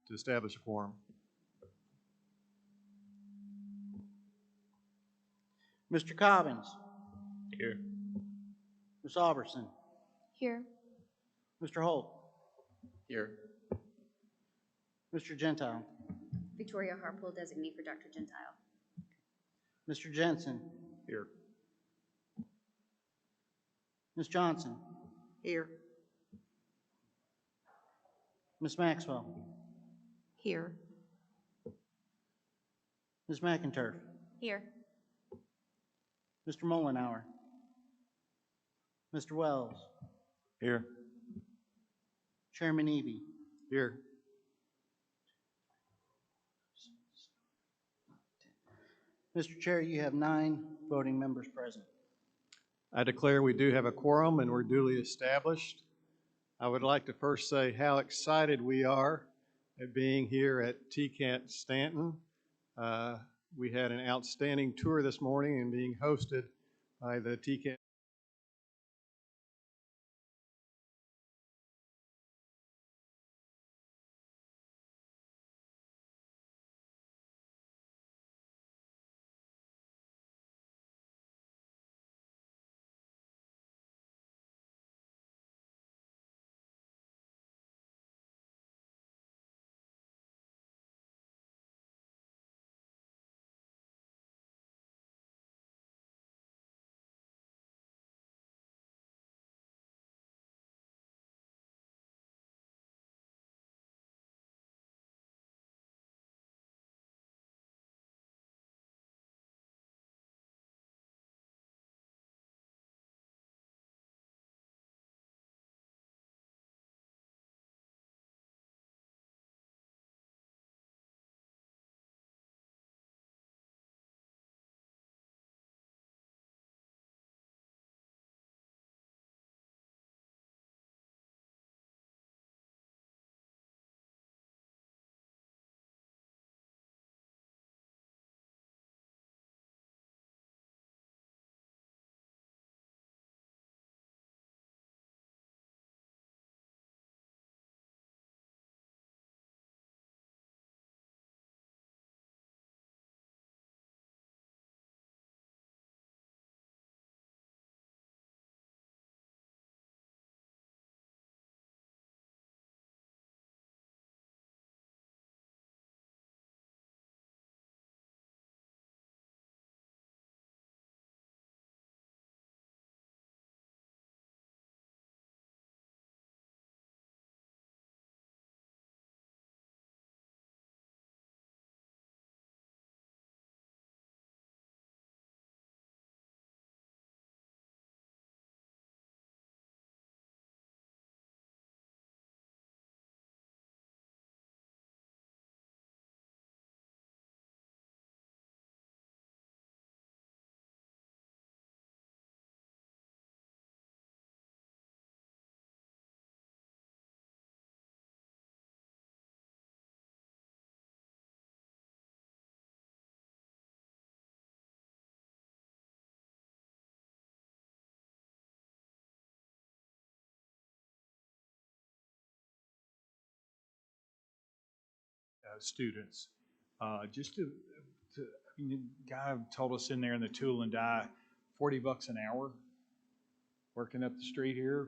to establish a quorum. Mr. Cobbins. Here. Ms. Albertson. Here. Mr. Holt. Here. Mr. Gentile. Victoria Harpool, designee for Dr. Gentile. Mr. Jensen. Here. Ms. Johnson. Here. Ms. Maxwell. Here. Ms. McInturf. Here. Mr. Mullenhour. Mr. Wells. Here. Chairman Eby. Here. Mr. Chair, you have 9 voting members present. I declare we do have a quorum and we're duly established. I would like to first say how excited we are at being here at TCAT Stanton. We had an outstanding tour this morning and being hosted by the TCAT students. I mean, the guy told us in there in the tool and die, $40 an hour working up the street here.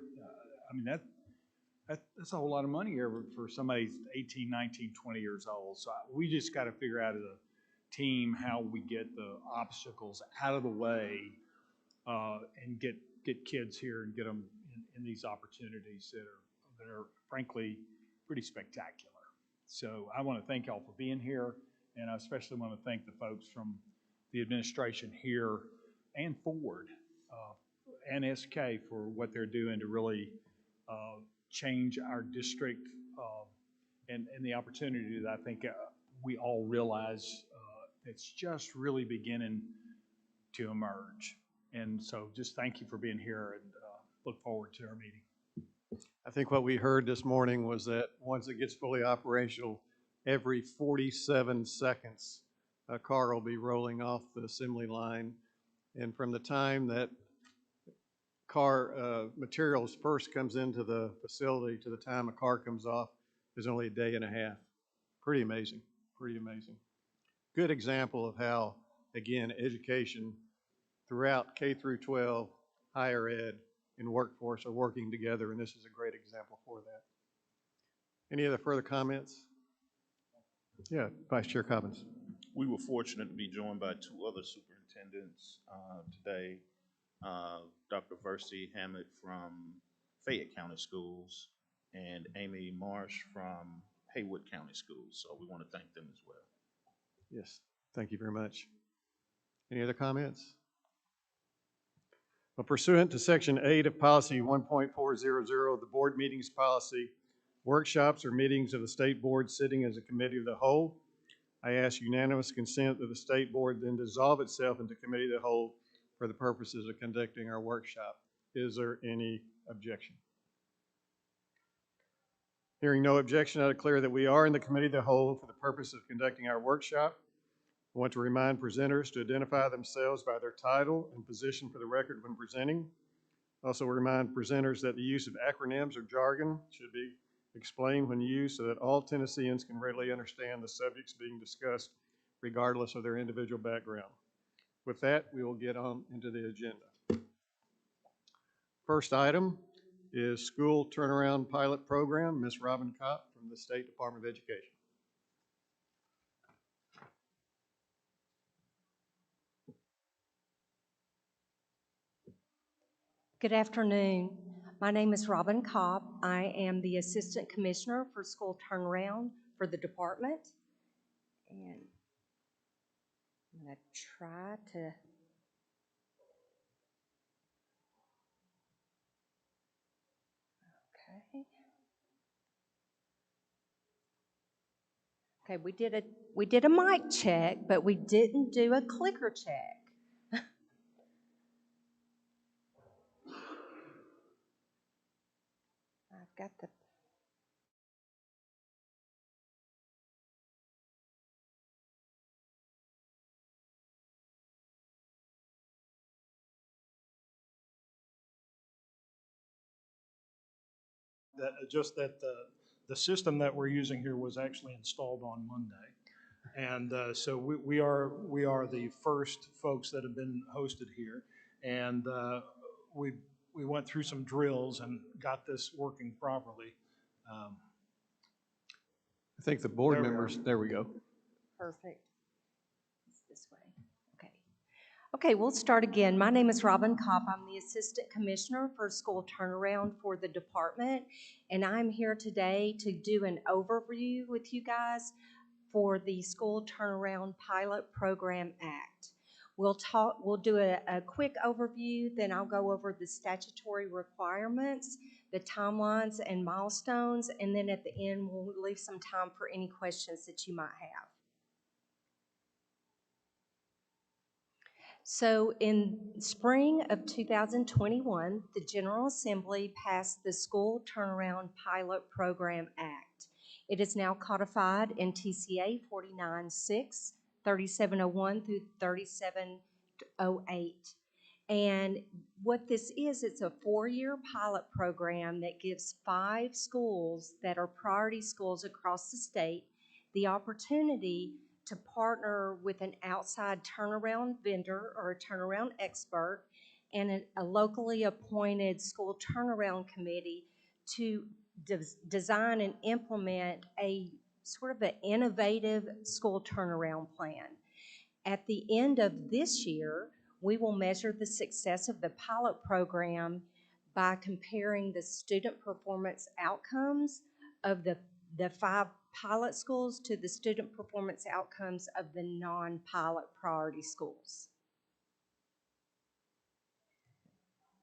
I mean, that's a whole lot of money here for somebody 18, 19, 20 years old. So we just got to figure out as a team how we get the obstacles out of the way and get kids here and get them in these opportunities that are frankly pretty spectacular. So I want to thank y'all for being here, and I especially want to thank the folks from the administration here and Ford and SK for what they're doing to really change our district and the opportunity that I think we all realize it's just really beginning to emerge. And so just thank you for being here and look forward to our meeting. I think what we heard this morning was that once it gets fully operational, every 47 seconds, a car will be rolling off the assembly line. And from the time that car materials first comes into the facility to the time a car comes off is only a day and a half. Pretty amazing, pretty amazing. Good example of how, again, education throughout K through 12, higher ed, and workforce are working together, and this is a great example for that. Any other further comments? Yeah, Vice Chair Cobbins. We were fortunate to be joined by two other superintendents today. Dr. Versi Hammett from Fayette County Schools and Amy Marsh from Haywood County Schools. So we want to thank them as well. Yes, thank you very much. Any other comments? Well, pursuant to Section 8 of Policy 1.400, the board meetings policy, workshops or meetings of the state board sitting as a committee of the whole, I ask unanimous consent that the state board then dissolve itself into committee of the whole for the purposes of conducting our workshop. Is there any objection? Hearing no objection, I declare that we are in the committee of the whole for the purpose of conducting our workshop. I want to remind presenters to identify themselves by their title and position for the record when presenting. Also remind presenters that the use of acronyms or jargon should be explained when used so that all Tennesseans can readily understand the subjects being discussed regardless of their individual background. With that, we will get on into the agenda. First item is School Turnaround Pilot Program. Ms. Robin Kopp from the State Department of Education. Good afternoon. My name is Robin Kopp. I am the Assistant Commissioner for School Turnaround for the department. And I'm going to try to Okay, we did a mic check, but we didn't do a clicker check. I've got the just that the system that we're using here was actually installed on Monday. And so we are the first folks that have been hosted here. And we went through some drills and got this working properly. I think the board members, there we go. Perfect. It's this way. Okay. Okay, we'll start again. My name is Robin Kopp. I'm the Assistant Commissioner for School Turnaround for the department, and I'm here today to do an overview with you guys for the School Turnaround Pilot Program Act. We'll do a quick overview, then I'll go over the statutory requirements, the timelines and milestones, and then at the end we'll leave some time for any questions that you might have. So in spring of 2021, the General Assembly passed the School Turnaround Pilot Program Act. It is now codified in TCA 49-6, 3701 through 3708. And what this is, it's a 4-year pilot program that gives 5 schools that are priority schools across the state the opportunity to partner with an outside turnaround vendor or a turnaround expert and a locally appointed school turnaround committee to design and implement a sort of an innovative school turnaround plan. At the end of this year, we will measure the success of the pilot program by comparing the student performance outcomes of the 5 pilot schools to the student performance outcomes of the non-pilot priority schools.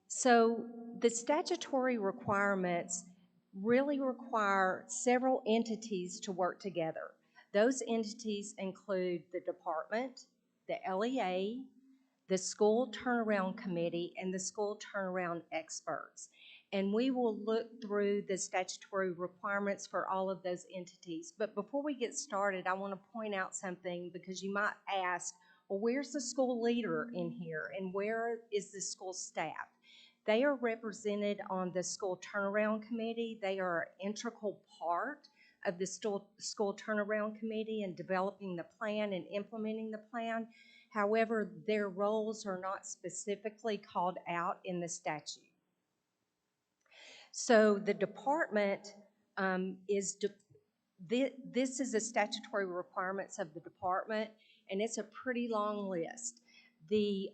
So the statutory requirements really require several entities to work together. Those entities include the department, the LEA, the School Turnaround Committee, and the School Turnaround Experts. And we will look through the statutory requirements for all of those entities. But before we get started, I want to point out something because you might ask, well, where's the school leader in here and where is the school staff? They are represented on the School Turnaround Committee. They are an integral part of the school turnaround committee and developing the plan and implementing the plan. However, their roles are not specifically called out in the statute. So the department this is the statutory requirements of the department, and it's a pretty long list. The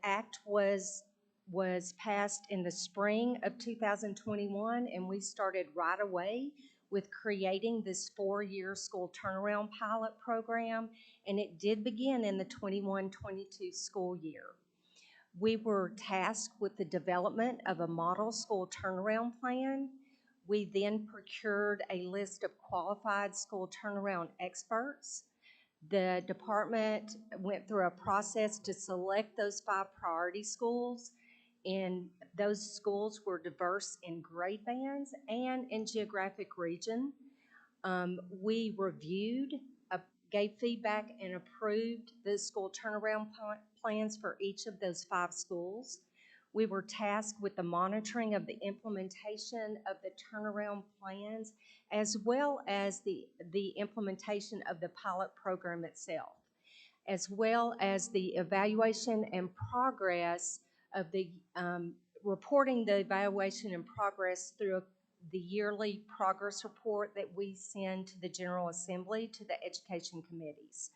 act was passed in the spring of 2021, and we started right away with creating this 4-year school turnaround pilot program, and it did begin in the 21-22 school year. We were tasked with the development of a model school turnaround plan. We then procured a list of qualified school turnaround experts. The department went through a process to select those 5 priority schools, and those schools were diverse in grade bands and in geographic region. We reviewed, gave feedback, and approved the school turnaround plans for each of those 5 schools. We were tasked with the monitoring of the implementation of the turnaround plans, as well as the implementation of the pilot program itself, as well as the evaluation and progress of the, reporting the evaluation and progress through the yearly progress report that we send to the General Assembly, to the education committees.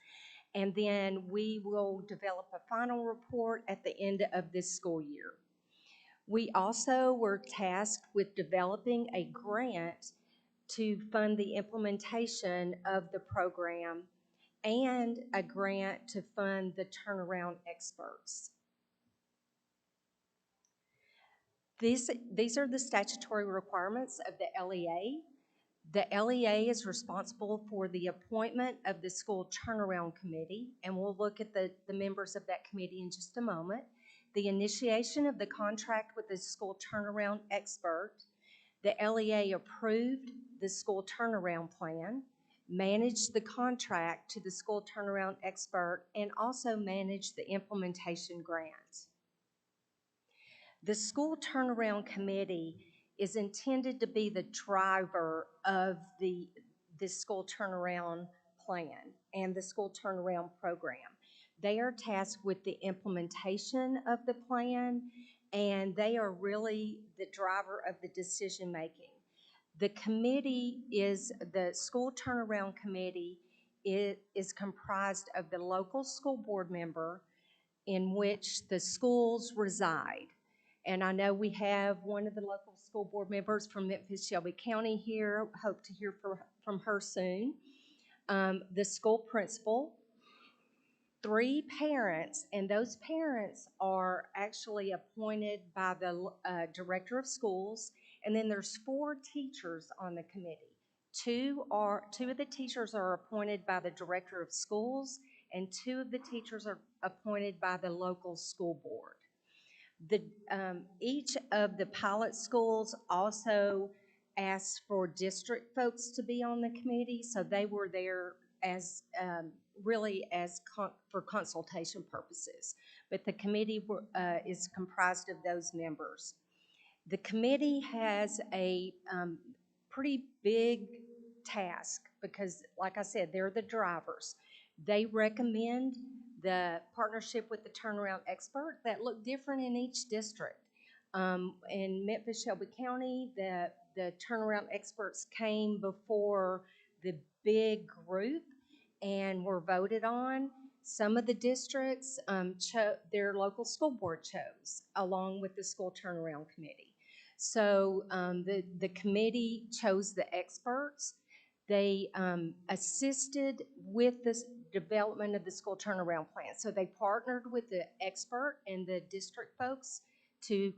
And then we will develop a final report at the end of this school year. We also were tasked with developing a grant to fund the implementation of the program and a grant to fund the turnaround experts. These are the statutory requirements of the LEA. The LEA is responsible for the appointment of the school turnaround committee, and we'll look at the members of that committee in just a moment. The initiation of the contract with the school turnaround expert. The LEA approved the school turnaround plan, managed the contract to the school turnaround expert, and also managed the implementation grant. The school turnaround committee is intended to be the driver of the school turnaround plan and the school turnaround program. They are tasked with the implementation of the plan, and they are really the driver of the decision making. The committee the school turnaround committee is comprised of the local school board member in which the schools reside. And I know we have one of the local school board members from Memphis Shelby County here. Hope to hear from her soon. The school principal, 3 parents, and those parents are actually appointed by the director of schools, and then there's 4 teachers on the committee. 2 of the teachers are appointed by the director of schools, and 2 of the teachers are appointed by the local school board. Each of the pilot schools also asked for district folks to be on the committee, so they were there as for consultation purposes. But the committee is comprised of those members. The committee has a pretty big task because, like I said, they're the drivers. They recommend the partnership with the turnaround expert that look different in each district. In Memphis Shelby County, the turnaround experts came before the big group and were voted on. Some of the districts, their local school board chose, along with the school turnaround committee. So the committee chose the experts. They assisted with the development of the school turnaround plan. So they partnered with the expert and the district folks to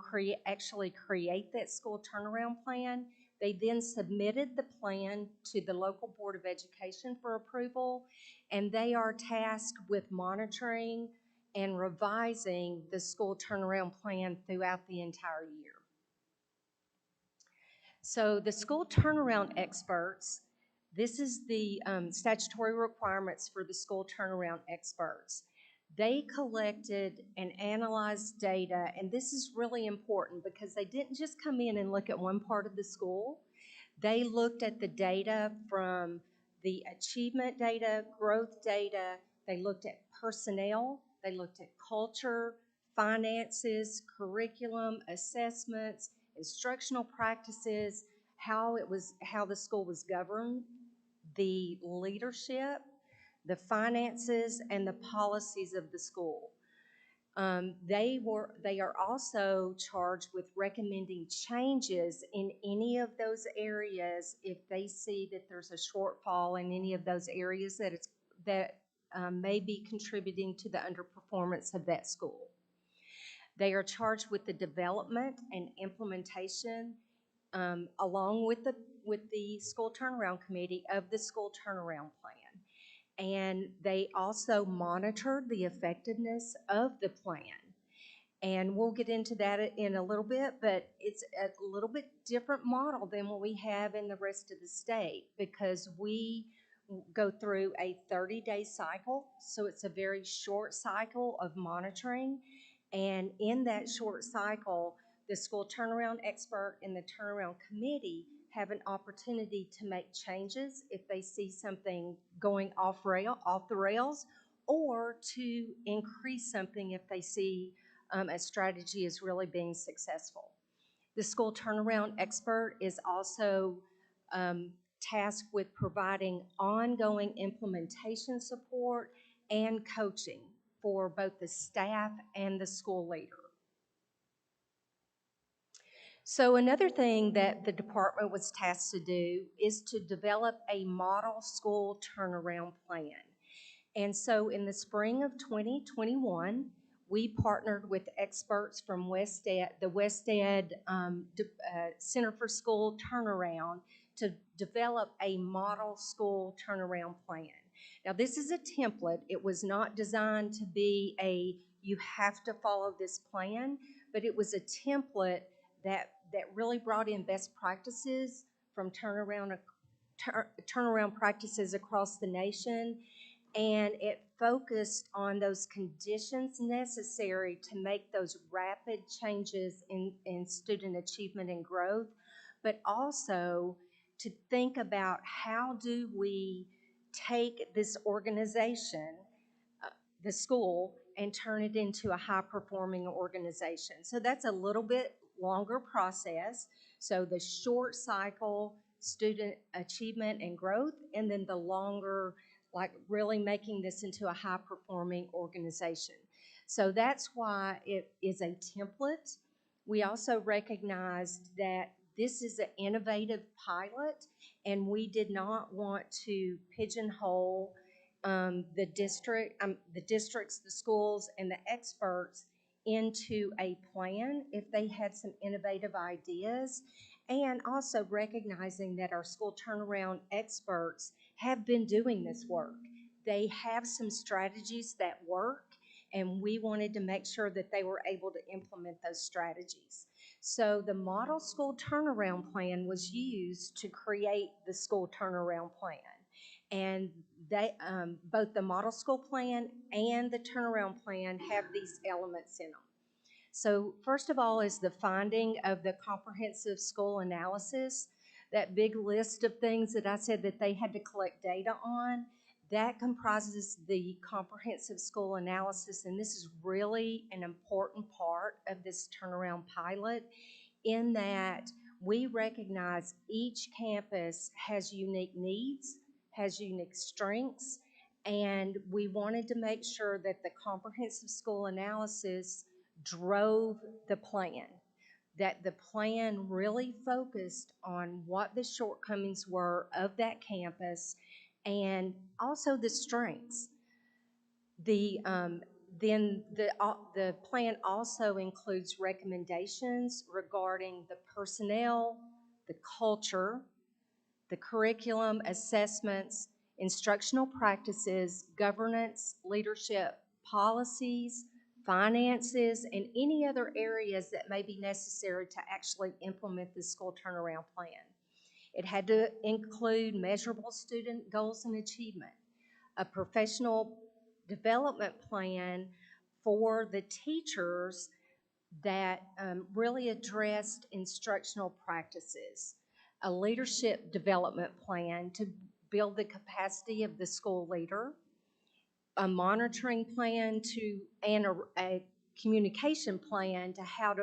actually create that school turnaround plan. They then submitted the plan to the local Board of Education for approval, and they are tasked with monitoring and revising the school turnaround plan throughout the entire year. So the school turnaround experts, this is the statutory requirements for the school turnaround experts. They collected and analyzed data, and this is really important because they didn't just come in and look at one part of the school. They looked at the data from the achievement data, growth data, they looked at personnel, they looked at culture, finances, curriculum, assessments, instructional practices, how the school was governed, the leadership, the finances, and the policies of the school. They are also charged with recommending changes in any of those areas if they see that there's a shortfall in any of those areas that may be contributing to the underperformance of that school. They are charged with the development and implementation, along with the school turnaround committee, of the school turnaround plan. And they also monitor the effectiveness of the plan. And we'll get into that in a little bit, but it's a little bit different model than what we have in the rest of the state, because we go through a 30-day cycle, so it's a very short cycle of monitoring. And in that short cycle, the school turnaround expert and the turnaround committee have an opportunity to make changes if they see something going off the rails, or to increase something if they see a strategy is really being successful. The school turnaround expert is also tasked with providing ongoing implementation support and coaching for both the staff and the school leader. So another thing that the department was tasked to do is to develop a model school turnaround plan. And so in the spring of 2021, we partnered with experts from the WestEd Center for School Turnaround to develop a model school turnaround plan. Now, this is a template. It was not designed to be you have to follow this plan, but it was a template that really brought in best practices from turnaround practices across the nation, and it focused on those conditions necessary to make those rapid changes in student achievement and growth, but also to think about how do we take this organization, the school, and turn it into a high-performing organization. So that's a little bit longer process. So the short cycle, student achievement and growth, and then the longer, like really making this into a high-performing organization. So that's why it is a template. We also recognized that this is an innovative pilot, and we did not want to pigeonhole the districts, the schools, and the experts into a plan if they had some innovative ideas, and also recognizing that our school turnaround experts have been doing this work. They have some strategies that work, and we wanted to make sure that they were able to implement those strategies. So the model school turnaround plan was used to create the school turnaround plan. And both the model school plan and the turnaround plan have these elements in them. So first of all is the finding of the comprehensive school analysis, that big list of things that I said that they had to collect data on. That comprises the comprehensive school analysis, and this is really an important part of this turnaround pilot, in that we recognize each campus has unique needs, has unique strengths, and we wanted to make sure that the comprehensive school analysis drove the plan, that the plan really focused on what the shortcomings were of that campus and also the strengths. Then the plan also includes recommendations regarding the personnel, the culture, the curriculum, assessments, instructional practices, governance, leadership, policies, finances, and any other areas that may be necessary to actually implement the school turnaround plan. It had to include measurable student goals and achievement, a professional development plan for the teachers that really addressed instructional practices, a leadership development plan to build the capacity of the school leader, a monitoring plan and a communication plan to how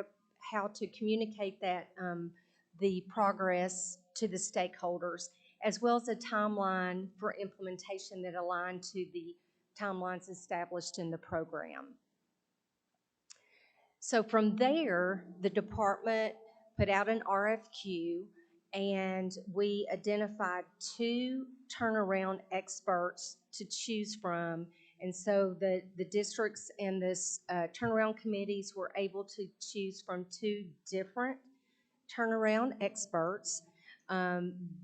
to communicate that the progress to the stakeholders, as well as a timeline for implementation that aligned to the timelines established in the program. So from there, the department put out an RFQ, and we identified 2 turnaround experts to choose from. And so the districts and this turnaround committees were able to choose from 2 different turnaround experts.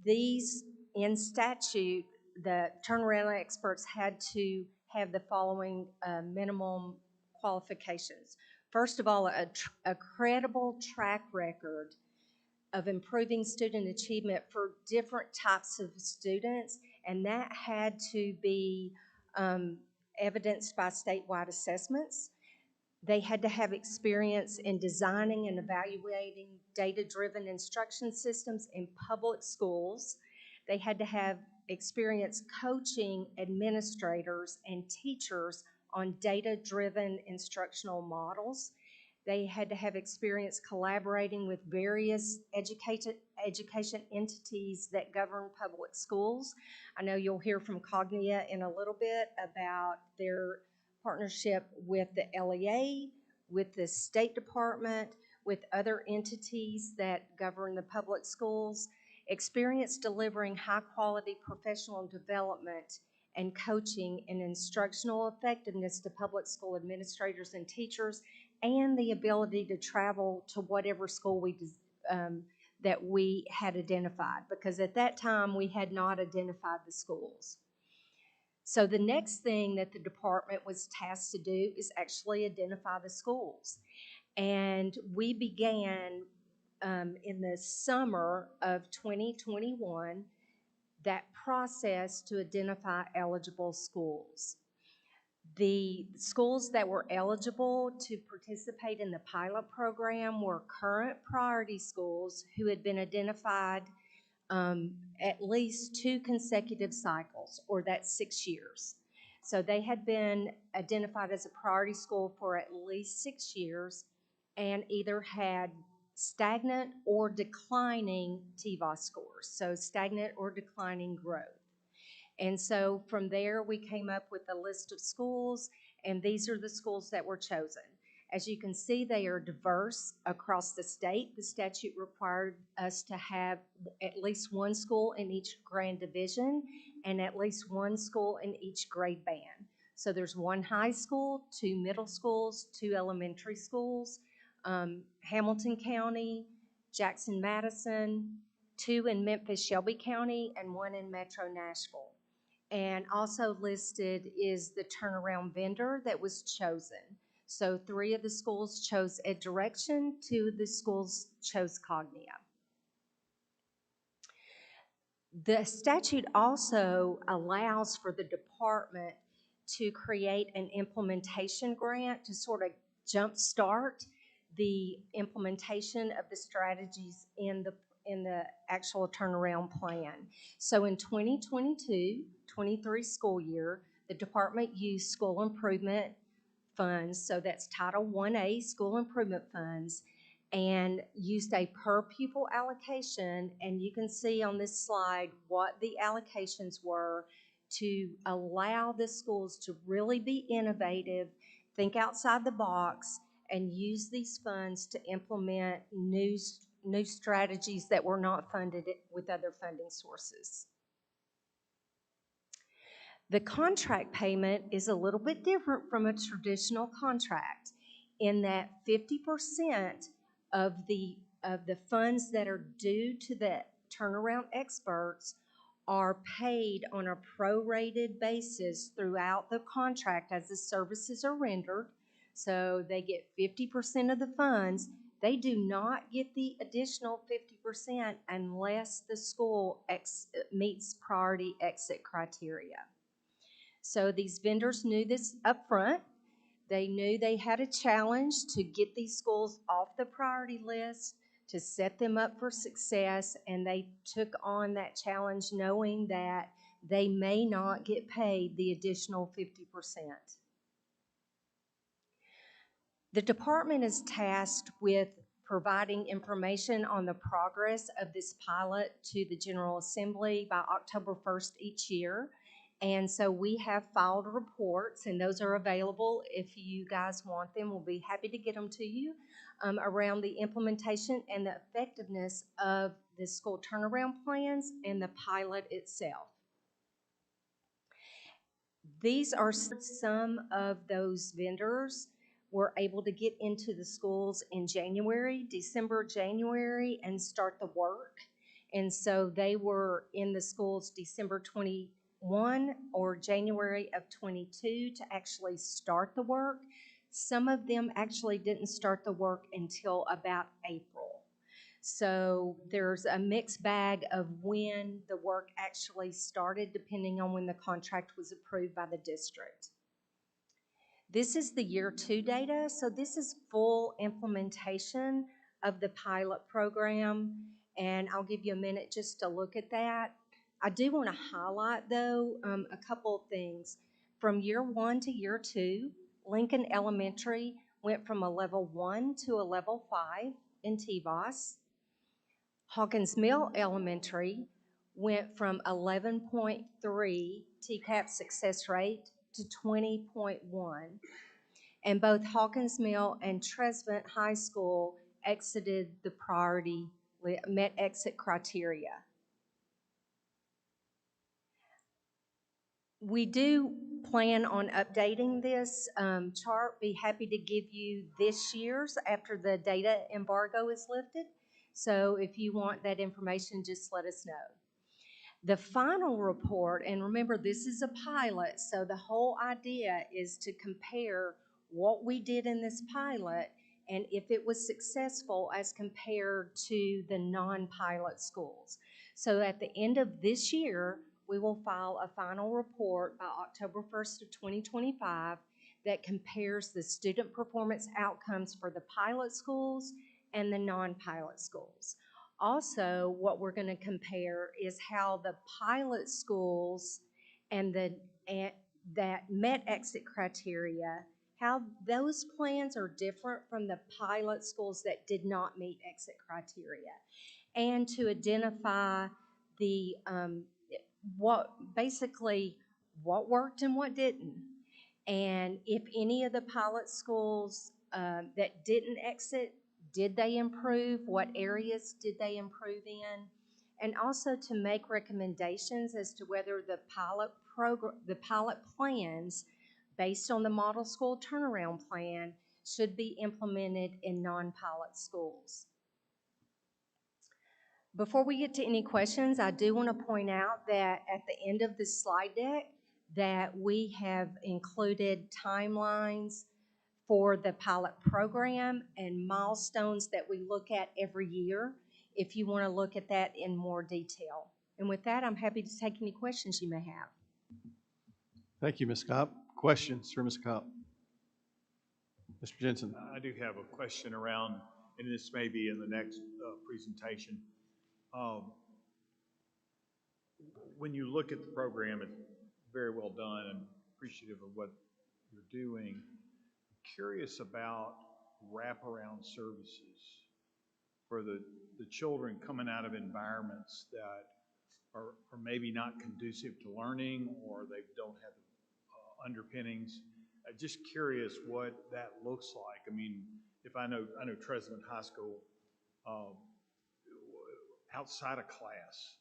These, in statute, the turnaround experts had to have the following minimum qualifications. First of all, a credible track record of improving student achievement for different types of students, and that had to be evidenced by statewide assessments. They had to have experience in designing and evaluating data-driven instruction systems in public schools. They had to have experience coaching administrators and teachers on data-driven instructional models. They had to have experience collaborating with various education entities that govern public schools. I know you'll hear from Cognia in a little bit about their partnership with the LEA, with the State Department, with other entities that govern the public schools. Experience delivering high-quality professional development and coaching and instructional effectiveness to public school administrators and teachers, and the ability to travel to whatever school that we had identified, because at that time we had not identified the schools. So the next thing that the department was tasked to do is actually identify the schools. And we began in the summer of 2021 that process to identify eligible schools. The schools that were eligible to participate in the pilot program were current priority schools who had been identified at least 2 consecutive cycles, or that's 6 years. So they had been identified as a priority school for at least 6 years and either had stagnant or declining TVOS scores, so stagnant or declining growth. And so from there, we came up with a list of schools, and these are the schools that were chosen. As you can see, they are diverse across the state. The statute required us to have at least 1 school in each grand division and at least 1 school in each grade band. So there's 1 high school, 2 middle schools, 2 elementary schools, Hamilton County, Jackson-Madison, 2 in Memphis-Shelby County, and 1 in Metro Nashville. And also listed is the turnaround vendor that was chosen. So 3 of the schools chose Ed Direction, 2 of the schools chose Cognia. The statute also allows for the department to create an implementation grant to sort of jumpstart the implementation of the strategies in the actual turnaround plan. So in 2022-23 school year, the department used school improvement funds, so that's Title 1A school improvement funds, and used a per pupil allocation, and you can see on this slide what the allocations were to allow the schools to really be innovative, think outside the box, and use these funds to implement new strategies that were not funded with other funding sources. The contract payment is a little bit different from a traditional contract in that 50% of the funds that are due to the turnaround experts are paid on a prorated basis throughout the contract as the services are rendered. So they get 50% of the funds. They do not get the additional 50% unless the school meets priority exit criteria. So these vendors knew this up front. They knew they had a challenge to get these schools off the priority list to set them up for success, and they took on that challenge knowing that they may not get paid the additional 50%. The department is tasked with providing information on the progress of this pilot to the General Assembly by October 1st each year. And so we have filed reports, and those are available if you guys want them. We'll be happy to get them to you around the implementation and the effectiveness of the school turnaround plans and the pilot itself. These are some of those vendors were able to get into the schools in December, January, and start the work. And so they were in the schools December 21 or January of 22 to actually start the work. Some of them actually didn't start the work until about April. So there's a mixed bag of when the work actually started, depending on when the contract was approved by the district. This is the year 2 data, so this is full implementation of the pilot program, and I'll give you a minute just to look at that. I do want to highlight, though, a couple of things. From year 1 to year 2, Lincoln Elementary went from a level 1 to a level 5 in TVOS. Hawkins Mill Elementary went from 11.3 TCAP success rate to 20.1. And both Hawkins Mill and Tresvant High School exited the priority, met exit criteria. We do plan on updating this chart. Be happy to give you this year's after the data embargo is lifted. So if you want that information, just let us know. The final report, and remember this is a pilot, so the whole idea is to compare what we did in this pilot and if it was successful as compared to the non-pilot schools. So at the end of this year, we will file a final report by October 1st of 2025 that compares the student performance outcomes for the pilot schools and the non-pilot schools. Also, what we're going to compare is how the pilot schools and that met exit criteria, how those plans are different from the pilot schools that did not meet exit criteria, and to identify the what worked and what didn't, and if any of the pilot schools that didn't exit, did they improve? What areas did they improve in? And also to make recommendations as to whether the pilot plans based on the model school turnaround plan should be implemented in non-pilot schools. Before we get to any questions, I do want to point out that at the end of this slide deck that we have included timelines for the pilot program and milestones that we look at every year if you want to look at that in more detail. And with that, I'm happy to take any questions you may have. Thank you, Ms. Kopp. Questions for Ms. Kopp? Mr. Jensen. I do have a question around, and this may be in the next presentation. When you look at the program, it's very well done and appreciative of what you're doing. Curious about wraparound services for the children coming out of environments that are maybe not conducive to learning, or they don't have underpinnings. Just curious what that looks like. I mean, if I know Tresvant High School, outside of class,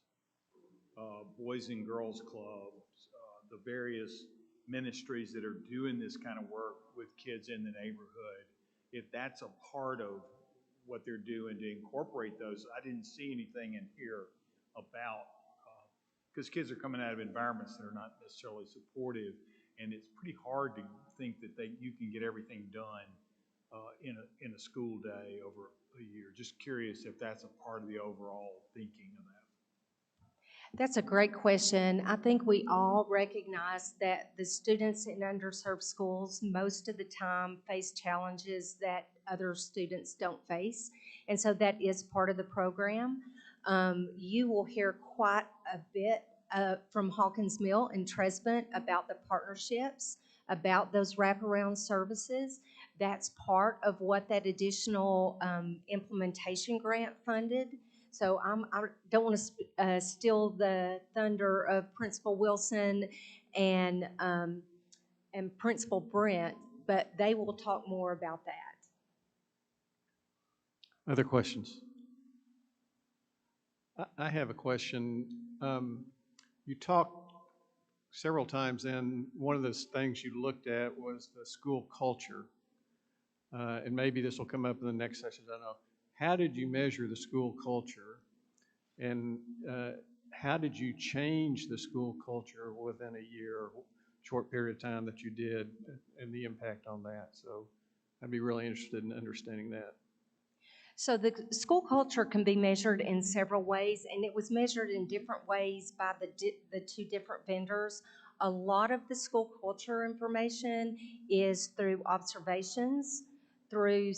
Boys and Girls Clubs, the various ministries that are doing this kind of work with kids in the neighborhood, if that's a part of what they're doing to incorporate those. I didn't see anything in here about, because kids are coming out of environments that are not necessarily supportive, and it's pretty hard to think that you can get everything done in a school day over a year. Just curious if that's a part of the overall thinking of that. That's a great question. I think we all recognize that the students in underserved schools most of the time face challenges that other students don't face. And so that is part of the program. You will hear quite a bit from Hawkins Mill and Tresvant about the partnerships, about those wraparound services. That's part of what that additional implementation grant funded. So I don't want to steal the thunder of Principal Wilson and Principal Brent, but they will talk more about that. Other questions? I have a question. You talked several times, and one of the things you looked at was the school culture. And maybe this will come up in the next session, I don't know. How did you measure the school culture? And how did you change the school culture within a year, short period of time that you did, and the impact on that? So I'd be really interested in understanding that. So the school culture can be measured in several ways, and it was measured in different ways by the two different vendors. A lot of the school culture information is through observations, through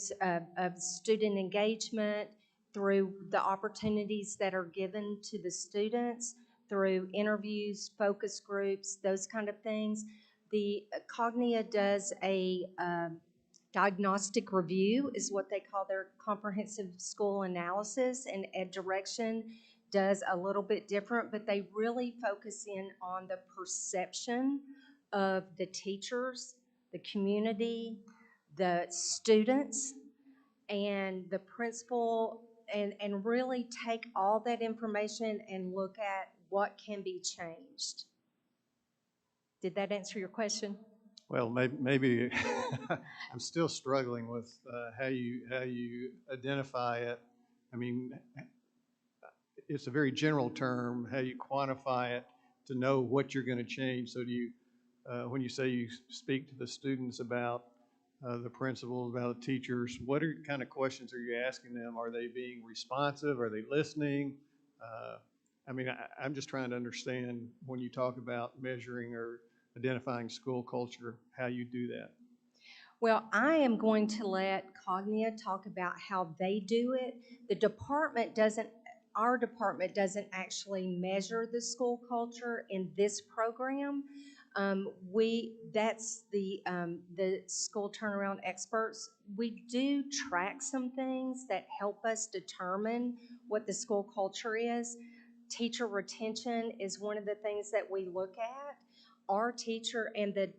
student engagement, through the opportunities that are given to the students, through interviews, focus groups, those kind of things. The Cognia does a diagnostic review is what they call their comprehensive school analysis, and Ed Direction does a little bit different, but they really focus in on the perception of the teachers, the community, the students, and the principal, and really take all that information and look at what can be changed. Did that answer your question? Well, maybe I'm still struggling with how you identify it. I mean, it's a very general term, how you quantify it to know what you're going to change. So do you, when you say you speak to the students about the principals, about the teachers, what kind of questions are you asking them? Are they being responsive? Are they listening? I mean, I'm just trying to understand when you talk about measuring or identifying school culture, how you do that. Well, I am going to let Cognia talk about how they do it. Our department doesn't actually measure the school culture in this program. That's the school turnaround experts. We do track some things that help us determine what the school culture is. Teacher retention is one of the things that we look at. Our teacher and the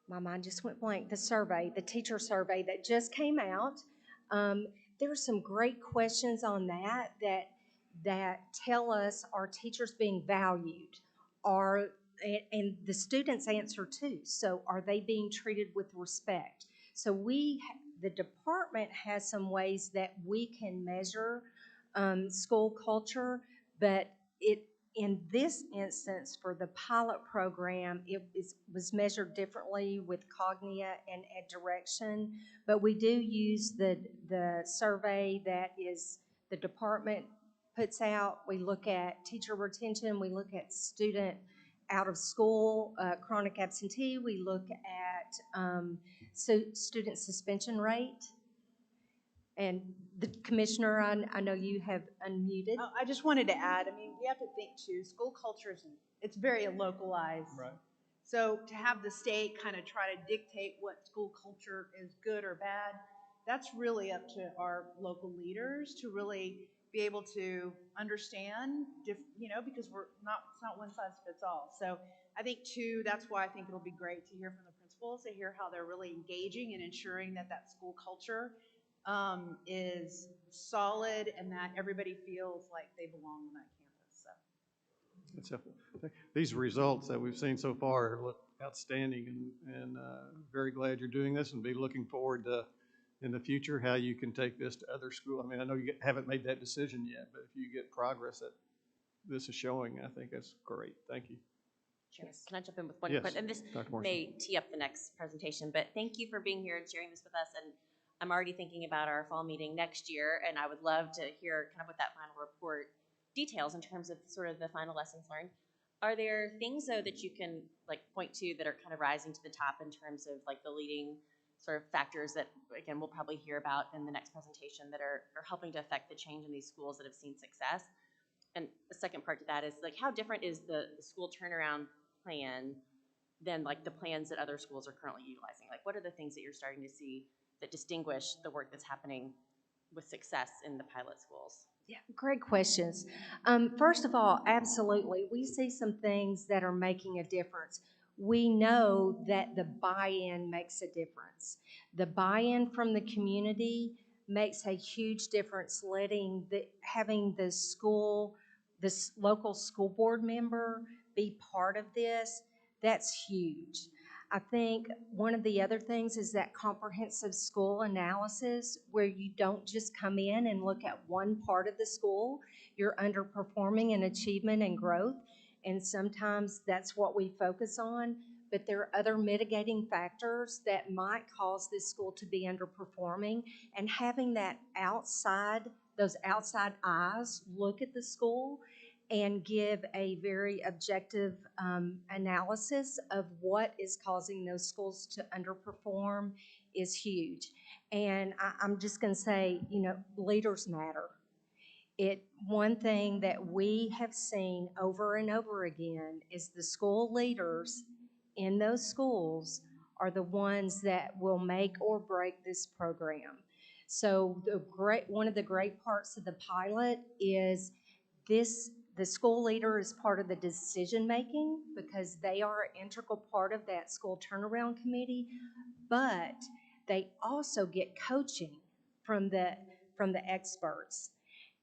my mind just went blank, the teacher survey that just came out. There are some great questions on that tell us, are teachers being valued? And the students answer too. So are they being treated with respect? So the department has some ways that we can measure school culture, but in this instance, for the pilot program, was measured differently with Cognia and Ed Direction, but we do use the survey that is the department puts out. We look at teacher retention, we look at student out of school, chronic absentee, we look at student suspension rate. And the commissioner, I know you have unmuted. I just wanted to add, I mean, we have to think too, school culture it's very localized. Right. So to have the state kind of try to dictate what school culture is good or bad, that's really up to our local leaders to really be able to understand, because it's not one size fits all. So I think too, that's why I think it'll be great to hear from the principals, to hear how they're really engaging and ensuring that school culture is solid and that everybody feels like they belong on that campus. So. That's helpful. These results that we've seen so far look outstanding, and very glad you're doing this, and be looking forward to in the future how you can take this to other schools. I mean, I know you haven't made that decision yet, but if you get progress that this is showing, I think that's great. Thank you. Chair, can I jump in with one Yes, question? And this Dr. Morrison. may tee up the next presentation, but thank you for being here and sharing this with us. And I'm already thinking about our fall meeting next year, and I would love to hear kind of what that final report details in terms of sort of the final lessons learned. Are there things though that you can like point to that are kind of rising to the top in terms of like the leading sort of factors that, again, we'll probably hear about in the next presentation that are helping to affect the change in these schools that have seen success? And the second part to that is like, how different is the school turnaround plan than like the plans that other schools are currently utilizing? Like, what are the things that you're starting to see that distinguish the work that's happening with success in the pilot schools? Yeah, great questions. First of all, absolutely, we see some things that are making a difference. We know that the buy-in makes a difference. The buy-in from the community makes a huge difference. Having the school, this local school board member be part of this, that's huge. I think one of the other things is that comprehensive school analysis where you don't just come in and look at one part of the school. You're underperforming in achievement and growth, and sometimes that's what we focus on, but there are other mitigating factors that might cause this school to be underperforming, and having those outside eyes look at the school and give a very objective analysis of what is causing those schools to underperform is huge. And I'm just going to say, leaders matter. One thing that we have seen over and over again is the school leaders in those schools are the ones that will make or break this program. So one of the great parts of the pilot is the school leader is part of the decision making because they are an integral part of that school turnaround committee, but they also get coaching from the experts.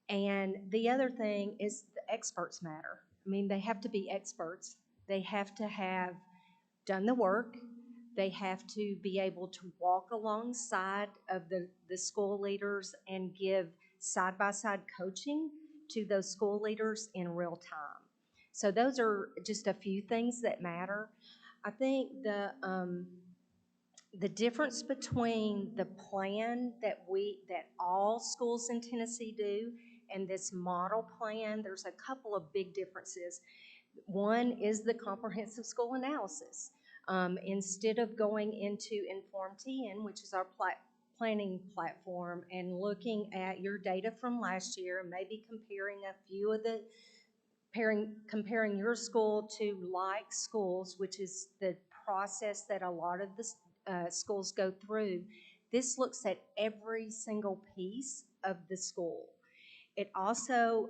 And the other thing is the experts matter. I mean, they have to be experts. They have to have done the work. They have to be able to walk alongside of the school leaders and give side-by-side coaching to those school leaders in real time. So those are just a few things that matter. I think the difference between the plan that all schools in Tennessee do and this model plan, there's a couple of big differences. One is the comprehensive school analysis. Instead of going into Inform TN, which is our planning platform, and looking at your data from last year and maybe comparing your school to like schools, which is the process that a lot of the schools go through. This looks at every single piece of the school. It also,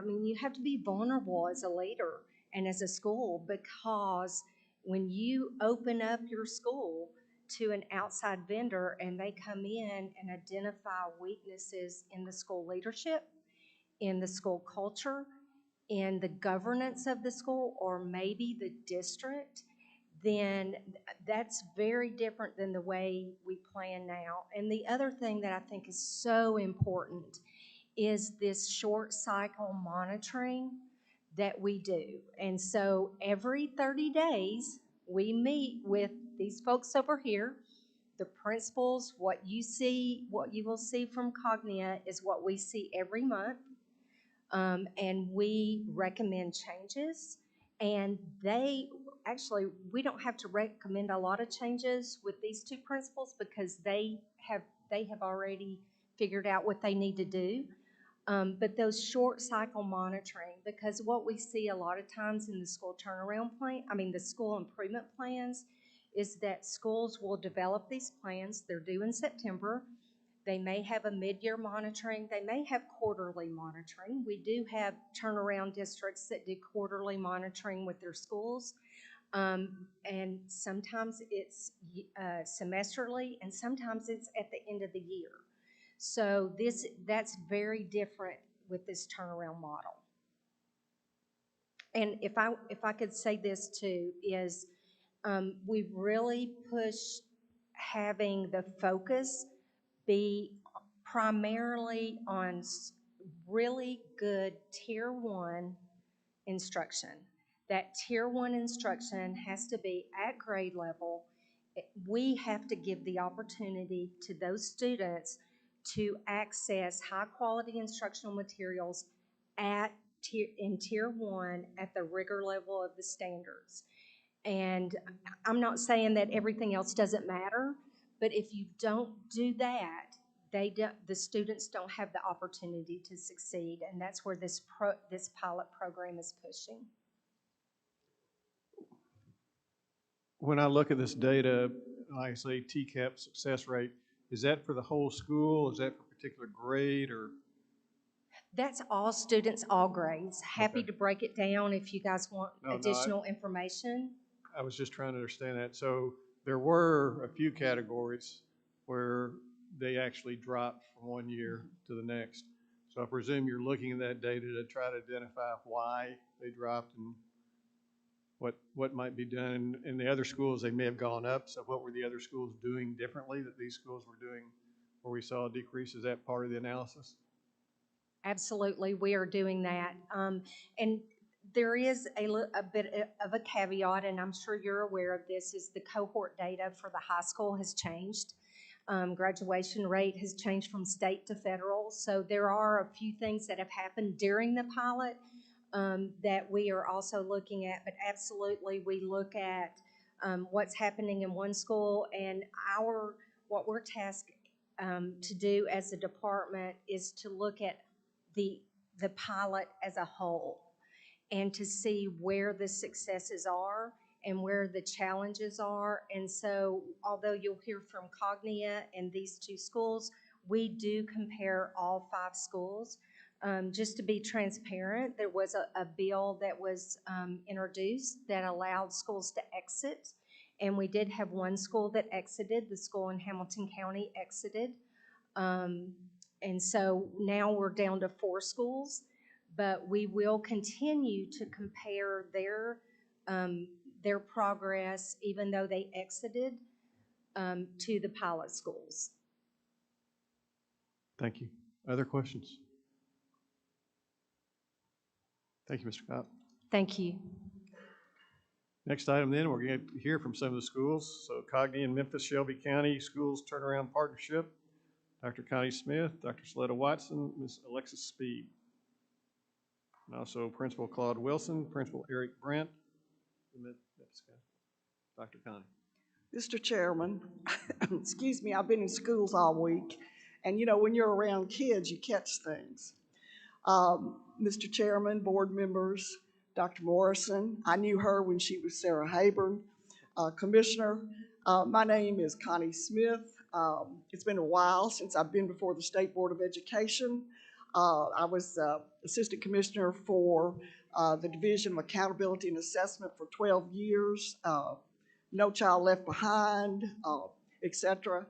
you have to be vulnerable as a leader and as a school, because when you open up your school to an outside vendor and they come in and identify weaknesses in the school leadership, in the school culture, in the governance of the school, or maybe the district, then that's very different than the way we plan now. And the other thing that I think is so important is this short cycle monitoring that we do. And so every 30 days, we meet with these folks over here, the principals. What you will see from Cognia is what we see every month. And we recommend changes. And we don't have to recommend a lot of changes with these two principals because they have already figured out what they need to do. But those short cycle monitoring, because what we see a lot of times in the school the school improvement plans, is that schools will develop these plans. They're due in September. They may have a mid-year monitoring. They may have quarterly monitoring. We do have turnaround districts that do quarterly monitoring with their schools. And sometimes it's semesterly, and sometimes it's at the end of the year. So that's very different with this turnaround model. And if I could say this too, is we really push having the focus be primarily on really good Tier 1 instruction. That Tier 1 instruction has to be at grade level we have to give the opportunity to those students to access high-quality instructional materials in Tier 1 at the rigor level of the standards. And I'm not saying that everything else doesn't matter, but if you don't do that, the students don't have the opportunity to succeed, and that's where this pilot program is pushing. When I look at this data, like I say, TCAP success rate, is that for the whole school? Is that for a particular grade, or? That's all students, all grades. Happy Okay. to break it down if you guys want additional information. I was just trying to understand that. So there were a few categories where they actually dropped from one year to the next. So I presume you're looking at that data to try to identify why they dropped and what might be done. In the other schools, they may have gone up. So what were the other schools doing differently that these schools were doing where we saw a decrease? Is that part of the analysis? Absolutely, we are doing that. And there is a bit of a caveat, and I'm sure you're aware of this, is the cohort data for the high school has changed. Graduation rate has changed from state to federal. So there are a few things that have happened during the pilot that we are also looking at. But absolutely, we look at what's happening in one school, and what we're tasked to do as a department is to look at the pilot as a whole and to see where the successes are and where the challenges are. And so although you'll hear from Cognia and these two schools, we do compare all 5 schools. Just to be transparent, there was a bill that was introduced that allowed schools to exit, and we did have one school that exited. The school in Hamilton County exited. And so now we're down to 4 schools, but we will continue to compare their progress, even though they exited, to the pilot schools. Thank you. Other questions? Thank you, Mr. Kopp. Thank you. Next item then, we're going to hear from some of the schools. So Cognia and Memphis Shelby County Schools Turnaround Partnership. Dr. Connie Smith, Dr. Shaletta Watson, Ms. Alexis Speed. And also Principal Claude Wilson, Principal Eric Brandt. Dr. Connie. Mr. Chairman, excuse me, I've been in schools all week, and you know, when you're around kids, you catch things. Mr. Chairman, board members, Dr. Morrison, I knew her when she was Sarah Hayburn, Commissioner. My name is Connie Smith. It's been a while since I've been before the State Board of Education. I was Assistant Commissioner for the Division of Accountability and Assessment for 12 years, No Child Left Behind, etc.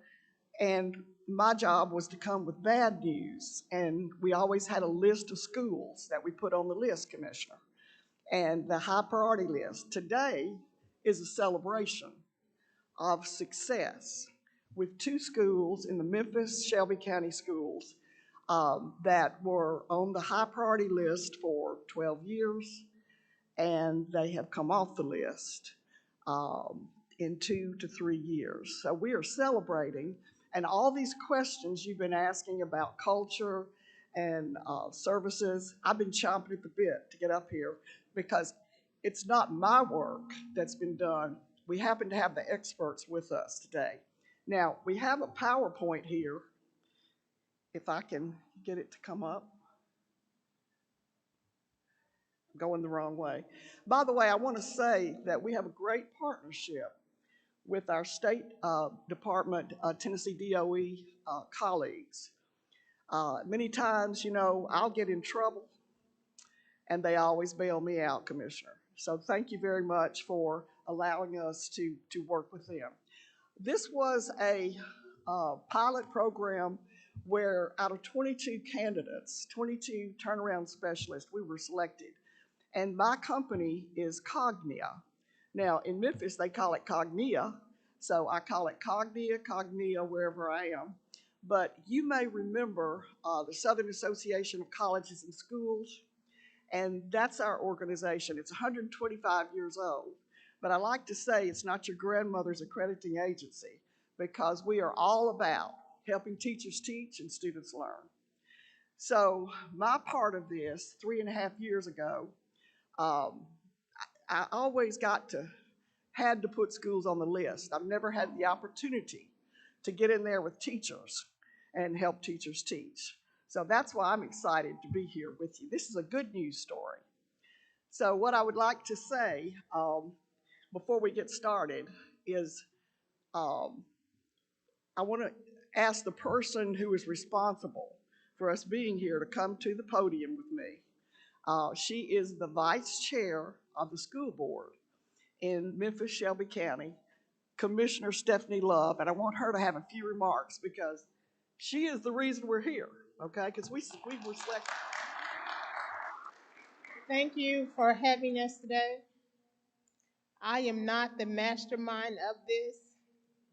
And my job was to come with bad news, and we always had a list of schools that we put on the list, Commissioner. And the high priority list today is a celebration of success with 2 schools in the Memphis Shelby County schools that were on the high priority list for 12 years, and they have come off the list in 2 to 3 years. So we are celebrating, and all these questions you've been asking about culture and services, I've been chomping at the bit to get up here because it's not my work that's been done. We happen to have the experts with us today. Now, we have a PowerPoint here, if I can get it to come up. I'm going the wrong way. By the way, I want to say that we have a great partnership with our State Department, Tennessee DOE colleagues. Many times, you know, I'll get in trouble, and they always bail me out, Commissioner. So thank you very much for allowing us to work with them. This was a pilot program where out of 22 candidates, 22 turnaround specialists, we were selected. And my company is Cognia. Now, in Memphis, they call it Cognia, so I call it Cognia, wherever I am. But you may remember the Southern Association of Colleges and Schools, and that's our organization. It's 125 years old. But I like to say it's not your grandmother's accrediting agency, because we are all about helping teachers teach and students learn. So my part of this, 3.5 years ago, I always had to put schools on the list. I've never had the opportunity to get in there with teachers and help teachers teach. So that's why I'm excited to be here with you. This is a good news story. So what I would like to say before we get started is I want to ask the person who is responsible for us being here to come to the podium with me. She is the vice chair of the school board in Memphis, Shelby County, Commissioner Stephanie Love, and I want her to have a few remarks because she is the reason we're here, okay? Because we were selected. Thank you for having us today. I am not the mastermind of this.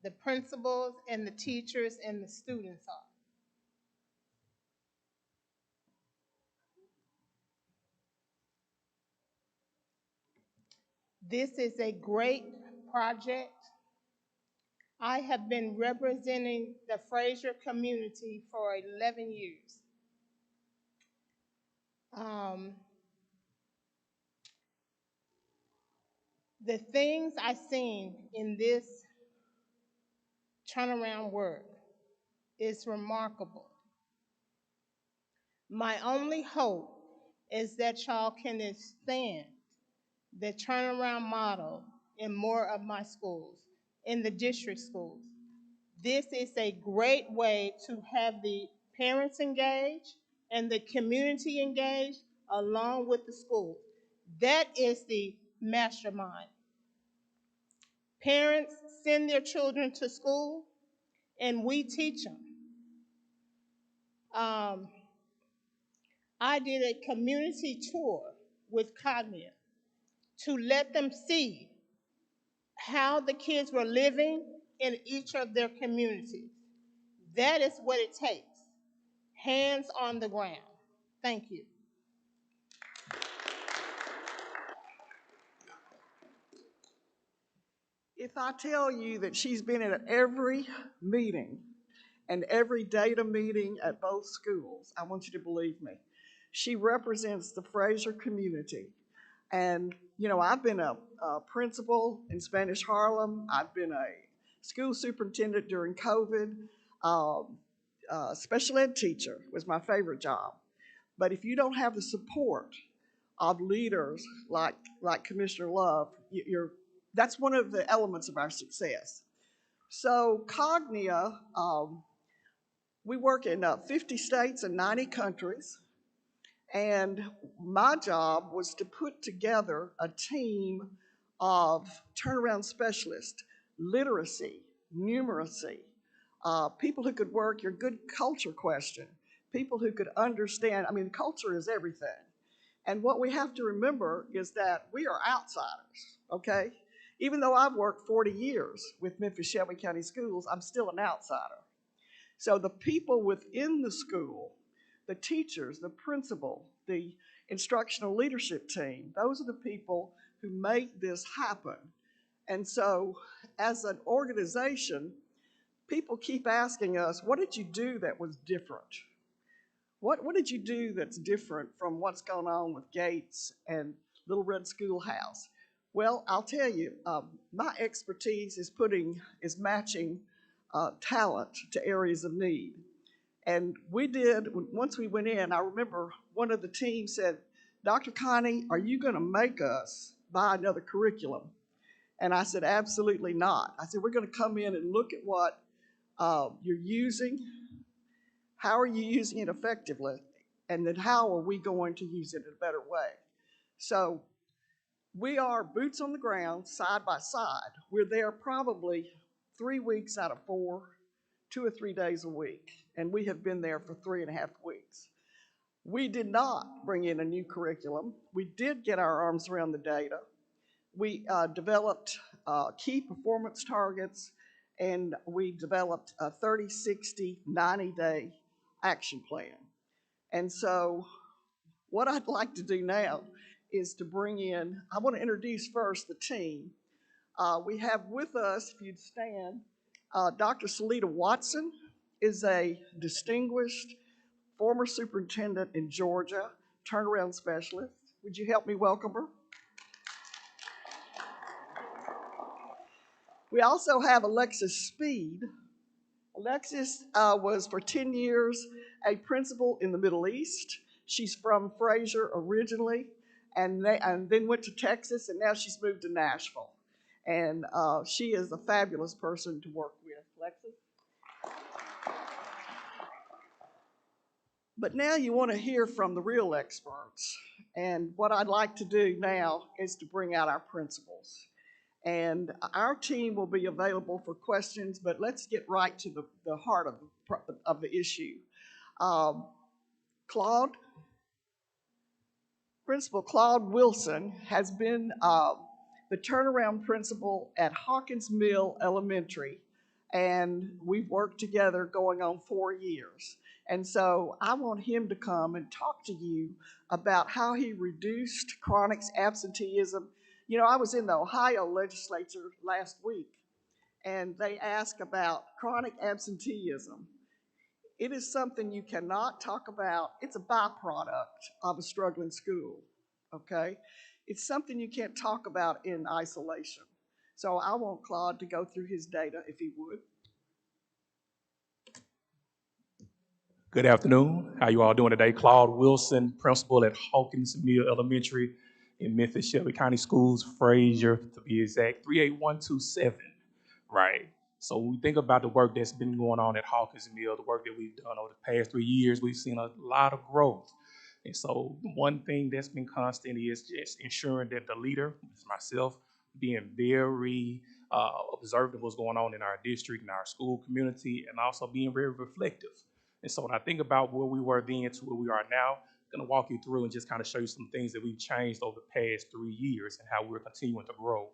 The principals and the teachers and the students are. This is a great project. I have been representing the Fraser community for 11 years. The things I've seen in this turnaround work is remarkable. My only hope is that y'all can extend the turnaround model in more of my schools, in the district schools. This is a great way to have the parents engaged and the community engaged along with the schools. That is the mastermind. Parents send their children to school and we teach them. I did a community tour with Cognia to let them see how the kids were living in each of their communities. That is what it takes. Hands on the ground. Thank you. If I tell you that she's been at every meeting and every data meeting at both schools, I want you to believe me. She represents the Fraser community. And, you know, I've been a principal in Spanish Harlem. I've been a school superintendent during COVID. Special ed teacher was my favorite job. But if you don't have the support of leaders like Commissioner Love, that's one of the elements of our success. So Cognia, we work in 50 states and 90 countries. And my job was to put together a team of turnaround specialists, literacy, numeracy, people who could work your good culture question, people who could understand. I mean, culture is everything. And what we have to remember is that we are outsiders, okay? Even though I've worked 40 years with Memphis Shelby County Schools, I'm still an outsider. So the people within the school, the teachers, the principal, the instructional leadership team, those are the people who make this happen. And so as an organization, people keep asking us, what did you do that was different? What did you do that's different from what's going on with Gates and Little Red Schoolhouse? Well, I'll tell you, my expertise is matching talent to areas of need. And once we went in, I remember one of the team said, Dr. Connie, are you going to make us buy another curriculum? And I said, absolutely not. I said, we're going to come in and look at what you're using. How are you using it effectively? And then how are we going to use it in a better way? So we are boots on the ground, side by side. We're there probably 3 weeks out of 4, 2 or 3 days a week. And we have been there for 3.5 weeks. We did not bring in a new curriculum. We did get our arms around the data. We developed key performance targets, and we developed a 30, 60, 90-day action plan. And so what I'd like to do now is to bring in, I want to introduce first the team. We have with us, if you'd stand, Dr. Salita Watson is a distinguished former superintendent in Georgia, turnaround specialist. Would you help me welcome her? We also have Alexis Speed. Alexis was for 10 years a principal in the Middle East. She's from Fraser originally, and then went to Texas, and now she's moved to Nashville. And she is a fabulous person to work with. Alexis? But now you want to hear from the real experts. And what I'd like to do now is to bring out our principals. And our team will be available for questions, but let's get right to the heart of the issue. Claude, Principal Claude Wilson has been the turnaround principal at Hawkins Mill Elementary, and we've worked together going on 4 years. And so I want him to come and talk to you about how he reduced chronic absenteeism. You know, I was in the Ohio legislature last week, and they asked about chronic absenteeism. It is something you cannot talk about. It's a byproduct of a struggling school, okay? It's something you can't talk about in isolation. So I want Claude to go through his data, if he would. Good afternoon. How you all doing today? Claude Wilson, principal at Hawkins Mill Elementary in Memphis, Shelby County Schools, Fraser, to be exact, 38127, right? So when we think about the work that's been going on at Hawkins Mill, the work that we've done over the past 3 years, we've seen a lot of growth. And so one thing that's been constant is just ensuring that the leader, myself, being very observant of what's going on in our district and our school community, and also being very reflective. And so when I think about where we were then to where we are now, I'm going to walk you through and just kind of show you some things that we've changed over the past 3 years and how we're continuing to grow.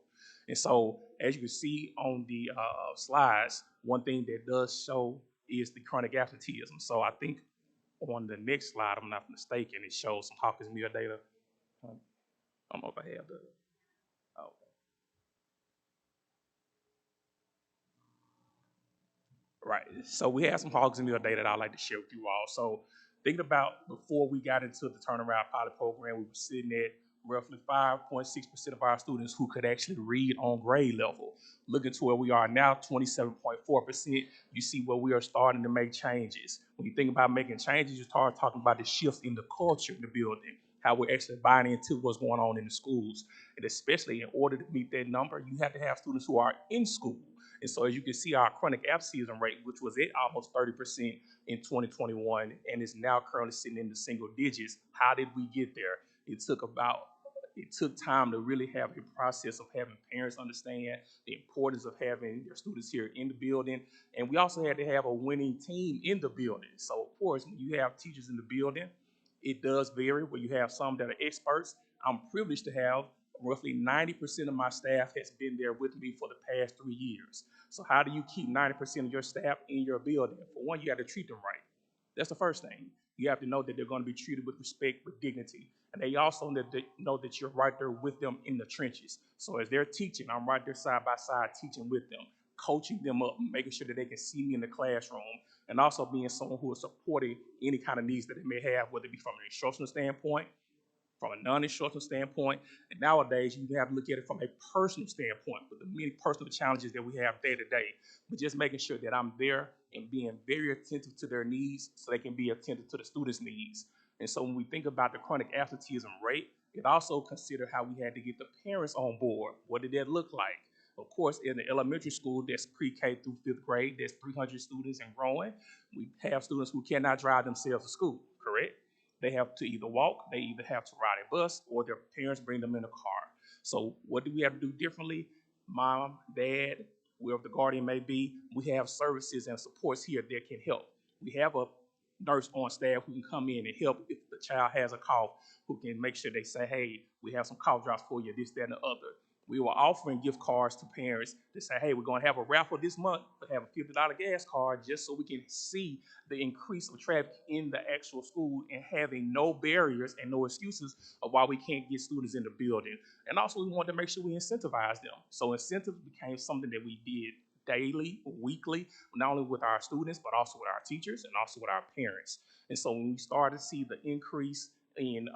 And so as you can see on the slides, one thing that does show is the chronic absenteeism. So I think on the next slide, if I'm not mistaken, it shows some Hawkins Mill data. I don't know if I have the, oh. Right. So we have some Hawkins Mill data that I'd like to share with you all. So thinking about before we got into the turnaround pilot program, we were sitting at roughly 5.6% of our students who could actually read on grade level. Looking to where we are now, 27.4%, you see where we are starting to make changes. When you think about making changes, you start talking about the shifts in the culture in the building, how we're actually buying into what's going on in the schools. And especially in order to meet that number, you have to have students who are in school. And so as you can see, our chronic absenteeism rate, which was at almost 30% in 2021 and is now currently sitting in the single digits, how did we get there? It took time to really have a process of having parents understand the importance of having their students here in the building. And we also had to have a winning team in the building. So of course, when you have teachers in the building, it does vary where you have some that are experts. I'm privileged to have roughly 90% of my staff has been there with me for the past 3 years. So how do you keep 90% of your staff in your building? For one, you have to treat them right. That's the first thing. You have to know that they're going to be treated with respect, with dignity. And they also know that you're right there with them in the trenches. So as they're teaching, I'm right there side by side teaching with them, coaching them up, making sure that they can see me in the classroom, and also being someone who is supporting any kind of needs that they may have, whether it be from an instructional standpoint, from a non-instructional standpoint, and nowadays you have to look at it from a personal standpoint with the many personal challenges that we have day to day, but just making sure that I'm there and being very attentive to their needs so they can be attentive to the students' needs. And so when we think about the chronic absenteeism rate, it also considered how we had to get the parents on board. What did that look like? Of course, in the elementary school, that's pre-K through 5th grade, there's 300 students and growing. We have students who cannot drive themselves to school, correct? They have to either walk, they either have to ride a bus, or their parents bring them in a car. So what do we have to do differently? Mom, dad, wherever the guardian may be, we have services and supports here that can help. We have a nurse on staff who can come in and help if the child has a cough, who can make sure they say, hey, we have some cough drops for you, this, that, and the other. We were offering gift cards to parents to say, hey, we're going to have a raffle this month, but have a $50 gas card just so we can see the increase of traffic in the actual school and having no barriers and no excuses of why we can't get students in the building. And also we wanted to make sure we incentivize them. So incentives became something that we did daily, weekly, not only with our students, but also with our teachers and also with our parents. And so when we started to see the increase in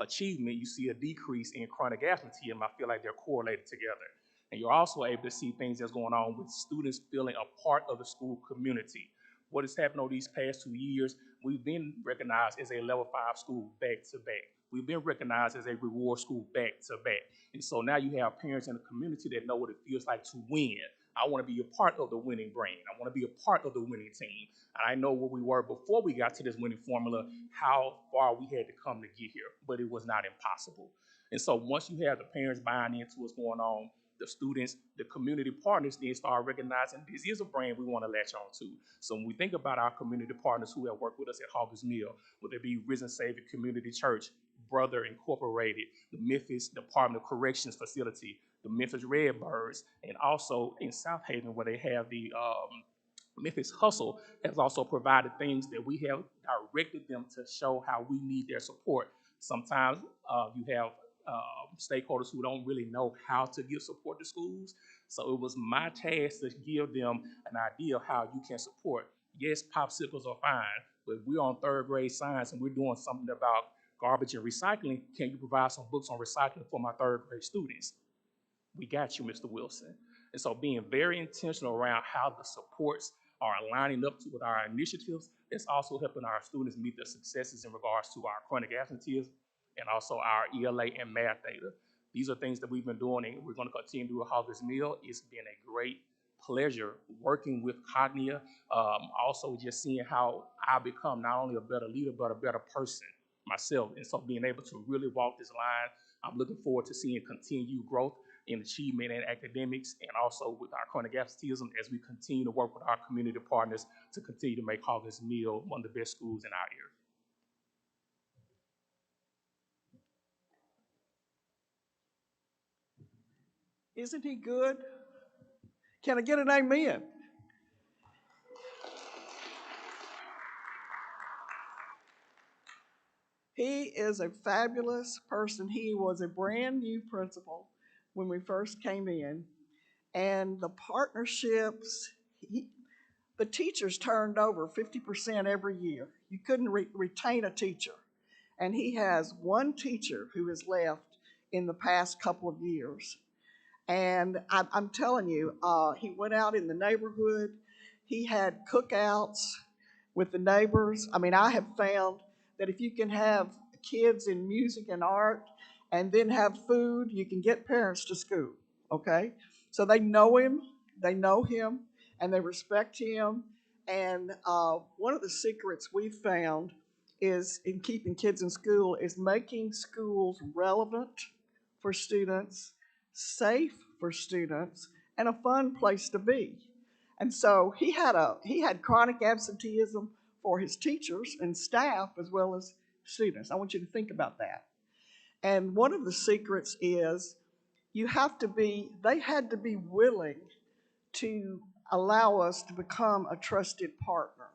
achievement, you see a decrease in chronic absenteeism. I feel like they're correlated together. And you're also able to see things that's going on with students feeling a part of the school community. What has happened over these past 2 years, we've been recognized as a level 5 school back to back. We've been recognized as a reward school back to back. And so now you have parents in the community that know what it feels like to win. I want to be a part of the winning brand. I want to be a part of the winning team. And I know what we were before we got to this winning formula, how far we had to come to get here, but it was not impossible. And so once you have the parents buying into what's going on, the students, the community partners then start recognizing this is a brand we want to latch on to. So when we think about our community partners who have worked with us at Hawkins Mill, whether it be Risen Savior Community Church, Brother Incorporated, the Memphis Department of Corrections facility, the Memphis Redbirds, and also in South Haven where they have the Memphis Hustle has also provided things that we have directed them to show how we need their support. Sometimes you have stakeholders who don't really know how to give support to schools. So it was my task to give them an idea of how you can support. Yes, popsicles are fine, but if we're on third grade science and we're doing something about garbage and recycling, can you provide some books on recycling for my third grade students? We got you, Mr. Wilson. And so being very intentional around how the supports are aligning up with our initiatives, it's also helping our students meet their successes in regards to our chronic absenteeism and also our ELA and math data. These are things that we've been doing and we're going to continue to do at Hawkins Mill. It's been a great pleasure working with Cognia, also just seeing how I become not only a better leader, but a better person myself. And so being able to really walk this line, I'm looking forward to seeing continued growth in achievement and academics, and also with our chronic absenteeism as we continue to work with our community partners to continue to make Hawkins Mill one of the best schools in our area. Isn't he good? Can I get an amen? He is a fabulous person. He was a brand new principal when we first came in, and the partnerships, the teachers turned over 50% every year. You couldn't retain a teacher. And he has one teacher who has left in the past couple of years. And I'm telling you, he went out in the neighborhood. He had cookouts with the neighbors. I mean, I have found that if you can have kids in music and art and then have food, you can get parents to school, okay? So they know him, and they respect him. And one of the secrets we found is in keeping kids in school is making schools relevant for students, safe for students, and a fun place to be. And so he had chronic absenteeism for his teachers and staff as well as students. I want you to think about that. And one of the secrets is they had to be willing to allow us to become a trusted partner.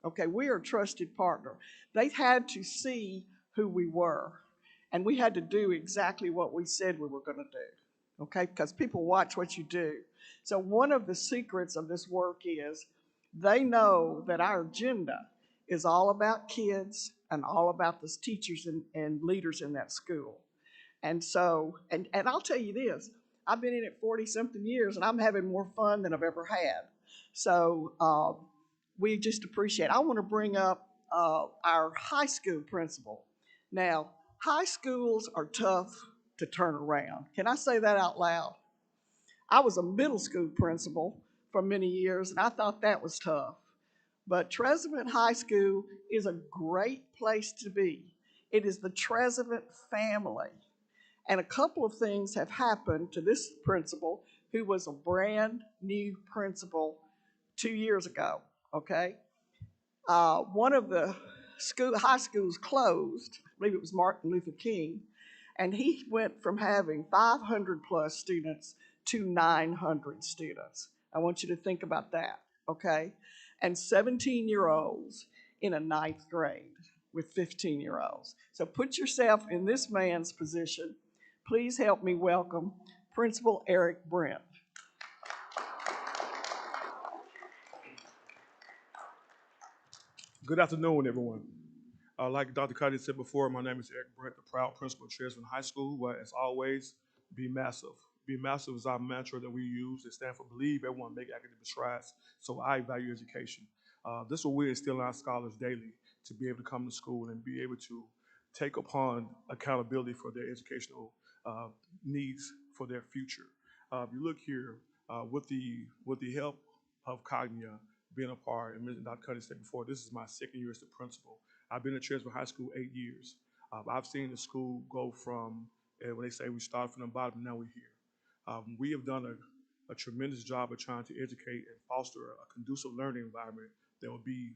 Okay, we are a trusted partner. They had to see who we were, and we had to do exactly what we said we were going to do, okay, because people watch what you do. So one of the secrets of this work is they know that our agenda is all about kids and all about the teachers and leaders in that school. And so, and I'll tell you this, I've been in it 40-something years, and I'm having more fun than I've ever had. So we just appreciate it. I want to bring up our high school principal. Now, high schools are tough to turn around. Can I say that out loud? I was a middle school principal for many years, and I thought that was tough. But Trezevant High School is a great place to be. It is the Trezevant family. And a couple of things have happened to this principal, who was a brand new principal 2 years ago, okay? One of the high schools closed, I believe it was Martin Luther King, And he went from having 500 plus students to 900 students. I want you to think about that, okay? And 17-year-olds in a ninth grade with 15-year-olds. So put yourself in this man's position. Please help me welcome Principal Eric Brent. Good afternoon, everyone. Like Dr. Cuddy said before, my name is Eric Brent, the proud principal of Cherryville High School, where, as always, be massive. Be massive is our mantra that we use. It stands for believe everyone make academic strides, so I value education. This is what we instill in our scholars daily, to be able to come to school and be able to take upon accountability for their educational needs for their future. If you look here, with the help of Cognia being a part, and Dr. Cuddy said before, this is my second year as the principal. I've been at Cherryville High School 8 years. I've seen the school go from, when they say we started from the bottom, now we're here. We have done a tremendous job of trying to educate and foster a conducive learning environment that will be,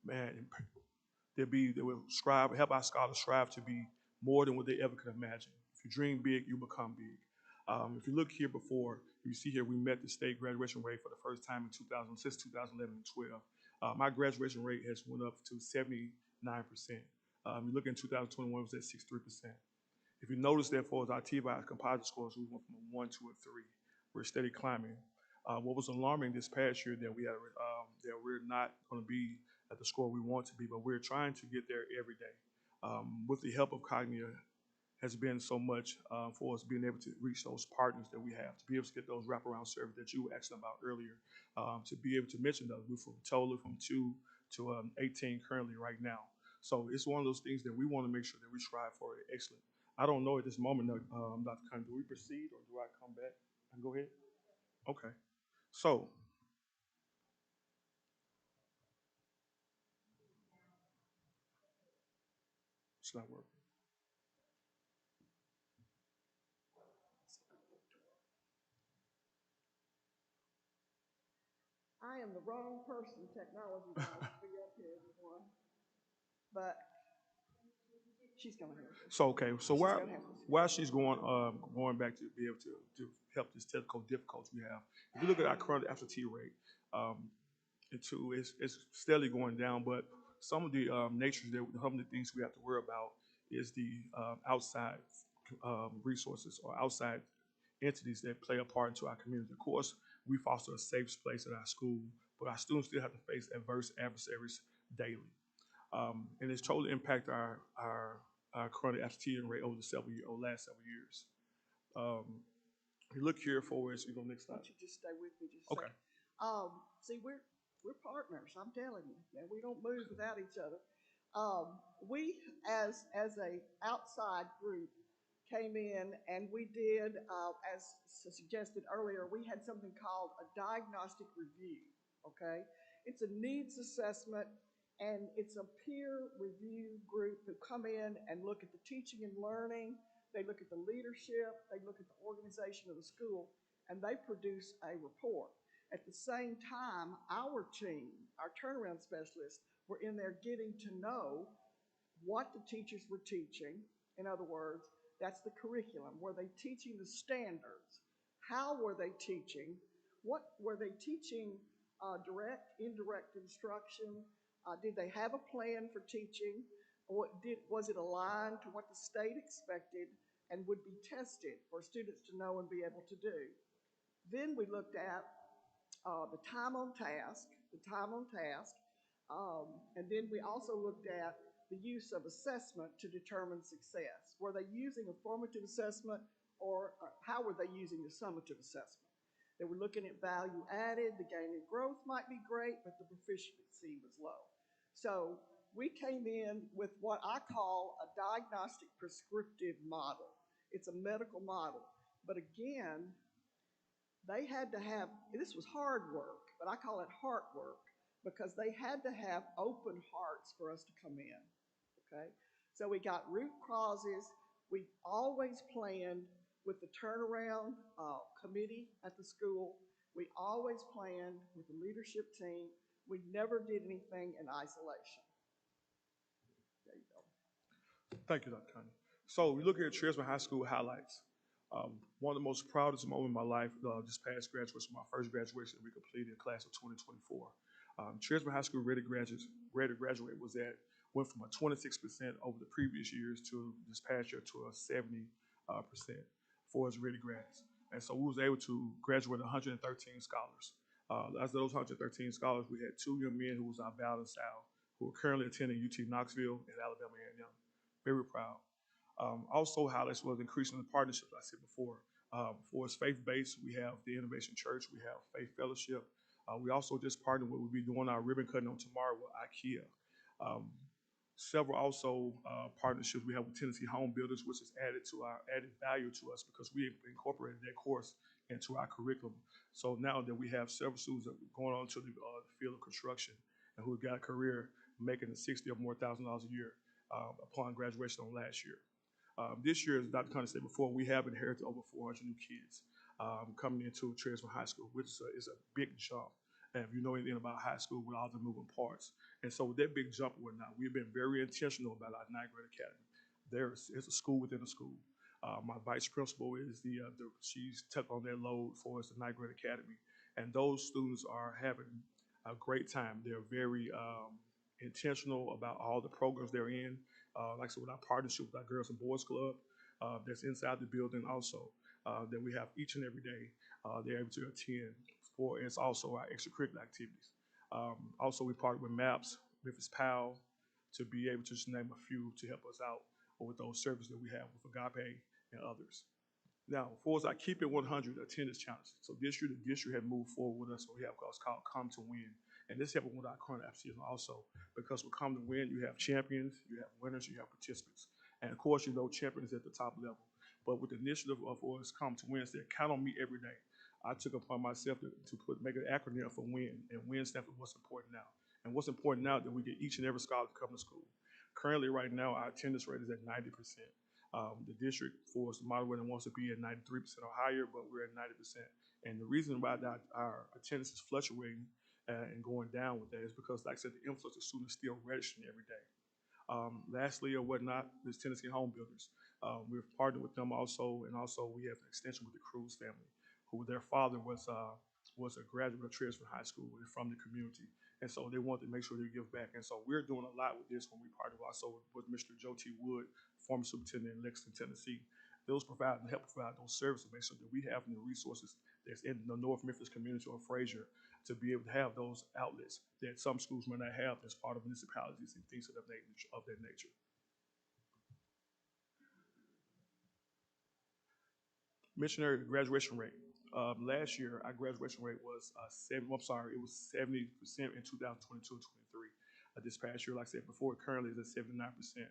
that will help our scholars strive to be more than what they ever could imagine. If you dream big, you become big. If you look here before, you see here we met the state graduation rate for the first time in since 2011 and 12. My graduation rate has went up to 79%. You look in 2021, it was at 63%. If you notice, therefore, as our T-bias composite scores, we went from a 1 to a 3. We're steady climbing. What was alarming this past year that that we're not going to be at the score we want to be, but we're trying to get there every day. With the help of Cognia, has been so much for us being able to reach those partners that we have, to be able to get those wraparound services that you were asking about earlier, to be able to mention those. We're from total from 2 to 18 currently right now. So it's one of those things that we want to make sure that we strive for excellent. I don't know at this moment, Dr. Khan, do we proceed or do I come back and go ahead? Okay. So, it's not working. I am the wrong person, technology-wise, to be up here, everyone. But she's going to help us. So, okay, so while she's going back to be able to help this technical difficulty we have, if you look at our current absentee rate, it's steadily going down, but some of the some of the things we have to worry about is the outside resources or outside entities that play a part into our community. Of course, we foster a safe place at our school, but our students still have to face adverse adversaries daily. And it's totally impacted our current absentee rate over the last several years. You look here for us, you go next slide. Why don't you just stay with me just a Okay. second? See, we're partners, I'm telling you. And we don't move without each other. We, as a outside group, came in and we did, as suggested earlier, we had something called a diagnostic review, okay? It's a needs assessment, and it's a peer review group who come in and look at the teaching and learning, they look at the leadership, they look at the organization of the school, and they produce a report. At the same time, our team, our turnaround specialists, were in there getting to know what the teachers were teaching. In other words, that's the curriculum. Were they teaching the standards? How were they teaching? What were they teaching? Direct, indirect instruction? Did they have a plan for teaching? Was it aligned to what the state expected and would be tested for students to know and be able to do? Then we looked at the time on task, and then we also looked at the use of assessment to determine success. Were they using a formative assessment, or how were they using the summative assessment? They were looking at value added, the gain in growth might be great, but the proficiency was low. So we came in with what I call a diagnostic prescriptive model. It's a medical model, but again, they had to have, this was hard work, but I call it heart work, because they had to have open hearts for us to come in, okay? So we got root causes. We always planned with the turnaround committee at the school. We always planned with the leadership team. We never did anything in isolation. There you go. Thank you, Dr. Connie. So we look at Trisman High School highlights. One of the most proudest moments in my life, this past graduation, my first graduation we completed, class of 2024. Trisman High School rate to graduate went from a 26% over the previous years to this past year to a 70% for its ready grads. And so we was able to graduate 113 scholars. As those 113 scholars, we had two young men who was our balance out, who are currently attending UT Knoxville and Alabama A&M. Very proud. Also, highlights was increasing the partnerships I said before. For its faith-based, we have the Innovation Church, we have Faith Fellowship. We also just partnered with, we'll be doing our ribbon cutting on tomorrow with IKEA. Several also partnerships we have with Tennessee Home Builders, which has added value to us because we incorporated that course into our curriculum. So now that we have several students that are going on to the field of construction and who have got a career making $60,000 or more a year upon graduation on last year. This year, as Dr. Conner said before, we have inherited over 400 new kids coming into Trisman High School, which is a big jump. And if you know anything about high school with all the moving parts. And so with that big jump and whatnot, we've been very intentional about our ninth grade academy. It's a school within a school. My vice principal is she's took on that load for us, the ninth grade academy. And those students are having a great time. They're very intentional about all the programs they're in. Like I said, with our partnership with our Girls and Boys Club that's inside the building also, that we have each and every day they're able to attend. It's also our extracurricular activities. Also, we partner with MAPS, Memphis Powell, to be able to just name a few to help us out with those services that we have with Agape and others. Now, for us, I keep it 100 attendance challenge. So this year, the district had moved forward with us. So we have what's called Come to Win. And this helps with our current absenteeism also, because with Come to Win, you have champions, you have winners, you have participants. And of course, you know champions at the top level. But with the initiative of us Come to Win, they count on me every day. I took upon myself to make an acronym for WIN, and WIN stands for what's important now. And what's important now that we get each and every scholar to come to school. Currently, right now, our attendance rate is at 90%. The district for us, the model rating wants to be at 93% or higher, but we're at 90%. And the reason why our attendance is fluctuating and going down with that is because, like I said, the influx of students is still registering every day. Lastly, or whatnot, is Tennessee Home Builders. We've partnered with them also, and also we have an extension with the Cruz family, who their father was a graduate of Trisman High School from the community. And so they wanted to make sure they give back. And so we're doing a lot with this when we partner also with Mr. Joe T. Wood, former superintendent in Lexington, Tennessee. Those help provide those services, make sure that we have the resources that's in the North Memphis community or Fraser to be able to have those outlets that some schools may not have as part of municipalities and things of that nature. Missionary graduation rate. Last year, our graduation rate was it was 70% in 2022-23. This past year, like I said before, currently is at 79%.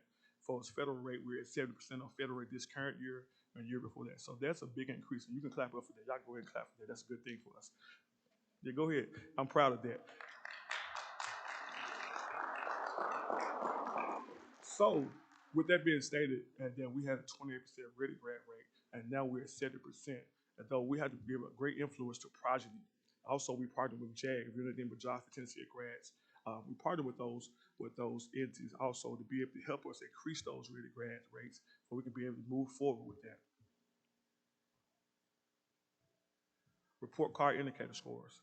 For its federal rate, we're at 70% on federal rate this current year and year before that. So that's a big increase, and you can clap up for that. Y'all go ahead and clap for that. That's a good thing for us. Yeah, go ahead. I'm proud of that. So, with that being stated, and then we had a 28% ready grad rate, and now we're at 70%. And though we had to give a great influence to progeny. Also, we partnered with JAG, Unity with Job for Tennessee grads. We partnered with those entities also to be able to help us increase those ready grad rates so we can be able to move forward with that. Report card indicator scores.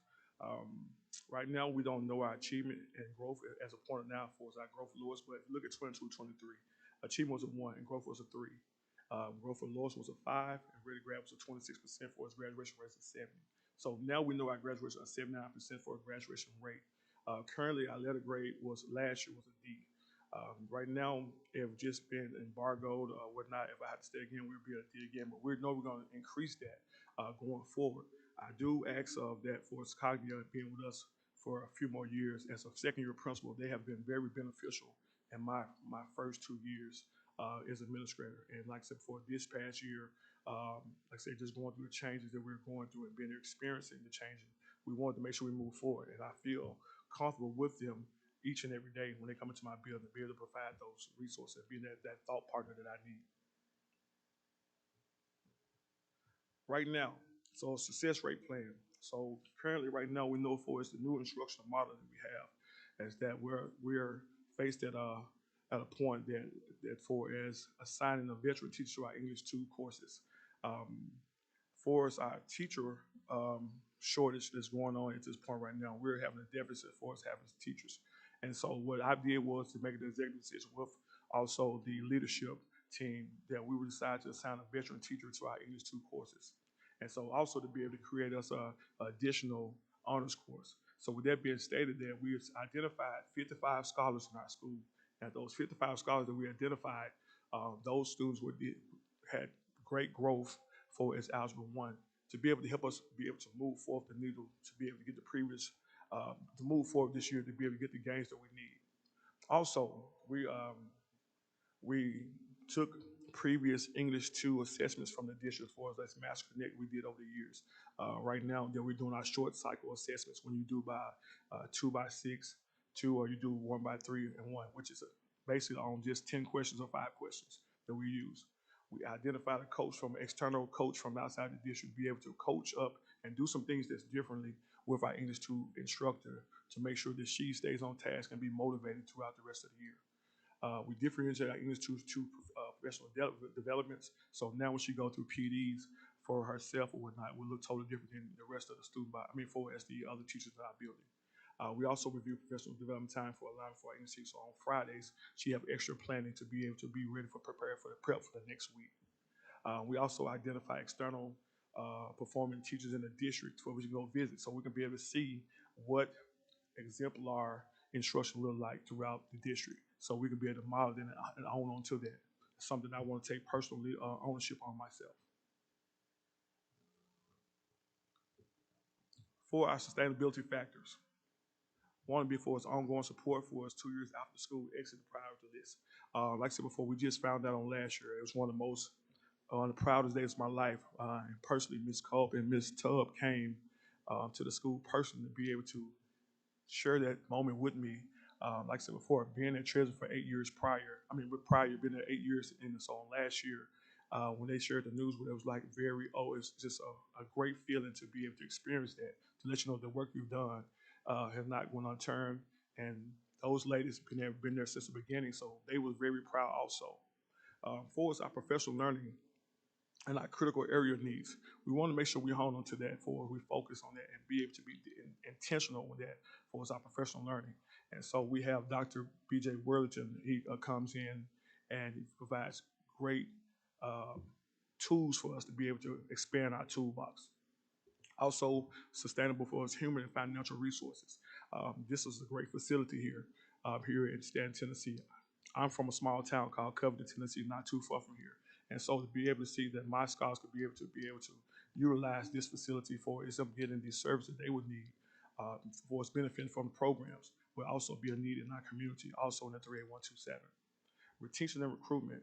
Right now, we don't know our achievement and growth as a point now for our growth for Lewis, but if you look at 22-23, achievement was a 1 and growth was a 3. Growth for Lewis was a 5, and ready grad was a 26% for its graduation rate of 70. So now we know our graduation is 79% for a graduation rate. Currently, our letter grade last year was a D. Right now, it's just been embargoed or whatnot. If I had to stay again, we'd be at a D again, but we know we're going to increase that going forward. I do ask of that for Cognia being with us for a few more years. As a second-year principal, they have been very beneficial in my first 2 years as administrator. And like I said, for this past year, like I said, just going through the changes that we're going through and being experiencing the changes, we wanted to make sure we move forward. And I feel comfortable with them each and every day when they come into my building, be able to provide those resources, being that thought partner that I need. Right now, so success rate plan. So currently right now we know for us the new instructional model that we have is that we're faced at at a point that for as assigning a veteran teacher to our English 2 courses. For us, our teacher shortage that's going on at this point right now, we're having a deficit for us having teachers. And so what I did was to make an executive decision with also the leadership team that we would decide to assign a veteran teacher to our English 2 courses. And so also to be able to create us a additional honors course. So with that being stated, that we identified 55 scholars in our school. And those 55 scholars that we identified, those students had great growth for as Algebra 1 to be able to help us be able to move forward the needle, to be able to get the previous, to move forward this year, to be able to get the gains that we need. Also, we took previous English 2 assessments from the district for us. That's Master Connect we did over the years. Right now, we're doing our short cycle assessments when you do by 2 by 6, 2, or you do 1 by 3 and 1, which is basically on just 10 questions or 5 questions that we use. We identified a coach from an external coach from outside the district, be able to coach up and do some things that's differently with our English 2 instructor to make sure that she stays on task and be motivated throughout the rest of the year. We differentiate our English 2 professional developments. So now when she go through PDs for herself or whatnot, will look totally different than the rest of the student body. as the other teachers in our building. We also review professional development time for allowing for our English teachers. So on Fridays, she have extra planning to be able to be ready for prepare for the prep for the next week. We also identify external performing teachers in the district where we can go visit, so we can be able to see what exemplar instruction look like throughout the district, so we can be able to model it and own on to that. It's something I want to take personally ownership on myself. For our sustainability factors, one to be for its ongoing support for us 2 years after school exit the priority list. Like I said before, we just found out on last year. It was one of the most the proudest days of my life. And personally, Ms. Culp and Ms. Tubb came to the school personally to be able to share that moment with me. Like I said before, being at Treasure for 8 years prior, been there 8 years, and so last year, when they shared the news, it was like it's just a great feeling to be able to experience that, to let you know the work you've done has not gone unturned, and those ladies been there since the beginning, so they were very proud also. For us, our professional learning and our critical area needs, we want to make sure we hone on to that, for we focus on that and be able to be intentional with that for us, our professional learning. And so we have Dr. B.J. Worthington. He comes in and he provides great tools for us to be able to expand our toolbox. Also, sustainable for us human and financial resources. This is a great facility here in Stanton, Tennessee. I'm from a small town called Covington, Tennessee, not too far from here. And so to be able to see that my scholars could be able to utilize this facility for them getting these services they would need for its benefit from the programs will also be a need in our community, also in the 38127. Retention and recruitment.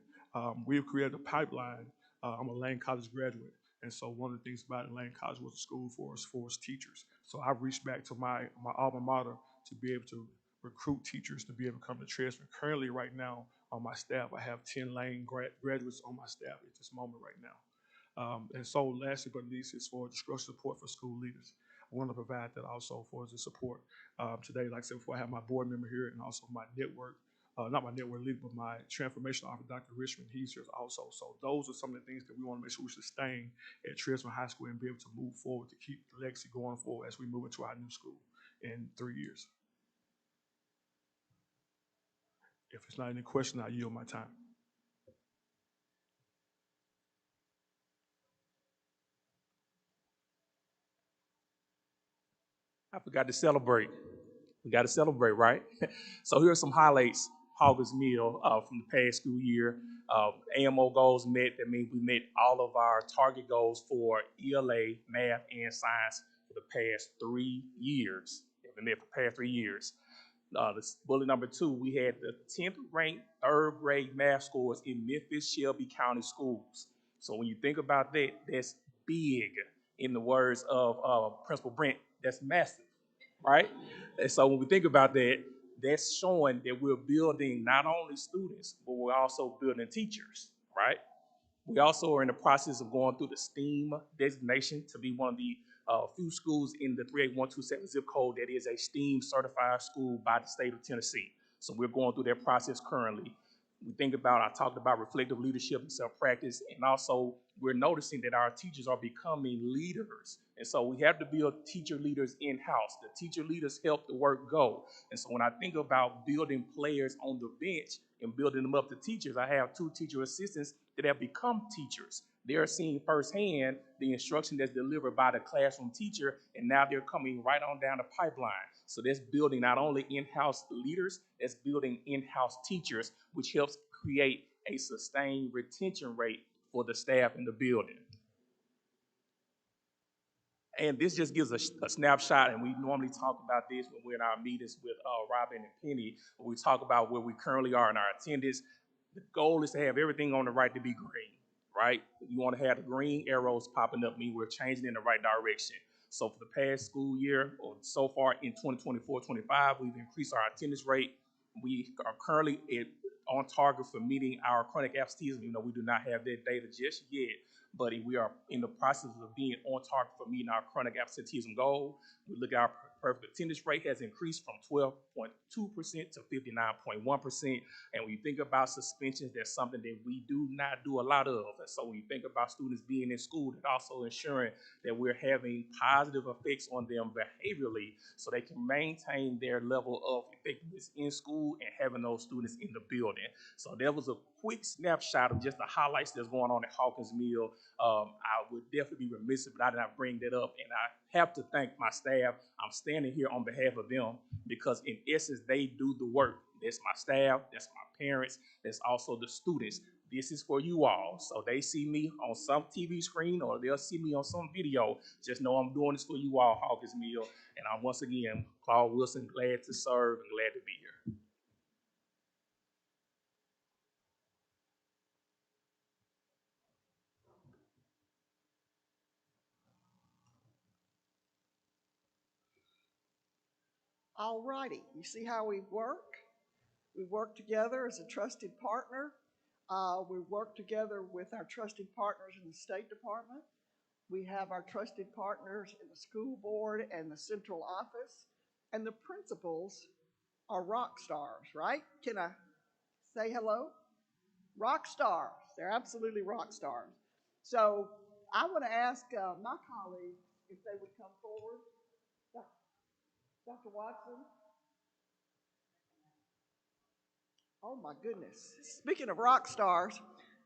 We've created a pipeline. I'm a Lane College graduate, and so one of the things about Lane College was a school for us teachers. So I've reached back to my alma mater to be able to recruit teachers to be able to come to Tresman. Currently, right now, on my staff, I have 10 Lane graduates on my staff at this moment right now. And so lastly but least is for the structural support for school leaders. I want to provide that also for the support. Today, like I said before, I have my board member here and also my network, not my network leader, but my transformation officer, Dr. Richmond. He's here also. So those are some of the things that we want to make sure we sustain at Tresman High School and be able to move forward to keep the legacy going forward as we move into our new school in 3 years. If it's not any question, I yield my time. I forgot to celebrate. We got to celebrate, right? So here are some highlights. August meal from the past school year. AMO goals met. That means we met all of our target goals for ELA, math, and science for the past 3 years. We met for the past 3 years. This bullet number 2, we had the 10th ranked 3rd grade math scores in Memphis Shelby County schools. So when you think about that, that's big. In the words of Principal Brent, that's massive, right? And so when we think about that, that's showing that we're building not only students, but we're also building teachers, right? We also are in the process of going through the STEAM designation to be one of the few schools in the 38127 zip code that is a STEAM certified school by the state of Tennessee. So we're going through that process currently. I talked about reflective leadership and self-practice, and also we're noticing that our teachers are becoming leaders. And so we have to build teacher leaders in-house. The teacher leaders help the work go. And so when I think about building players on the bench and building them up to teachers, I have 2 teacher assistants that have become teachers. They're seeing firsthand the instruction that's delivered by the classroom teacher, and now they're coming right on down the pipeline. So that's building not only in-house leaders, that's building in-house teachers, which helps create a sustained retention rate for the staff in the building. And this just gives a snapshot, and we normally talk about this when we're in our meetings with Robin and Penny, when we talk about where we currently are in our attendance. The goal is to have everything on the right to be green, right? You want to have the green arrows popping up, mean we're changing in the right direction. So for the past school year, or so far in 2024-25, we've increased our attendance rate. We are currently on target for meeting our chronic absenteeism. We do not have that data just yet, but we are in the process of being on target for meeting our chronic absenteeism goal. We look at our perfect attendance rate has increased from 12.2% to 59.1%. And when you think about suspensions, that's something that we do not do a lot of. And so when you think about students being in school, and also ensuring that we're having positive effects on them behaviorally so they can maintain their level of effectiveness in school and having those students in the building. So there was a quick snapshot of just the highlights that's going on at Hawkins Mill. I would definitely be remiss if I did not bring that up, and I have to thank my staff. I'm standing here on behalf of them because in essence, they do the work. That's my staff, that's my parents, that's also the students. This is for you all. So they see me on some TV screen or they'll see me on some video. Just know I'm doing this for you all, Hawkins Mill. And I'm once again, Claude Wilson, glad to serve and glad to be here. All righty, you see how we work? We work together as a trusted partner. We work together with our trusted partners in the State Department. We have our trusted partners in the school board and the central office. And the principals are rock stars, right? Can I say hello? Rock stars. They're absolutely rock stars. So I want to ask my colleagues if they would come forward. Dr. Watson? Oh my goodness. Speaking of rock stars,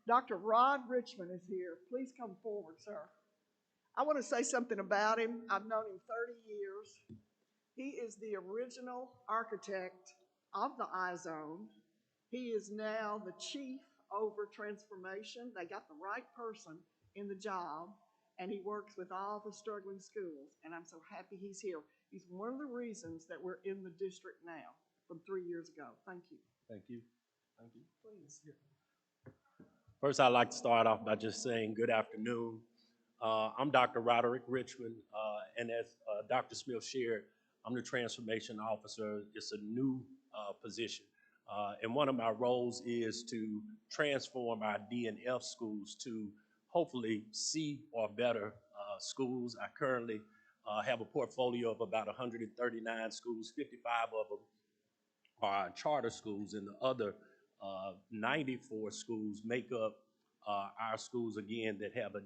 Dr. Rod Richmond is here. Please come forward, sir. I want to say something about him. I've known him 30 years. He is the original architect of the iZone. He is now the chief over transformation. They got the right person in the job, and he works with all the struggling schools, and I'm so happy he's here. He's one of the reasons that we're in the district now from 3 years ago. Thank you. Thank you. Thank you. Please. First, I'd like to start off by just saying good afternoon. I'm Dr. Roderick Richmond, and as Dr. Smith shared, I'm the transformation officer. It's a new position. And one of my roles is to transform our D and F schools to hopefully C or better schools. I currently have a portfolio of about 139 schools, 55 of them are charter schools, and the other 94 schools make up our schools, again, that have a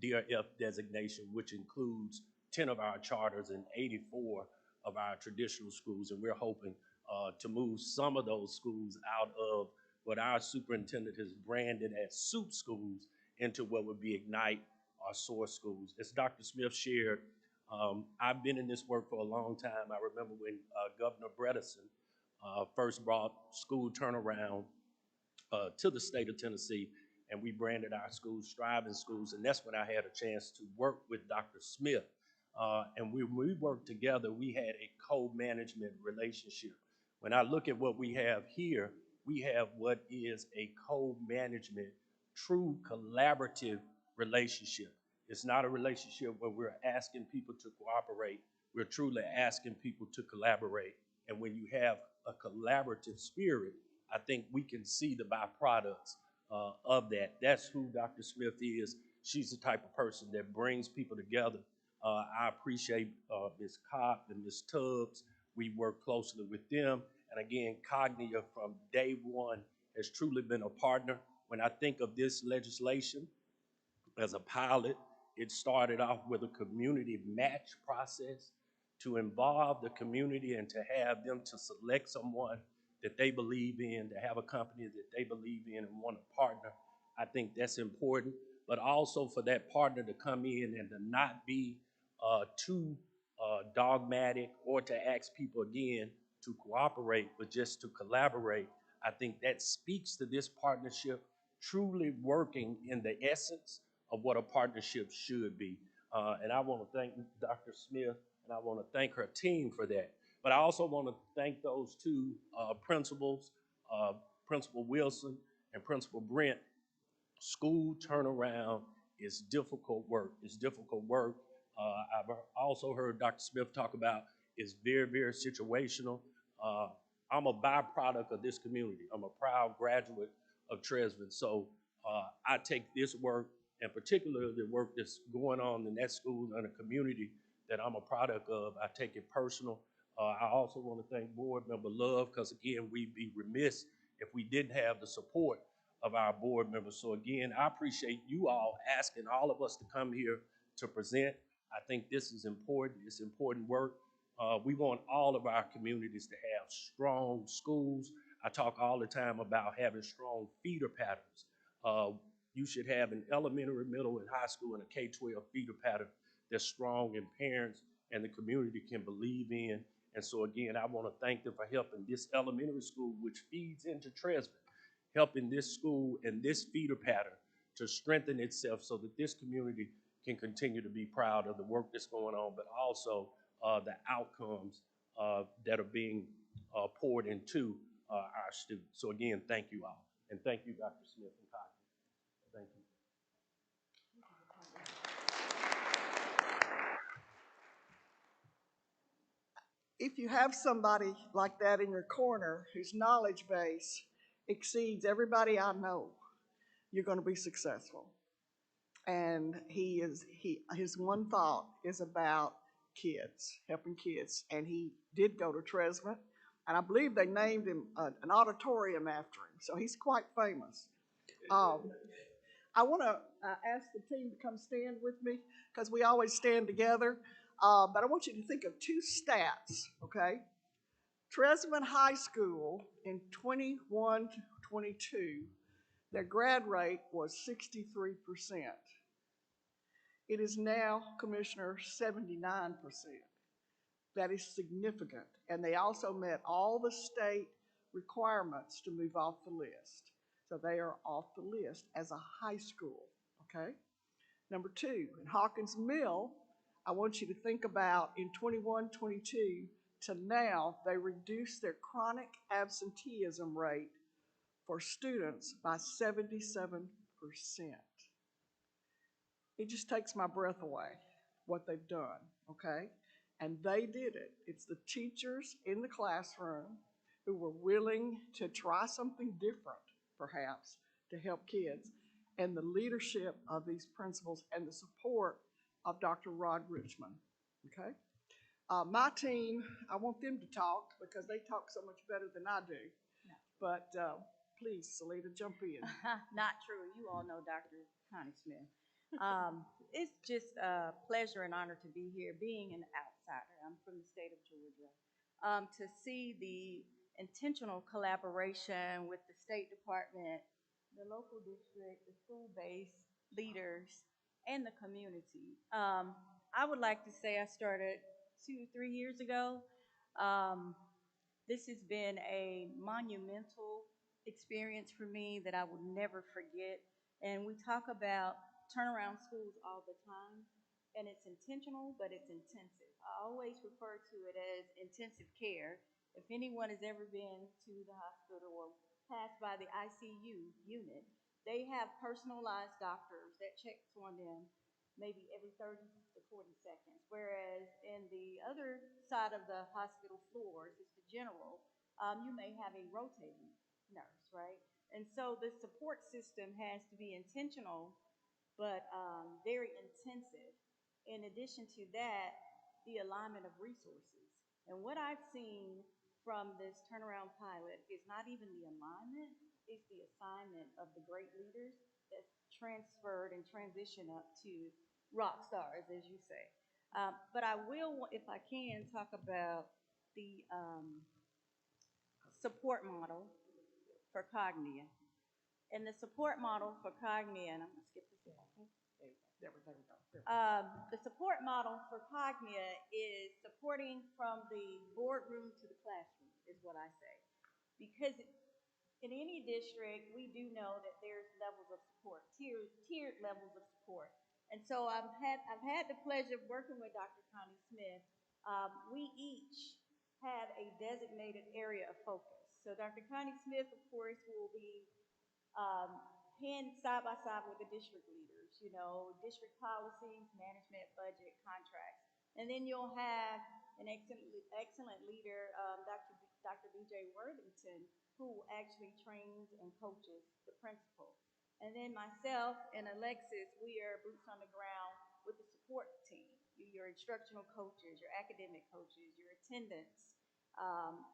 DRF designation, which includes 10 of our charters and 84 of our traditional schools. And we're hoping to move some of those schools out of what our superintendent has branded as soup schools into what would be Ignite or Source schools. As Dr. Smith shared, I've been in this work for a long time. I remember when Governor Bredesen first brought school turnaround to the state of Tennessee, and we branded our schools Striving Schools, and that's when I had a chance to work with Dr. Smith. And when we worked together, we had a co-management relationship. When I look at what we have here, we have what is a co-management, true collaborative relationship. It's not a relationship where we're asking people to cooperate. We're truly asking people to collaborate. And when you have a collaborative spirit, I think we can see the byproducts of that. That's who Dr. Smith is. She's the type of person that brings people together. I appreciate Ms. Kopp and Ms. Tubbs. We work closely with them. And again, Cognia from day one has truly been a partner. When I think of this legislation as a pilot, it started off with a community match process to involve the community and to have them to select someone that they believe in, to have a company that they believe in and want to partner. I think that's important, but also for that partner to come in and to not be too dogmatic or to ask people again to cooperate, but just to collaborate. I think that speaks to this partnership truly working in the essence of what a partnership should be. And I want to thank Dr. Smith, and I want to thank her team for that. But I also want to thank those two principals, Principal Wilson and Principal Brent. School turnaround is difficult work. It's difficult work. I've also heard Dr. Smith talk about it's very, very situational. I'm a byproduct of this community. I'm a proud graduate of Tresvant. So I take this work, and particularly the work that's going on in that school and a community that I'm a product of, I take it personal. I also want to thank Board Member Love, because again, we'd be remiss if we didn't have the support of our board members. So again, I appreciate you all asking all of us to come here to present. I think this is important. It's important work. We want all of our communities to have strong schools. I talk all the time about having strong feeder patterns. You should have an elementary, middle, and high school and a K-12 feeder pattern that's strong and parents and the community can believe in. And so again, I want to thank them for helping this elementary school, which feeds into Tresvant, helping this school and this feeder pattern to strengthen itself so that this community can continue to be proud of the work that's going on, but also the outcomes that are being poured into our students. So again, thank you all. And thank you, Dr. Smith and Cochran. Thank you. If you have somebody like that in your corner whose knowledge base exceeds everybody I know, you're going to be successful. And his one thought is about kids, helping kids. And he did go to Tresvant, and I believe they named him an auditorium after him, so he's quite famous. I want to ask the team to come stand with me, because we always stand together. But I want you to think of two stats, okay? Tresvant High School in 21-22, their grad rate was 63%. It is now, Commissioner, 79%. That is significant. And they also met all the state requirements to move off the list. So they are off the list as a high school, okay? Number two, in Hawkins Mill, I want you to think about in 21-22 to now, they reduced their chronic absenteeism rate for students by 77%. It just takes my breath away, what they've done, okay? And they did it. It's the teachers in the classroom who were willing to try something different, perhaps, to help kids, and the leadership of these principals and the support of Dr. Rod Richmond, okay? My team, I want them to talk because they talk so much better than I do. No. But please, Salita, jump in. Not true. You all know Dr. Connie Smith. It's just a pleasure and honor to be here, being an outsider. I'm from the state of Georgia. To see the intentional collaboration with the State Department, the local district, the school-based leaders, and the community. I would like to say I started 2-3 years ago. This has been a monumental experience for me that I will never forget. And we talk about turnaround schools all the time, and it's intentional, but it's intensive. I always refer to it as intensive care. If anyone has ever been to the hospital or passed by the ICU unit, they have personalized doctors that checks on them maybe every 30 to 40 seconds. Whereas in the other side of the hospital floors, it's the general, you may have a rotating nurse, right? And so the support system has to be intentional, but very intensive. In addition to that, the alignment of resources. And what I've seen from this turnaround pilot is not even the alignment, it's the assignment of the great leaders that's transferred and transitioned up to rock stars, as you say. But I will, if I can, talk about the support model for Cognia. And the support model for Cognia, and I'm gonna skip this down. There we go. The support model for Cognia is supporting from the boardroom to the classroom, is what I say. Because in any district, we do know that there's levels of support, tiered levels of support. And so I've had the pleasure of working with Dr. Connie Smith. We each had a designated area of focus. So Dr. Connie Smith, of course, will be hand side by side with the district leaders, you know, district policies, management, budget, contracts. And then you'll have an excellent leader, Dr. B.J. Worthington, who actually trains and coaches the principal. And then myself and Alexis, we are boots on the ground with the support team, your instructional coaches, your academic coaches, your attendants,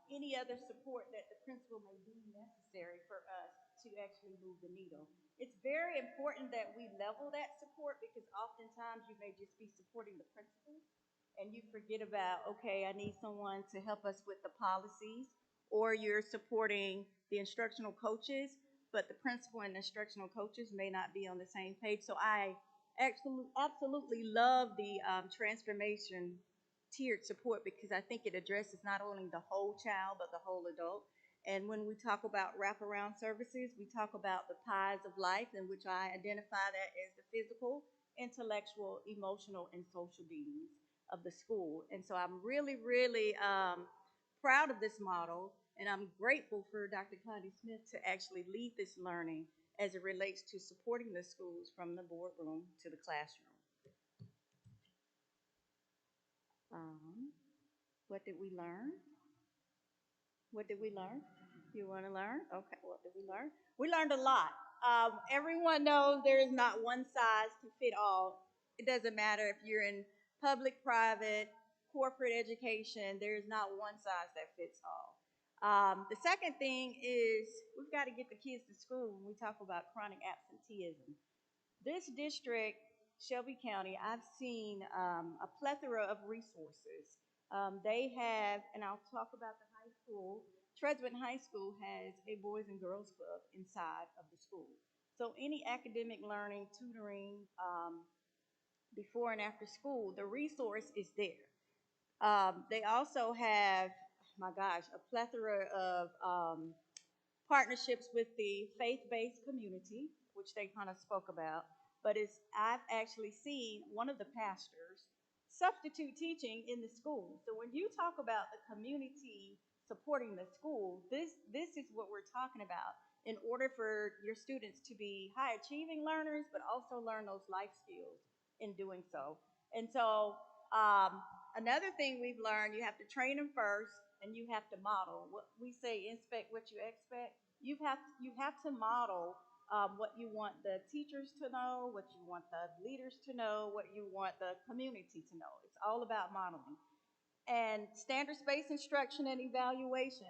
any other support that the principal may deem necessary for us to actually move the needle. It's very important that we level that support because oftentimes you may just be supporting the principal and you forget about, okay, I need someone to help us with the policies, or you're supporting the instructional coaches, but the principal and the instructional coaches may not be on the same page. So I absolutely love the transformation tiered support because I think it addresses not only the whole child, but the whole adult. And when we talk about wraparound services, we talk about the pies of life, in which I identify that as the physical, intellectual, emotional, and social needs of the school. And so I'm really, really proud of this model, and I'm grateful for Dr. Connie Smith to actually lead this learning as it relates to supporting the schools from the boardroom to the classroom. What did we learn? What did we learn? You want to learn? Okay, what did we learn? We learned a lot. Everyone knows there is not one size to fit all. It doesn't matter if you're in public, private, corporate education, there is not one size that fits all. The second thing is we've got to get the kids to school when we talk about chronic absenteeism. This district, Shelby County, I've seen a plethora of resources. They have, and I'll talk about the high school, Tredwin High School has a Boys and Girls Club inside of the school. So any academic learning, tutoring, before and after school, the resource is there. They also have, my gosh, a plethora of partnerships with the faith-based community, which they kind of spoke about. But I've actually seen one of the pastors substitute teaching in the school. So when you talk about the community supporting the school, this is what we're talking about in order for your students to be high-achieving learners, but also learn those life skills in doing so. And so another thing we've learned, you have to train them first, and you have to model. What we say, inspect what you expect. You have to model what you want the teachers to know, what you want the leaders to know, what you want the community to know. It's all about modeling. And standards-based instruction and evaluation.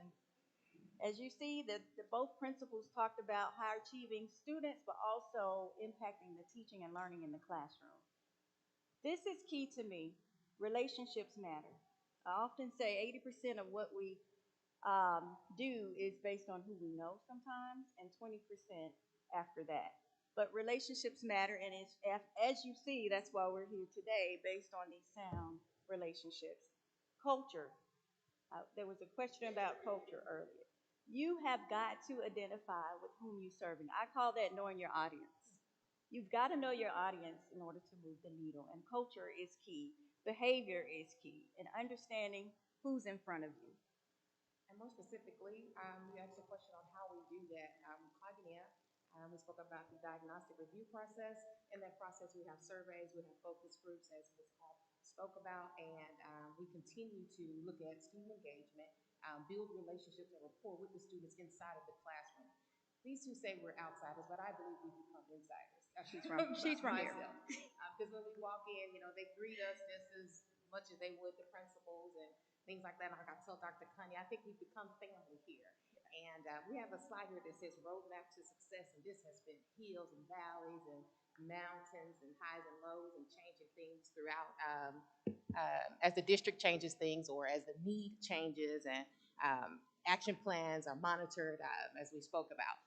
As you see, both principals talked about high-achieving students, but also impacting the teaching and learning in the classroom. This is key to me. Relationships matter. I often say 80% of what we do is based on who we know sometimes, and 20% after that. But relationships matter, and as you see, that's why we're here today, based on these sound relationships. Culture. There was a question about culture earlier. You have got to identify with whom you're serving. I call that knowing your audience. You've got to know your audience in order to move the needle, and culture is key. Behavior is key, and understanding who's in front of you. And more specifically, you asked a question on how we do that. Cognia, we spoke about the diagnostic review process. In that process, we have surveys, we have focus groups, as Ms. Hall spoke about, and we continue to look at student engagement, build relationships and rapport with the students inside of the classroom. These two say we're outsiders, but I believe we become insiders. She's from here. Because when we walk in, you know, they greet us just as much as they would the principals, and things like that. Like I told Dr. Cunny, I think we've become family here. And we have a slide here that says roadmap to success, and this has been hills and valleys and mountains and highs and lows and changing things throughout as the district changes things or as the need changes and action plans are monitored as we spoke about.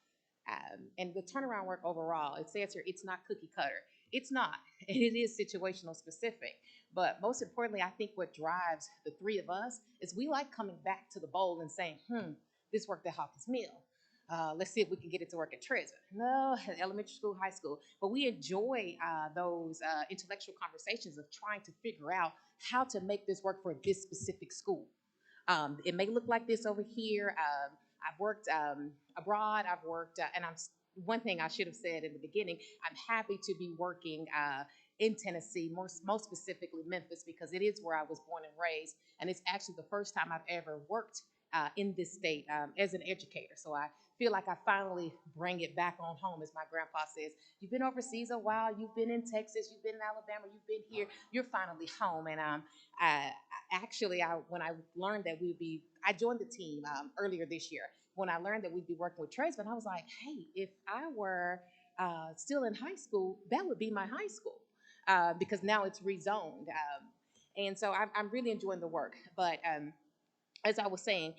And the turnaround work overall, it says here, it's not cookie cutter. It's not. It is situational specific. But most importantly, I think what drives the three of us is we like coming back to the bowl and saying, this worked at Hawkins Mill. Let's see if we can get it to work at Tresvant. No, elementary school, high school. But we enjoy those intellectual conversations of trying to figure out how to make this work for this specific school. It may look like this over here. I've worked abroad. I've worked, and one thing I should have said in the beginning, I'm happy to be working in Tennessee, most specifically Memphis, because it is where I was born and raised. And it's actually the first time I've ever worked in this state as an educator. So I feel like I finally bring it back on home, as my grandpa says. You've been overseas a while. You've been in Texas. You've been in Alabama. You've been here. You're finally home. And when I learned that I joined the team earlier this year. When I learned that we'd be working with tradesmen, I was like, hey, if I were still in high school, that would be my high school because now it's rezoned. And so I'm really enjoying the work. But as I was saying,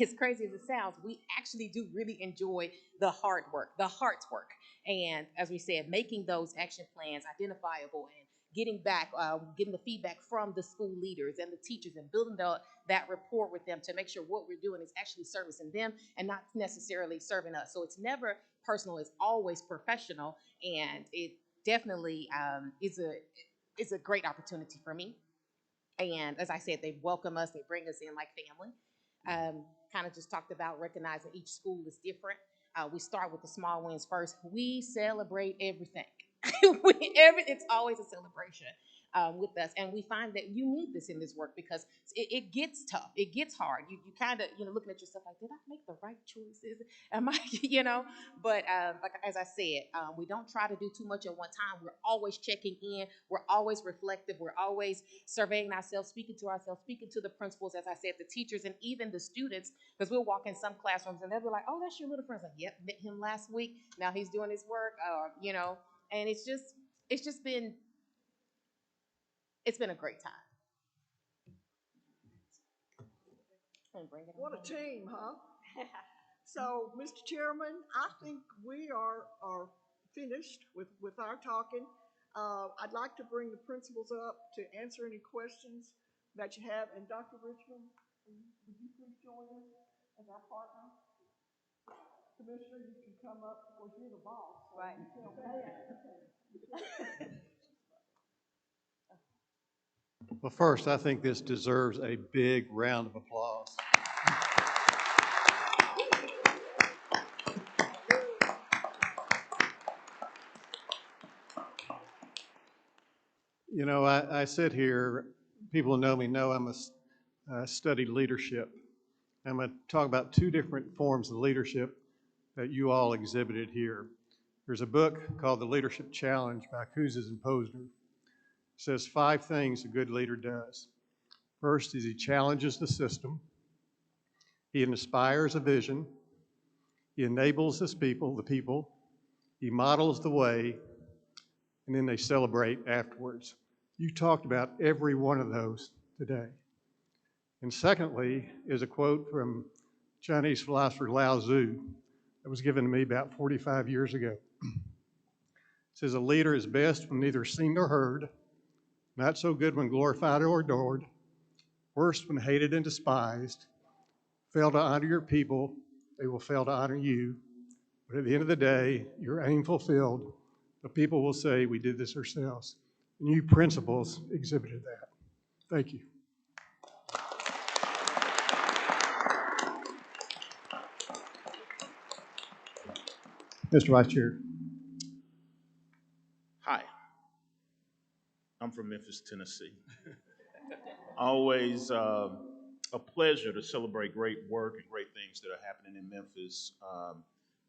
as crazy as it sounds, we actually do really enjoy the hard work, the heart's work. And as we said, making those action plans identifiable and getting the feedback from the school leaders and the teachers and building that rapport with them to make sure what we're doing is actually servicing them and not necessarily serving us. So it's never personal, it's always professional. And it definitely is a great opportunity for me. And as I said, they welcome us, they bring us in like family. Kind of just talked about recognizing each school is different. We start with the small wins first. We celebrate everything. It's always a celebration with us. And we find that you need this in this work because it gets tough. It gets hard. You kind of, looking at yourself like, did I make the right choices? Am I, But like as I said, we don't try to do too much at one time. We're always checking in. We're always reflective. We're always surveying ourselves, speaking to the principals, as I said, the teachers, and even the students, because we'll walk in some classrooms and they'll be like, oh, that's your little friend. Like, yep, met him last week. Now he's doing his work, and it's been a great time. What a team, huh? So, Mr. Chairman, I think we are finished with our talking. I'd like to bring the principals up to answer any questions that you have. And Dr. Richmond, would you please join us as our partner? Commissioner, you can come up. Of course, you're the boss. So right. Well, first, I think this deserves a big round of applause. I sit here, people who know me know I'm studied leadership. I'm going to talk about two different forms of leadership that you all exhibited here. There's a book called The Leadership Challenge by Kouzes and Posner. It says 5 things a good leader does. First is he challenges the system. He inspires a vision. He enables the people. He models the way, and then they celebrate afterwards. You talked about every one of those today. And secondly is a quote from Chinese philosopher Lao Tzu that was given to me about 45 years ago. It says, a leader is best when neither seen nor heard, not so good when glorified or adored, worst when hated and despised. Fail to honor your people, they will fail to honor you. But at the end of the day, your aim fulfilled, the people will say, we did this ourselves. And you principals exhibited that. Thank you. Mr. Vice Chair. Hi, I'm from Memphis, Tennessee. Always a pleasure to celebrate great work and great things that are happening in Memphis.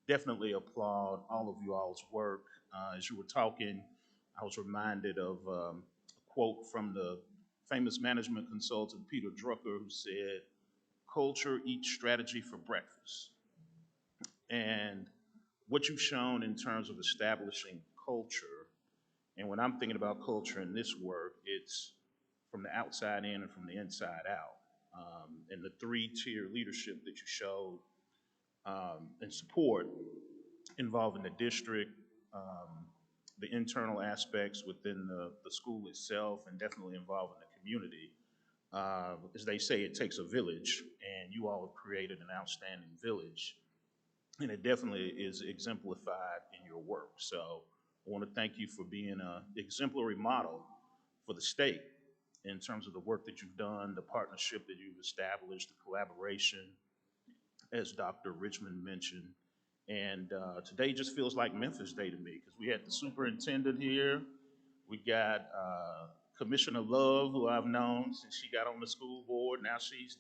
Definitely applaud all of you all's work. As you were talking, I was reminded of a quote from the famous management consultant Peter Drucker, who said, "Culture eats strategy for breakfast." And what you've shown in terms of establishing culture, and when I'm thinking about culture in this work, it's from the outside in and from the inside out. And the three-tier leadership that you showed and support involving the district, the internal aspects within the school itself, and definitely involving the community. As they say, it takes a village, and you all have created an outstanding village, and it definitely is exemplified in your work. So I want to thank you for being an exemplary model for the state in terms of the work that you've done, the partnership that you've established, the collaboration, as Dr. Richmond mentioned. And today just feels like Memphis Day to me, because we had the superintendent here. We got Commissioner Love, who I've known since she got on the school board. Now she's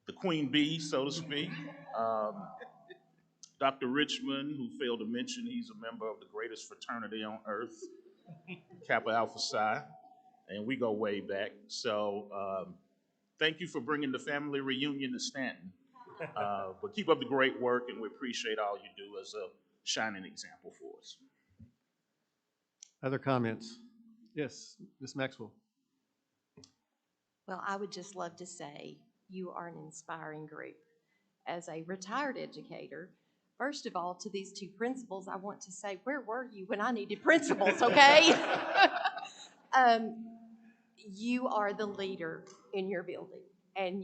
the queen bee, so to speak. Dr. Richmond, who failed to mention he's a member of the greatest fraternity on earth, Kappa Alpha Psi, and we go way back. So thank you for bringing the family reunion to Stanton. But keep up the great work, and we appreciate all you do as a shining example for us. Other comments? Yes, Ms. Maxwell. Well, I would just love to say you are an inspiring group. As a retired educator, first of all, to these two principals, I want to say, where were you when I needed principals, okay? You are the leader in your building. And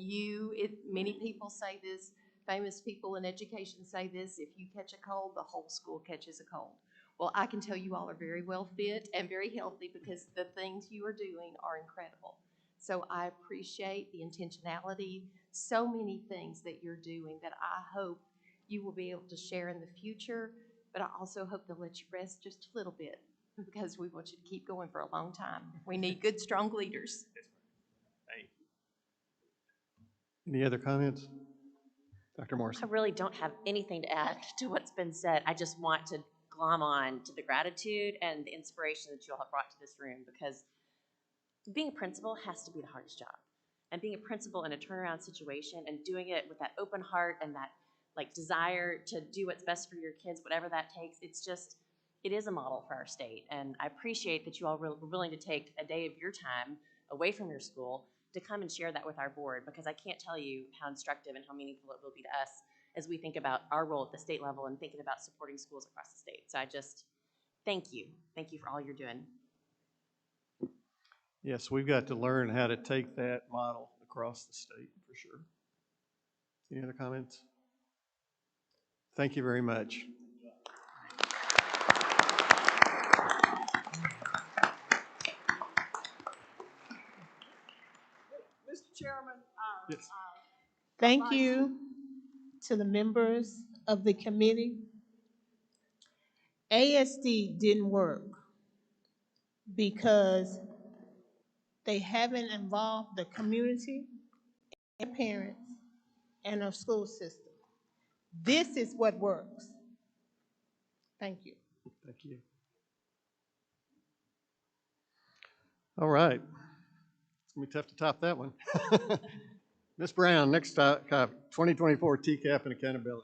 many people say this, famous people in education say this, if you catch a cold, the whole school catches a cold. Well, I can tell you all are very well fit and very healthy because the things you are doing are incredible. So I appreciate the intentionality, so many things that you're doing that I hope you will be able to share in the future, but I also hope they'll let you rest just a little bit because we want you to keep going for a long time. We need good, strong leaders. Thank you. Any other comments? Dr. Morrison. I really don't have anything to add to what's been said. I just want to glom on to the gratitude and the inspiration that you all have brought to this room, because being a principal has to be the hardest job. And being a principal in a turnaround situation and doing it with that open heart and that desire to do what's best for your kids, whatever that takes, it is a model for our state. And I appreciate that you all were willing to take a day of your time away from your school to come and share that with our board, because I can't tell you how instructive and how meaningful it will be to us as we think about our role at the state level and thinking about supporting schools across the state. So I just thank you. Thank you for all you're doing. Yes, we've got to learn how to take that model across the state for sure. Any other comments? Thank you very much. Mr. Chairman, yes. Thank you to the members of the committee. ASD didn't work because they haven't involved the community and parents and our school system. This is what works. Thank you. Thank you. All right. It's going to be tough to top that one. Ms. Brown, next topic, 2024 TCAP and accountability.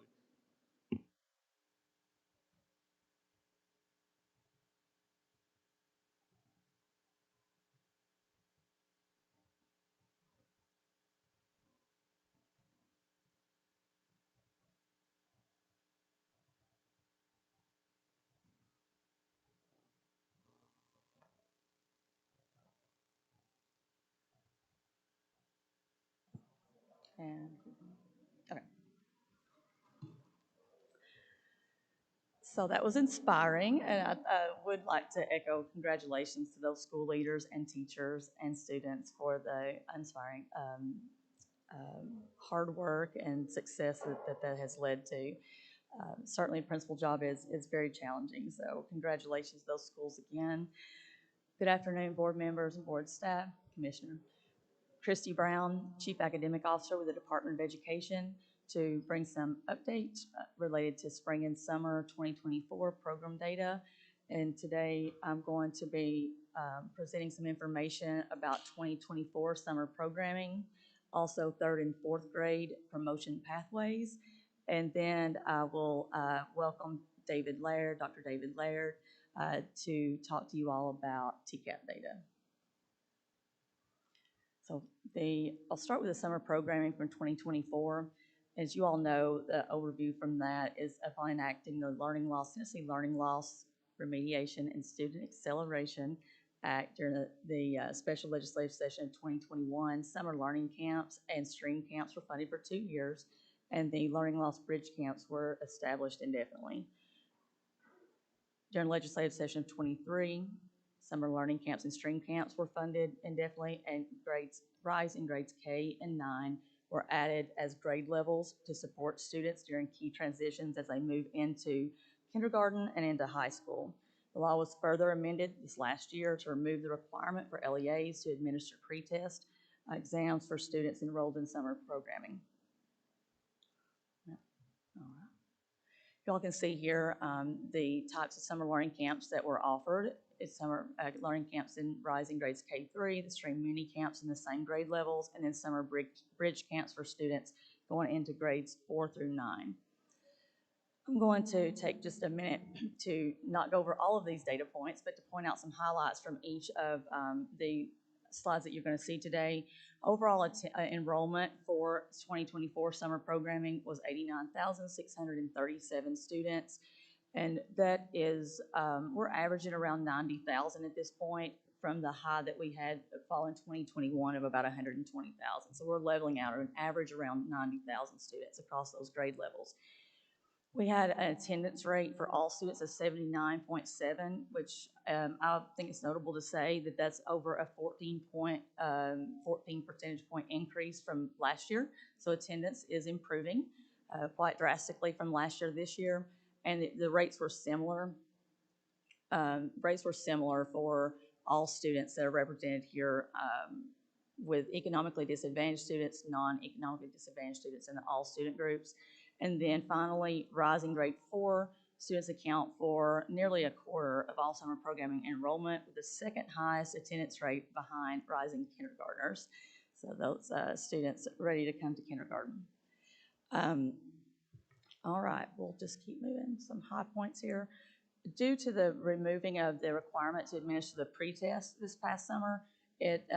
And, okay. So that was inspiring, and I would like to echo congratulations to those school leaders and teachers and students for the inspiring hard work and success that has led to. Certainly a principal job is very challenging, so congratulations to those schools again. Good afternoon, board members and board staff, Commissioner. Christy Brown, Chief Academic Officer with the Department of Education, to bring some updates related to spring and summer 2024 program data And today I'm going to be presenting some information about 2024 summer programming, also 3rd and 4th grade promotion pathways. And then I will welcome David Laird, Dr. David Laird, to talk to you all about TCAP data. So I'll start with the summer programming from 2024. As you all know, the overview from that is upon enacting the Tennessee Learning Loss Remediation and Student Acceleration Act during the special legislative session of 2021, summer learning camps and stream camps were funded for 2 years, and the learning loss bridge camps were established indefinitely. During legislative session of 23, summer learning camps and stream camps were funded indefinitely, and rise in grades K and 9 were added as grade levels to support students during key transitions as they move into kindergarten and into high school. The law was further amended this last year to remove the requirement for LEAs to administer pretest exams for students enrolled in summer programming. All right. Y'all can see here the types of summer learning camps that were offered. It's summer learning camps in rising grades K3, the stream mini camps in the same grade levels, and then summer bridge camps for students going into grades 4 through 9. I'm going to take just a minute to not go over all of these data points, but to point out some highlights from each of the slides that you're going to see today. Overall enrollment for 2024 summer programming was 89,637 students. And that is, we're averaging around 90,000 at this point from the high that we had fall in 2021 of about 120,000. So we're leveling out at an average around 90,000 students across those grade levels. We had an attendance rate for all students of 79.7, which I think it's notable to say that that's over a 14 percentage point increase from last year. So attendance is improving quite drastically from last year to this year. And the rates were similar. For all students that are represented here, with economically disadvantaged students, non-economically disadvantaged students, and all student groups. And then finally, rising grade 4 students account for nearly a quarter of all summer programming enrollment, with the second highest attendance rate behind rising kindergartners. So those students ready to come to kindergarten. All right, we'll just keep moving. Some high points here. Due to the removing of the requirement to administer the pretest this past summer, it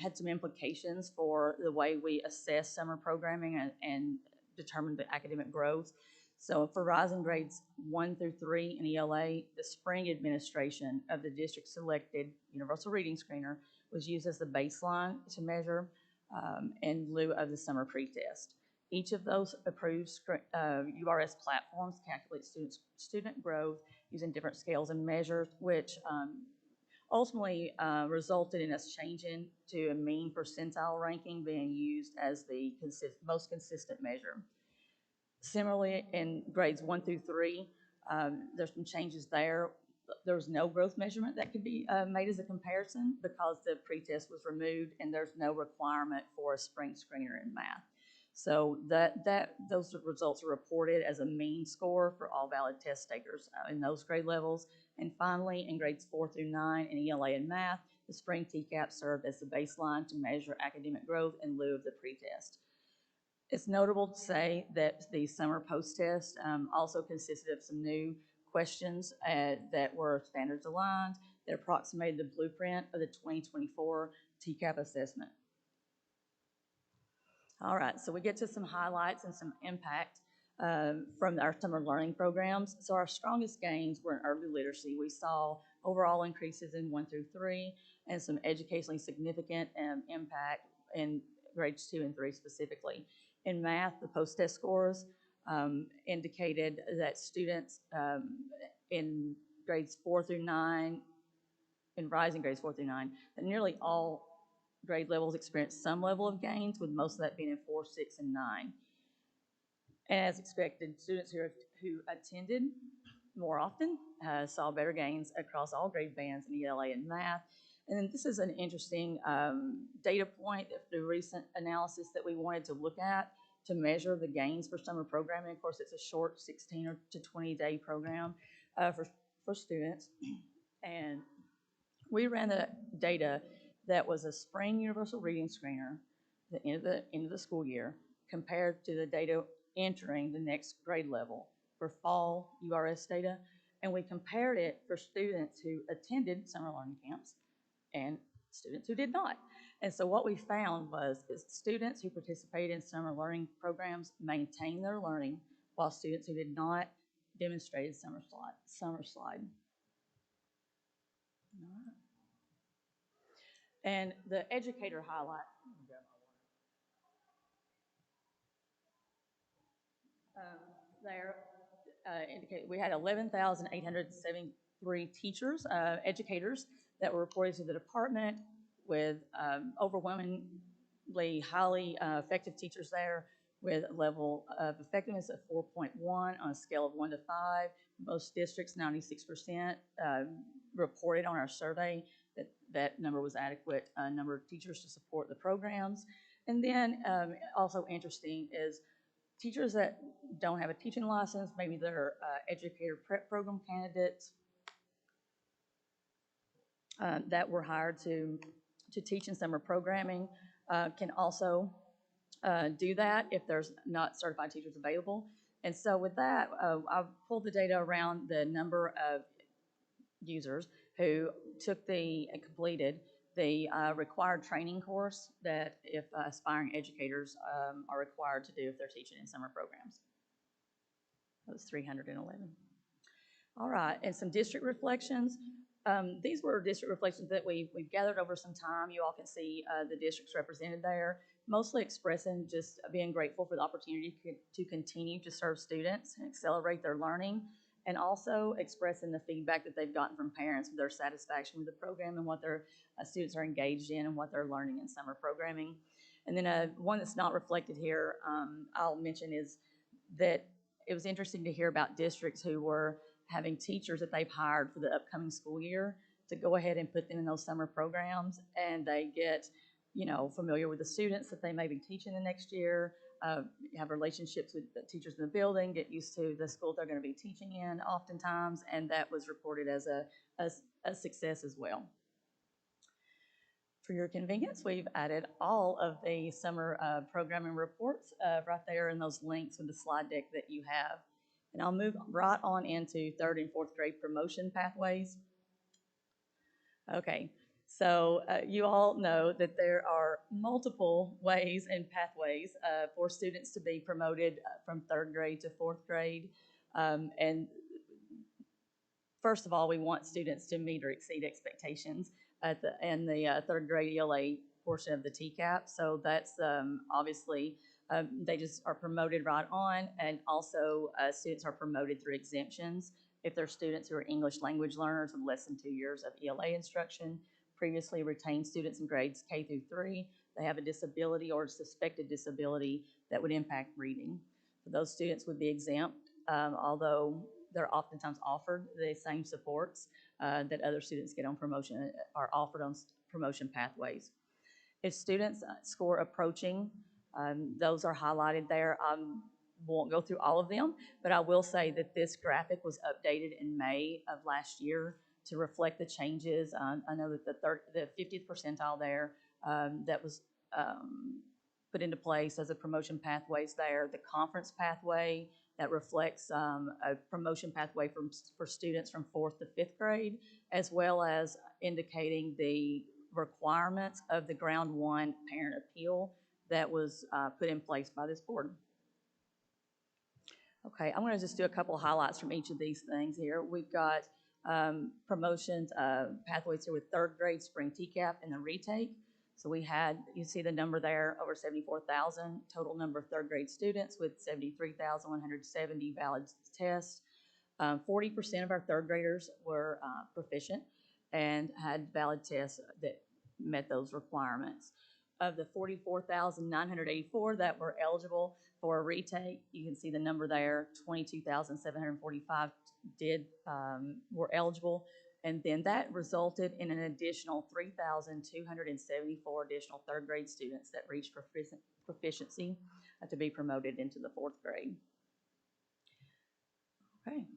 had some implications for the way we assess summer programming and determine the academic growth. So for rising grades 1 through 3 in ELA, the spring administration of the district selected universal reading screener was used as the baseline to measure in lieu of the summer pretest. Each of those approved URS platforms calculate student growth using different scales and measures, which ultimately resulted in us changing to a mean percentile ranking being used as the most consistent measure. Similarly, in grades 1 through 3, there's some changes there. There was no growth measurement that could be made as a comparison because the pretest was removed, and there's no requirement for a spring screener in math. So those results are reported as a mean score for all valid test takers in those grade levels. And finally, in grades 4 through 9 in ELA and math, the spring TCAP served as the baseline to measure academic growth in lieu of the pretest. It's notable to say that the summer post-test also consisted of some new questions that were standards aligned that approximated the blueprint of the 2024 TCAP assessment. All right, so we get to some highlights and some impact from our summer learning programs. So our strongest gains were in early literacy. We saw overall increases in 1 through 3 and some educationally significant impact in grades 2 and 3 specifically. In math, the post-test scores indicated that students in grades 4 through 9, in rising grades 4 through 9, that nearly all grade levels experienced some level of gains, with most of that being in 4, 6, and 9. And as expected, students who attended more often saw better gains across all grade bands in ELA and math. And then this is an interesting data point through recent analysis that we wanted to look at to measure the gains for summer programming. Of course, it's a short 16 to 20 day program. for students. And we ran the data that was a spring universal reading screener, the end of the school year, compared to the data entering the next grade level for fall URS data. And we compared it for students who attended summer learning camps and students who did not. And so what we found was is students who participated in summer learning programs maintained their learning, while students who did not demonstrated summer slide. All right. And the educator highlight. There indicate we had 11,873 teachers, educators that were reported to the department, with overwhelmingly highly effective teachers there, with a level of effectiveness of 4.1 on a scale of 1 to 5. Most districts, 96%, reported on our survey that that number was adequate number of teachers to support the programs. And then also interesting is teachers that don't have a teaching license, maybe they're educator prep program candidates that were hired to teach in summer programming, can also do that if there's not certified teachers available. And so with that, I've pulled the data around the number of users who took and completed the required training course that if aspiring educators are required to do if they're teaching in summer programs. That was 311. All right, and some district reflections. These were district reflections that we've gathered over some time. You all can see the districts represented there, mostly expressing just being grateful for the opportunity to continue to serve students and accelerate their learning, and also expressing the feedback that they've gotten from parents with their satisfaction with the program and what their students are engaged in and what they're learning in summer programming. And then one that's not reflected here, I'll mention, is that it was interesting to hear about districts who were having teachers that they've hired for the upcoming school year to go ahead and put them in those summer programs, and they get, familiar with the students that they may be teaching the next year, have relationships with the teachers in the building, get used to the school they're going to be teaching in oftentimes, and that was reported as a success as well. For your convenience, we've added all of the summer programming reports right there in those links in the slide deck that you have. And I'll move right on into 3rd and 4th grade promotion pathways. Okay, so you all know that there are multiple ways and pathways for students to be promoted from 3rd grade to 4th grade. And first of all, we want students to meet or exceed expectations in the 3rd grade ELA portion of the TCAP. So that's obviously, they just are promoted right on, and also students are promoted through exemptions. If they're students who are English language learners with less than 2 years of ELA instruction, previously retained students in grades K through 3, they have a disability or suspected disability that would impact reading. So those students would be exempt, although they're oftentimes offered the same supports that other students get on promotion, are offered on promotion pathways. If students score approaching, those are highlighted there. I won't go through all of them, but I will say that this graphic was updated in May of last year to reflect the changes. I know that the 50th percentile there that was put into place as a promotion pathways there. The conference pathway that reflects a promotion pathway for students from 4th to 5th grade, as well as indicating the requirements of the Ground 1 parent appeal that was put in place by this board. Okay, I'm going to just do a couple of highlights from each of these things here. We've got promotions pathways here with 3rd grade spring TCAP and the retake. So we had, you see the number there, over 74,000 total number of 3rd grade students with 73,170 valid tests. 40% of our 3rd graders were proficient and had valid tests that met those requirements. Of the 44,984 that were eligible for a retake, you can see the number there, 22,745 were eligible. And then that resulted in an additional 3,274 additional 3rd grade students that reached proficiency to be promoted into the 4th grade. Okay.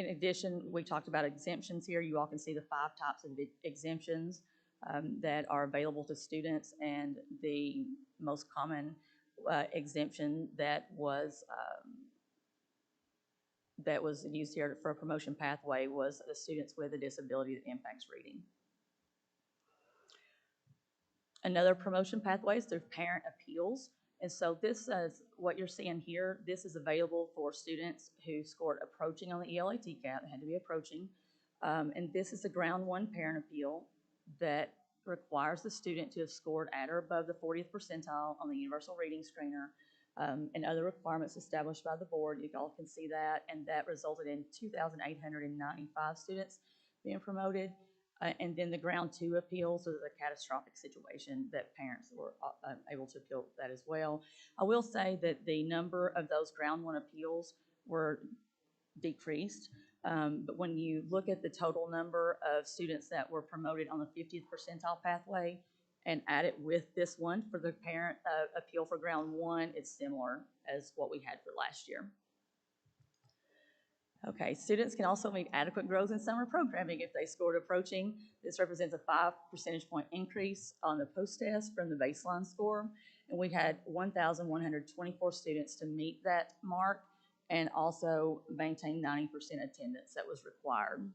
In addition, we talked about exemptions here. You all can see the 5 types of exemptions that are available to students, and the most common exemption that was used here for a promotion pathway was the students with a disability that impacts reading. Another promotion pathway is through parent appeals. And so this is what you're seeing here. This is available for students who scored approaching on the ELA TCAP. It had to be approaching. And this is the ground 1 parent appeal that requires the student to have scored at or above the 40th percentile on the Universal Reading Screener, and other requirements established by the board. You all can see that, and that resulted in 2,895 students being promoted. And then the ground 2 appeals is a catastrophic situation that parents were able to appeal that as well. I will say that the number of those ground 1 appeals were decreased, but when you look at the total number of students that were promoted on the 50th percentile pathway and add it with this one for the parent appeal for ground 1, it's similar as what we had for last year. Okay, students can also meet adequate growth in summer programming if they scored approaching. This represents a 5 percentage point increase on the post-test from the baseline score. And we had 1,124 students to meet that mark and also maintain 90% attendance that was required.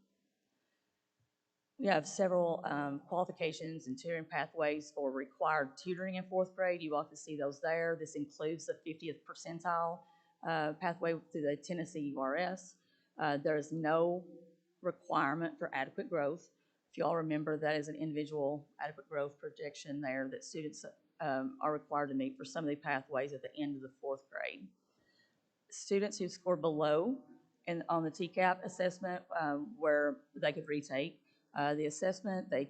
We have several qualifications and tutoring pathways for required tutoring in 4th grade. You all can see those there. This includes the 50th percentile pathway through the Tennessee URS. There is no requirement for adequate growth. If you all remember, that is an individual adequate growth projection there that students are required to meet for some of the pathways at the end of the 4th grade. Students who score below on the TCAP assessment where they could retake the assessment, they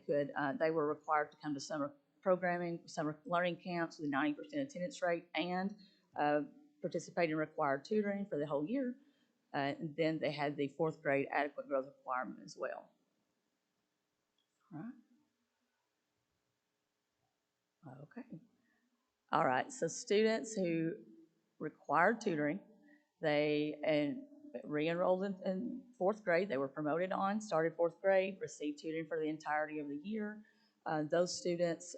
were required to come to summer programming, summer learning camps with a 90% attendance rate, and participate in required tutoring for the whole year. And then they had the 4th grade adequate growth requirement as well. All right. Okay. All right, so students who required tutoring, they re-enrolled in 4th grade. They were promoted on, started 4th grade, received tutoring for the entirety of the year. Those students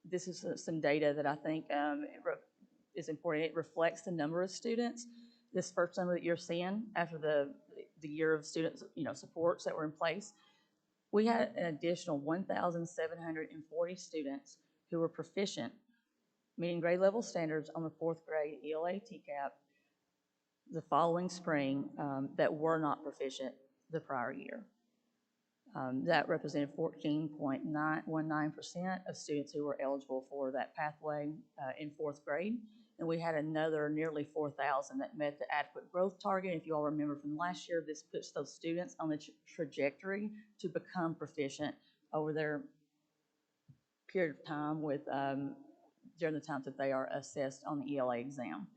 this is some data that I think is important. It reflects the number of students. This first number that you're seeing after the year of students, supports that were in place, we had an additional 1,740 students who were proficient, meeting grade level standards on the 4th grade ELA TCAP the following spring that were not proficient the prior year. That represented 14.919% of students who were eligible for that pathway in 4th grade. And we had another nearly 4,000 that met the adequate growth target. If you all remember from last year, this puts those students on the trajectory to become proficient over their period of time during the times that they are assessed on the ELA exam.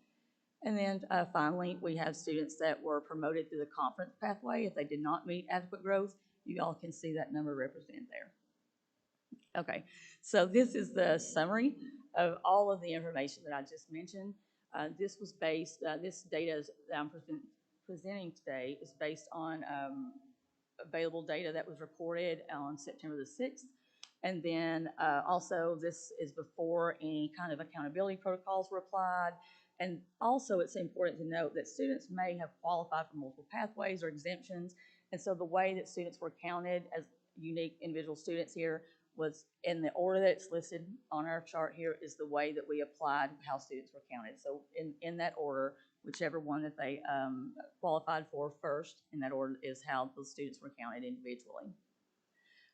And then finally, we have students that were promoted through the conference pathway. If they did not meet adequate growth, you all can see that number represented there. Okay, so this is the summary of all of the information that I just mentioned. This was based, this data that I'm presenting today is based on available data that was reported on September the 6th. And then also this is before any kind of accountability protocols were applied. And also it's important to note that students may have qualified for multiple pathways or exemptions. And so the way that students were counted as unique individual students here was in the order that it's listed on our chart here is the way that we applied how students were counted. So in that order, whichever one that they qualified for first, in that order is how those students were counted individually.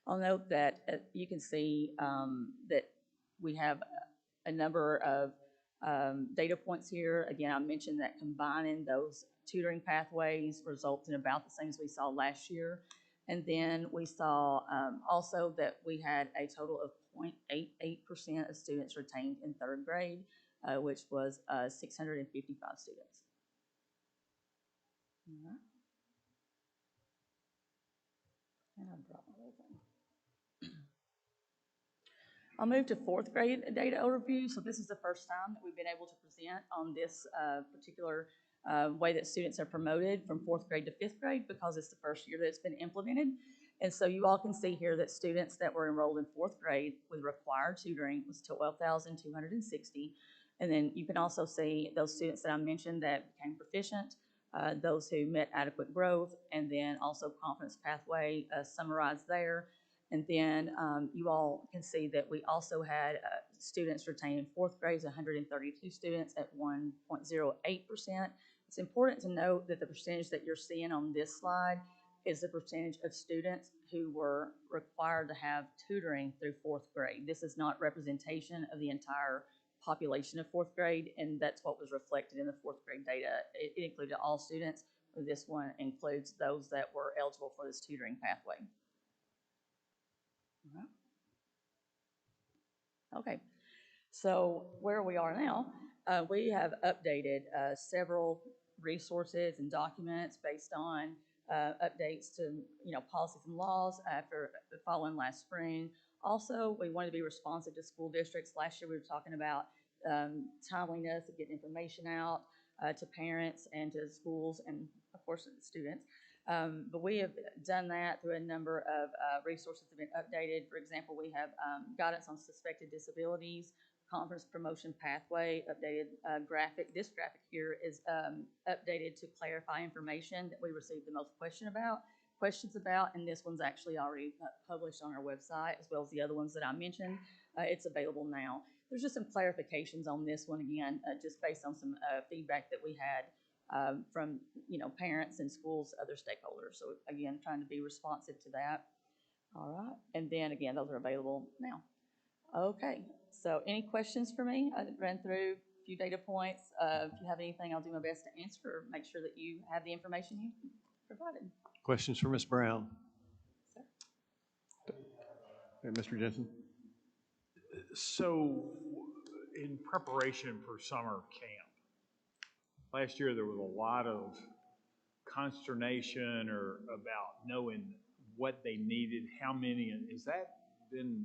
I'll note that you can see that we have a number of data points here. Again, I mentioned that combining those tutoring pathways results in about the same as we saw last year. And then we saw also that we had a total of 0.88% of students retained in 3rd grade, which was 655 students. All right. And I brought my little thing. I'll move to 4th grade data overview. So this is the first time that we've been able to present on this particular way that students are promoted from 4th grade to 5th grade because it's the first year that it's been implemented. And so you all can see here that students that were enrolled in 4th grade with required tutoring was 12,260. And then you can also see those students that I mentioned that became proficient, those who met adequate growth, and then also confidence pathway summarized there. And then you all can see that we also had students retained in 4th grade, 132 students at 1.08%. It's important to note that the percentage that you're seeing on this slide is the percentage of students who were required to have tutoring through 4th grade. This is not representation of the entire population of 4th grade, and that's what was reflected in the 4th grade data. It included all students. This one includes those that were eligible for this tutoring pathway. Okay, so where we are now, we have updated several resources and documents based on updates to policies and laws after following last spring. Also, we wanted to be responsive to school districts. Last year we were talking about timeliness of getting information out to parents and to schools and of course to the students. But we have done that through a number of resources that have been updated. For example, we have guidance on suspected disabilities, conference promotion pathway, updated graphic. This graphic here is updated to clarify information that we received the most questions about, and this one's actually already published on our website, as well as the other ones that I mentioned. It's available now. There's just some clarifications on this one again, just based on some feedback that we had from parents and schools, other stakeholders. So again, trying to be responsive to that. All right, and then again, those are available now. Okay, so any questions for me? I ran through a few data points. If you have anything, I'll do my best to answer or make sure that you have the information you provided. Questions for Ms. Brown? Sir? Okay, Mr. Jensen. So, in preparation for summer camp, last year there was a lot of consternation or about knowing what they needed, how many, and has that been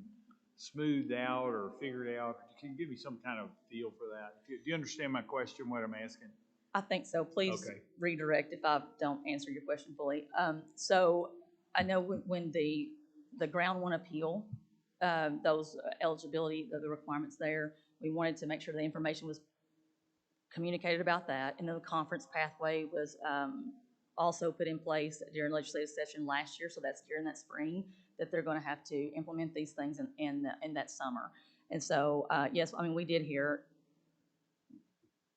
smoothed out or figured out? Can you give me some kind of feel for that? Do you understand my question, what I'm asking? I think so. Please Okay. redirect if I don't answer your question fully. So I know when the ground one appeal, those eligibility, the requirements there, we wanted to make sure the information was communicated about that. And then the conference pathway was also put in place during legislative session last year. So that's during that spring that they're going to have to implement these things in that summer. And so, yes, I mean, we did hear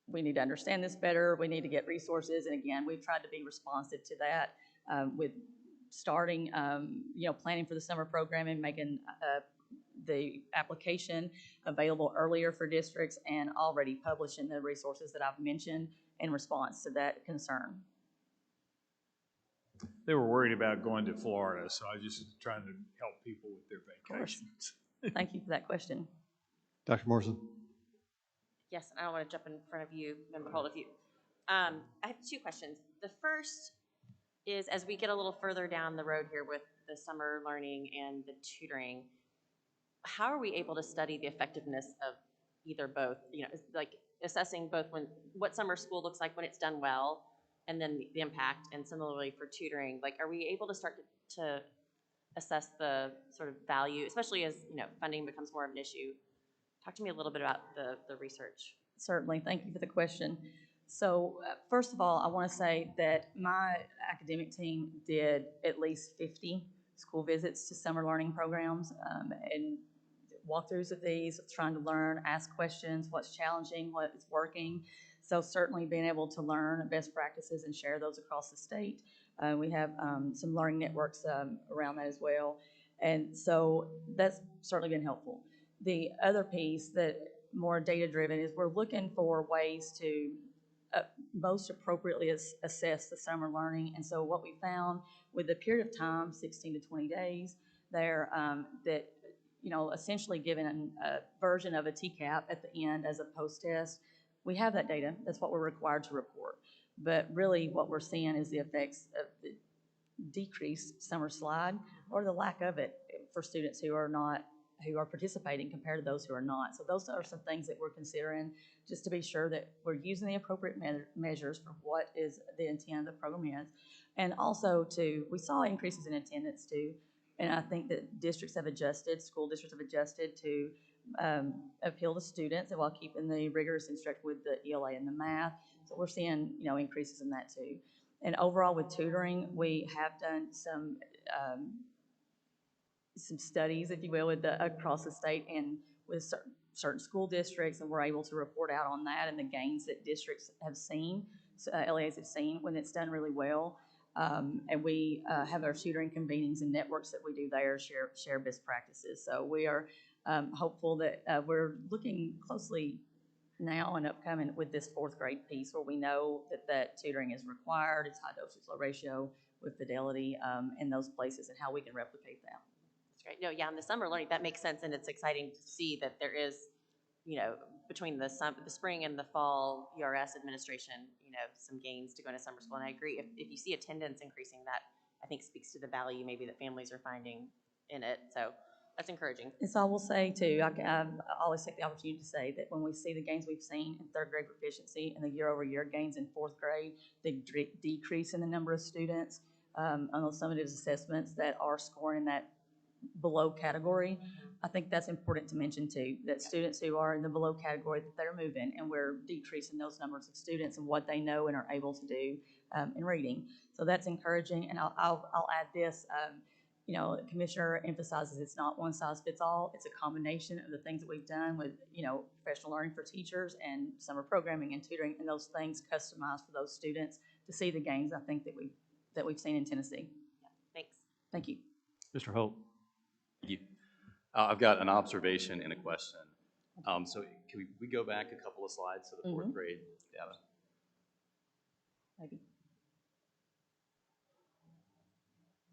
we need to understand this better. We need to get resources. And again, we've tried to be responsive to that with starting, planning for the summer program and making the application available earlier for districts and already publishing the resources that I've mentioned in response to that concern. They were worried about going to Florida, so I was just trying to help people with their vacations. Thank you for that question. Dr. Morrison. Yes, and I don't want to jump in front of you, Member Holt, if you. I have two questions. The first is, as we get a little further down the road here with the summer learning and the tutoring, how are we able to study the effectiveness of either both? Like assessing both what summer school looks like when it's done well, and then the impact, and similarly for tutoring, like are we able to start to assess the sort of value, especially as funding becomes more of an issue? Talk to me a little bit about the research. Certainly, thank you for the question. So first of all, I want to say that my academic team did at least 50 school visits to summer learning programs and walkthroughs of these, trying to learn, ask questions, what's challenging, what is working. So certainly being able to learn best practices and share those across the state. We have some learning networks around that as well. And so that's certainly been helpful. The other piece that more data-driven is we're looking for ways to most appropriately assess the summer learning. And so what we found with the period of time, 16 to 20 days, there that essentially given a version of a TCAP at the end as a post-test, we have that data. That's what we're required to report. But really what we're seeing is the effects of the decreased summer slide or the lack of it for students who are not who are participating compared to those who are not. So those are some things that we're considering, just to be sure that we're using the appropriate measures for what is the intent of the program is. And also we saw increases in attendance too, and I think that districts have adjusted, school districts have adjusted to appeal to students and while keeping the rigorous instruction with the ELA and the math. So we're seeing, increases in that too. And overall with tutoring, we have done some studies, if you will, across the state and with certain school districts, and we're able to report out on that and the gains that districts have seen, LEAs have seen when it's done really well. And we have our tutoring convenings and networks that we do there, share best practices. So we are hopeful that we're looking closely now and upcoming with this fourth grade piece where we know that tutoring is required, it's high dosage, low ratio with fidelity in those places and how we can replicate that. That's great. No, yeah, in the summer learning, that makes sense, and it's exciting to see that there is, between the spring and the fall ERS administration, some gains to go into summer school. And I agree, if you see attendance increasing, that I think speaks to the value maybe that families are finding in it. So that's encouraging. And so I will say too, I always take the opportunity to say that when we see the gains we've seen in third grade proficiency and the year-over-year gains in fourth grade, the decrease in the number of students on those summative assessments that are scoring in that below category, I think that's important to mention too, that students who are in the below category, that they're moving, and we're decreasing those numbers of students and what they know and are able to do in reading. So that's encouraging, and I'll add this, the commissioner emphasizes it's not one size fits all. It's a combination of the things that we've done with, professional learning for teachers and summer programming and tutoring, and those things customized for those students to see the gains I think that we've seen in Tennessee. Yeah, thanks. Thank you. Mr. Holt. Thank you. I've got an observation and a question. So can we go back a couple of slides to the fourth grade data? Maybe.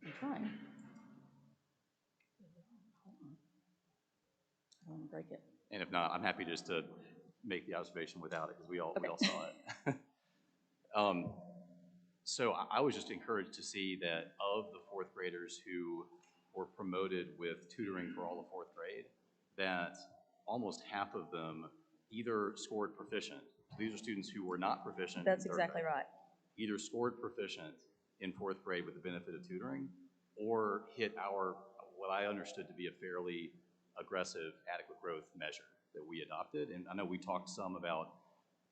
I'm trying. I don't want to break it. And if not, I'm happy just to make the observation without it because we all saw it. So I was just encouraged to see that of the fourth graders who were promoted with tutoring for all of fourth grade, that almost half of them either scored proficient. So these are students who were not proficient. That's in third exactly grade. right. Either scored proficient in fourth grade with the benefit of tutoring, or hit what I understood to be a fairly aggressive adequate growth measure that we adopted. And I know we talked some about,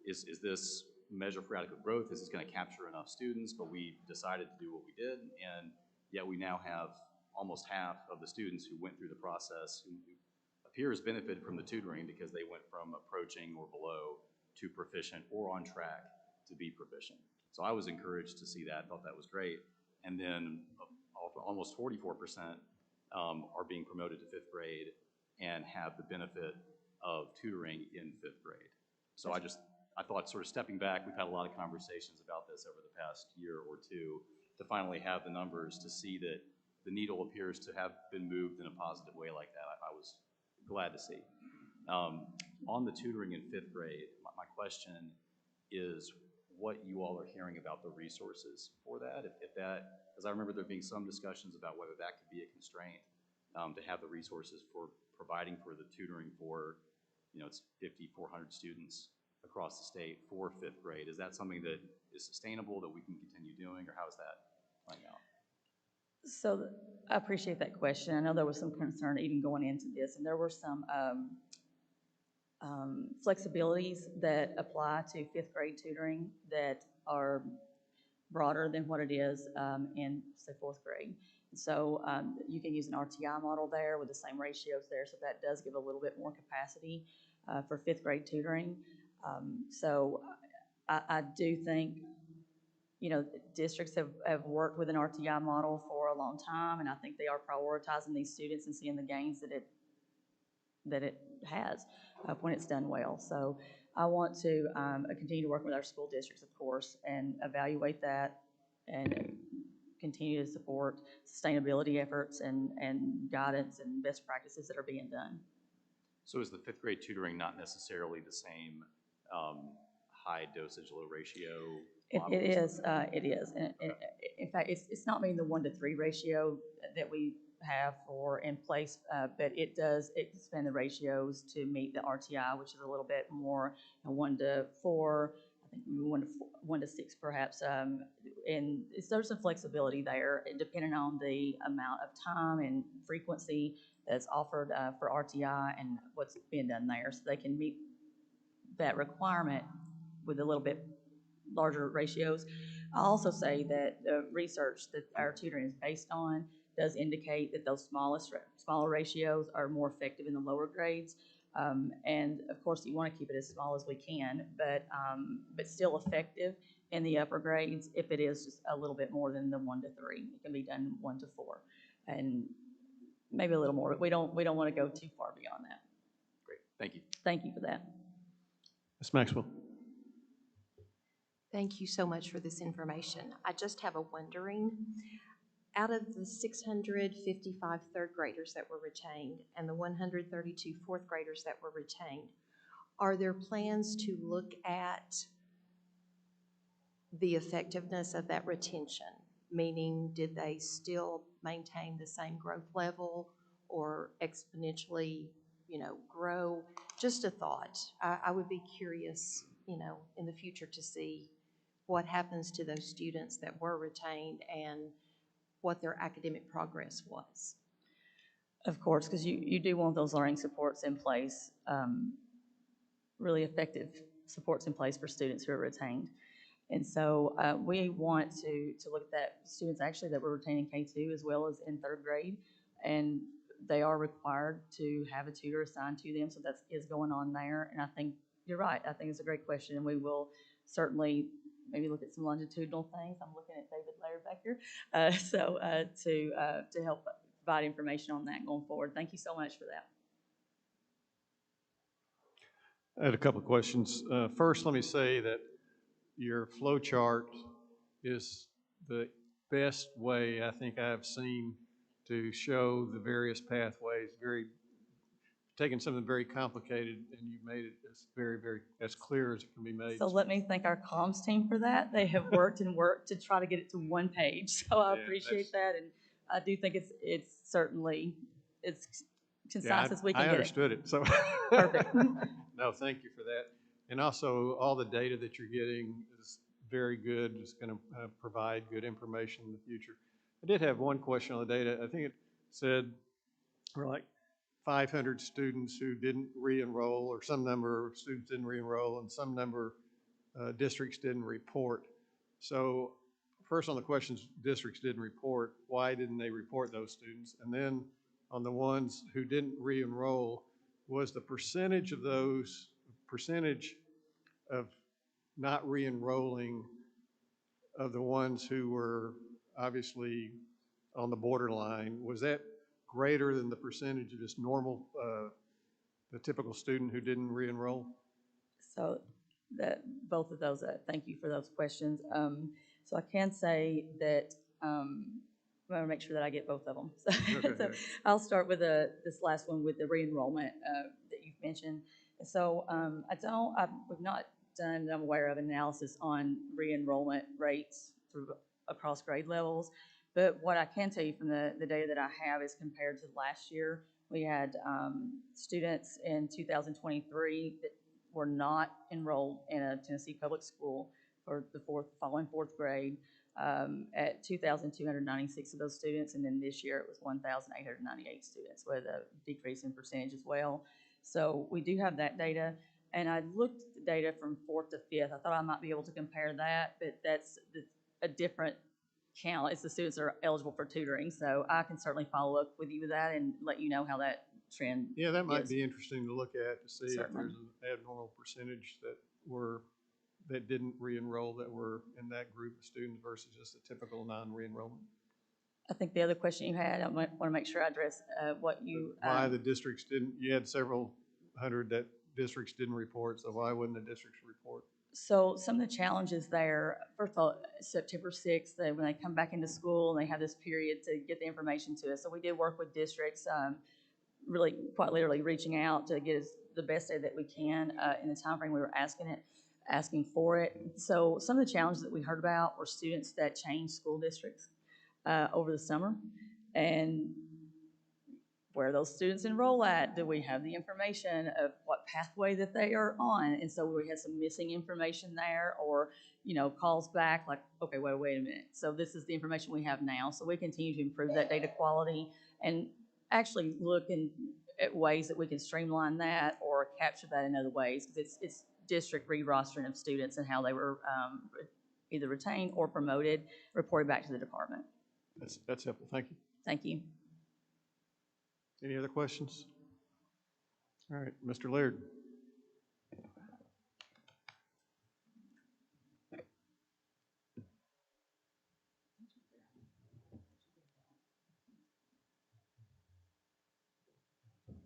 is this measure for adequate growth, is this going to capture enough students? But we decided to do what we did, and yet we now have almost half of the students who went through the process who appears benefited from the tutoring because they went from approaching or below to proficient or on track to be proficient. So I was encouraged to see that, thought that was great. And then almost 44% are being promoted to fifth grade and have the benefit of tutoring in fifth grade. So I thought, sort of stepping back, we've had a lot of conversations about this over the past year or two, to finally have the numbers to see that the needle appears to have been moved in a positive way like that. I was glad to see. On the tutoring in fifth grade, my question is what you all are hearing about the resources for that. If that, because I remember there being some discussions about whether that could be a constraint to have the resources for providing for the tutoring for, it's 5,400 students across the state for fifth grade. Is that something that is sustainable, that we can continue doing, or how is that playing out? So I appreciate that question. I know there was some concern even going into this, and there were some flexibilities that apply to fifth grade tutoring that are broader than what it is in, say, fourth grade. So you can use an RTI model there with the same ratios there, so that does give a little bit more capacity for fifth grade tutoring. So I do think, districts have worked with an RTI model for a long time, and I think they are prioritizing these students and seeing the gains that it has when it's done well. So I want to continue to work with our school districts, of course, and evaluate that and continue to support sustainability efforts and guidance and best practices that are being done. So is the fifth grade tutoring not necessarily the same high dosage, low ratio? It is. And in fact, it's not meeting the 1-to-3 ratio that we have for in place, but it does expand the ratios to meet the RTI, which is a little bit more 1 to 4, I think maybe 1 to 6 perhaps. And there's some flexibility there, depending on the amount of time and frequency that's offered for RTI and what's being done there, so they can meet that requirement with a little bit larger ratios. I'll also say that the research that our tutoring is based on does indicate that those smaller ratios are more effective in the lower grades. And of course, you want to keep it as small as we can, but still effective in the upper grades if it is just a little bit more than the 1 to 3. It can be done 1 to 4, and maybe a little more, but we don't want to go too far beyond that. Great, thank you. Thank you for that. Ms. Maxwell. Thank you so much for this information. I just have a wondering, out of the 655 third graders that were retained and the 132 fourth graders that were retained, are there plans to look at the effectiveness of that retention? Meaning, did they still maintain the same growth level or exponentially, grow? Just a thought. I would be curious, in the future to see what happens to those students that were retained and what their academic progress was. Of course, because you do want those learning supports in place, really effective supports in place for students who are retained. And so we want to look at that students actually that were retained in K2 as well as in third grade, and they are required to have a tutor assigned to them, so that is going on there. And I think you're right. I think it's a great question, and we will certainly maybe look at some longitudinal things. I'm looking at David Laird back here, to help provide information on that going forward. Thank you so much for that. I had a couple of questions. First, let me say that your flow chart is the best way I think I've seen to show the various pathways, taken something very complicated and you made it as very as clear as it can be made. So let me thank our comms team for that. They have worked and worked to try to get it to one page. So I appreciate that, and I do think it's certainly concise as we can get it. I understood it. So perfect. No, thank you for that. And also, all the data that you're getting is very good. It's going to provide good information in the future. I did have one question on the data. I think it said we're like 500 students who didn't re-enroll, or some number of students didn't re-enroll, and some number districts didn't report. So first on the questions districts didn't report, why didn't they report those students? And then on the ones who didn't re-enroll, was the percentage of not re-enrolling of the ones who were obviously on the borderline, was that greater than the percentage of just normal, the typical student who didn't re-enroll? So both of those, thank you for those questions. So I can say that I'm going to make sure that I get both of them. So I'll start with this last one with the re-enrollment that you've mentioned. So we've not done, I'm aware of, analysis on re-enrollment rates across grade levels. But what I can tell you from the data that I have is compared to last year, we had students in 2023 that were not enrolled in a Tennessee public school for the following fourth grade at 2,296 of those students, and then this year it was 1,898 students with a decrease in percentage as well. So we do have that data, and I looked at the data from 4th to 5th. I thought I might be able to compare that, but that's a different count. It's the students that are eligible for tutoring, so I can certainly follow up with you with that and let you know how that trend Yeah, that might is. be interesting to look at to see Certainly. if there's an abnormal percentage that didn't re-enroll that were in that group of students versus just a typical non-re-enrollment. I think the other question you had, I want to make sure I address what you... Why the districts didn't, you had several hundred that districts didn't report, so why wouldn't the districts report? So some of the challenges there, first of all, September 6th, when they come back into school and they have this period to get the information to us. So we did work with districts, really quite literally reaching out to get us the best data that we can in the time frame we were asking for it. So some of the challenges that we heard about were students that changed school districts over the summer. And where those students enroll at. Do we have the information of what pathway that they are on? And so we had some missing information there, or, you know, calls back like, okay, wait a minute. So this is the information we have now. So we continue to improve that data quality and actually look at ways that we can streamline that or capture that in other ways, because it's district re-rostering of students and how they were either retained or promoted, reported back to the department. That's helpful. Thank you. Thank you. Any other questions? All right, Mr. Laird.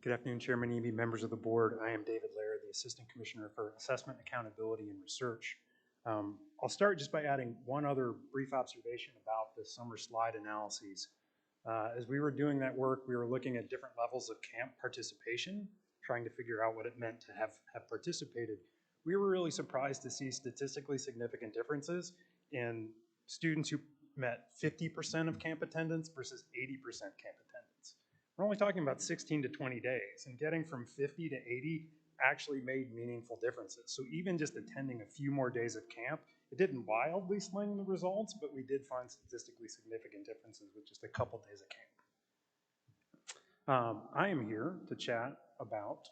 Good afternoon, Chairman Eby, members of the board. I am David Laird, the Assistant Commissioner for Assessment, Accountability, and Research. I'll start just by adding one other brief observation about the summer slide analyses. As we were doing that work, we were looking at different levels of camp participation, trying to figure out what it meant to have participated. We were really surprised to see statistically significant differences in students who met 50% of camp attendance versus 80% camp attendance. We're only talking about 16 to 20 days, and getting from 50 to 80 actually made meaningful differences. So even just attending a few more days of camp, it didn't wildly swing the results, but we did find statistically significant differences with just a couple days of camp. I am here to chat about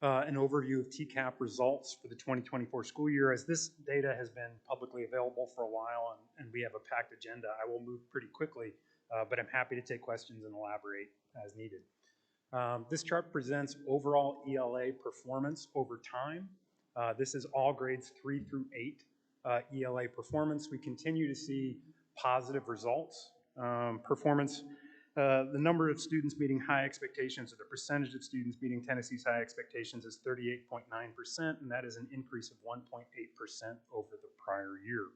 an overview of TCAP results for the 2024 school year. As this data has been publicly available for a while and we have a packed agenda, I will move pretty quickly, but I'm happy to take questions and elaborate as needed. This chart presents overall ELA performance over time. This is all grades 3 through 8 ELA performance. We continue to see positive results. Performance, the number of students meeting high expectations, or the percentage of students meeting Tennessee's high expectations, is 38.9%, and that is an increase of 1.8% over the prior year.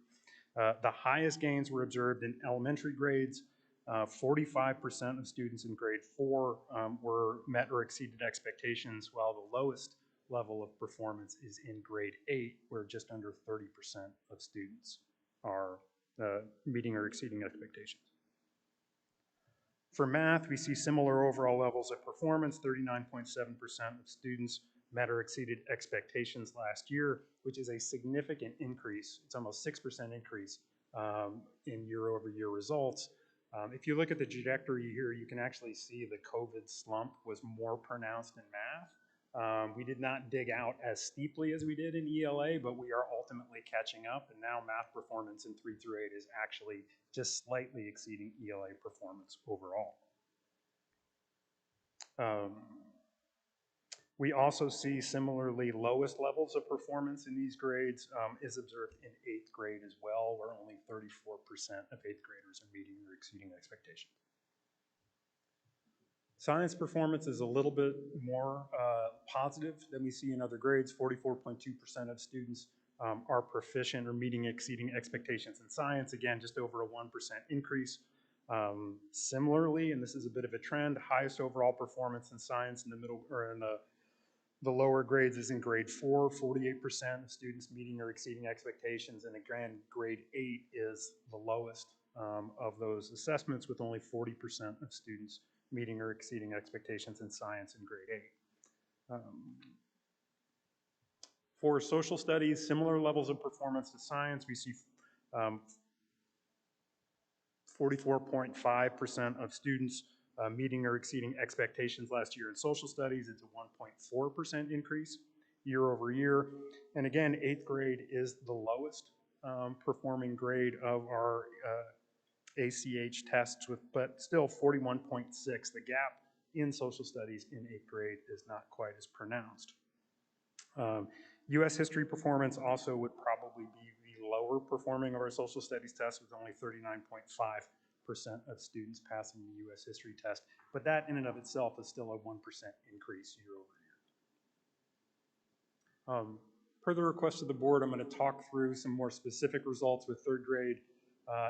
The highest gains were observed in elementary grades. 45% of students in grade 4 were met or exceeded expectations, while the lowest level of performance is in grade 8, where just under 30% of students are meeting or exceeding expectations. For math, we see similar overall levels of performance. 39.7% of students met or exceeded expectations last year, which is a significant increase. It's almost 6% increase in year-over-year results. If you look at the trajectory here, you can actually see the COVID slump was more pronounced in math. We did not dig out as steeply as we did in ELA, but we are ultimately catching up, and now math performance in 3 through 8 is actually just slightly exceeding ELA performance overall. We also see similarly lowest levels of performance in these grades is observed in 8th grade as well, where only 34% of 8th graders are meeting or exceeding expectations. Science performance is a little bit more positive than we see in other grades. 44.2% of students are proficient or meeting exceeding expectations in science. Again, just over a 1% increase. Similarly, and this is a bit of a trend, highest overall performance in science in the middle, or in the lower grades, is in grade 4, 48% of students meeting or exceeding expectations, and again, grade 8 is the lowest of those assessments, with only 40% of students meeting or exceeding expectations in science in grade 8. For social studies, similar levels of performance to science. We see 44.5% of students meeting or exceeding expectations last year in social studies. It's a 1.4% increase year over year. And again, 8th grade is the lowest performing grade of our ACH tests, but still 41.6. The gap in social studies in 8th grade is not quite as pronounced. U.S. history performance also would probably be the lower performing of our social studies tests, with only 39.5% of students passing the U.S. history test. But that in and of itself is still a 1% increase year over year. Per the request of the board, I'm going to talk through some more specific results with 3rd grade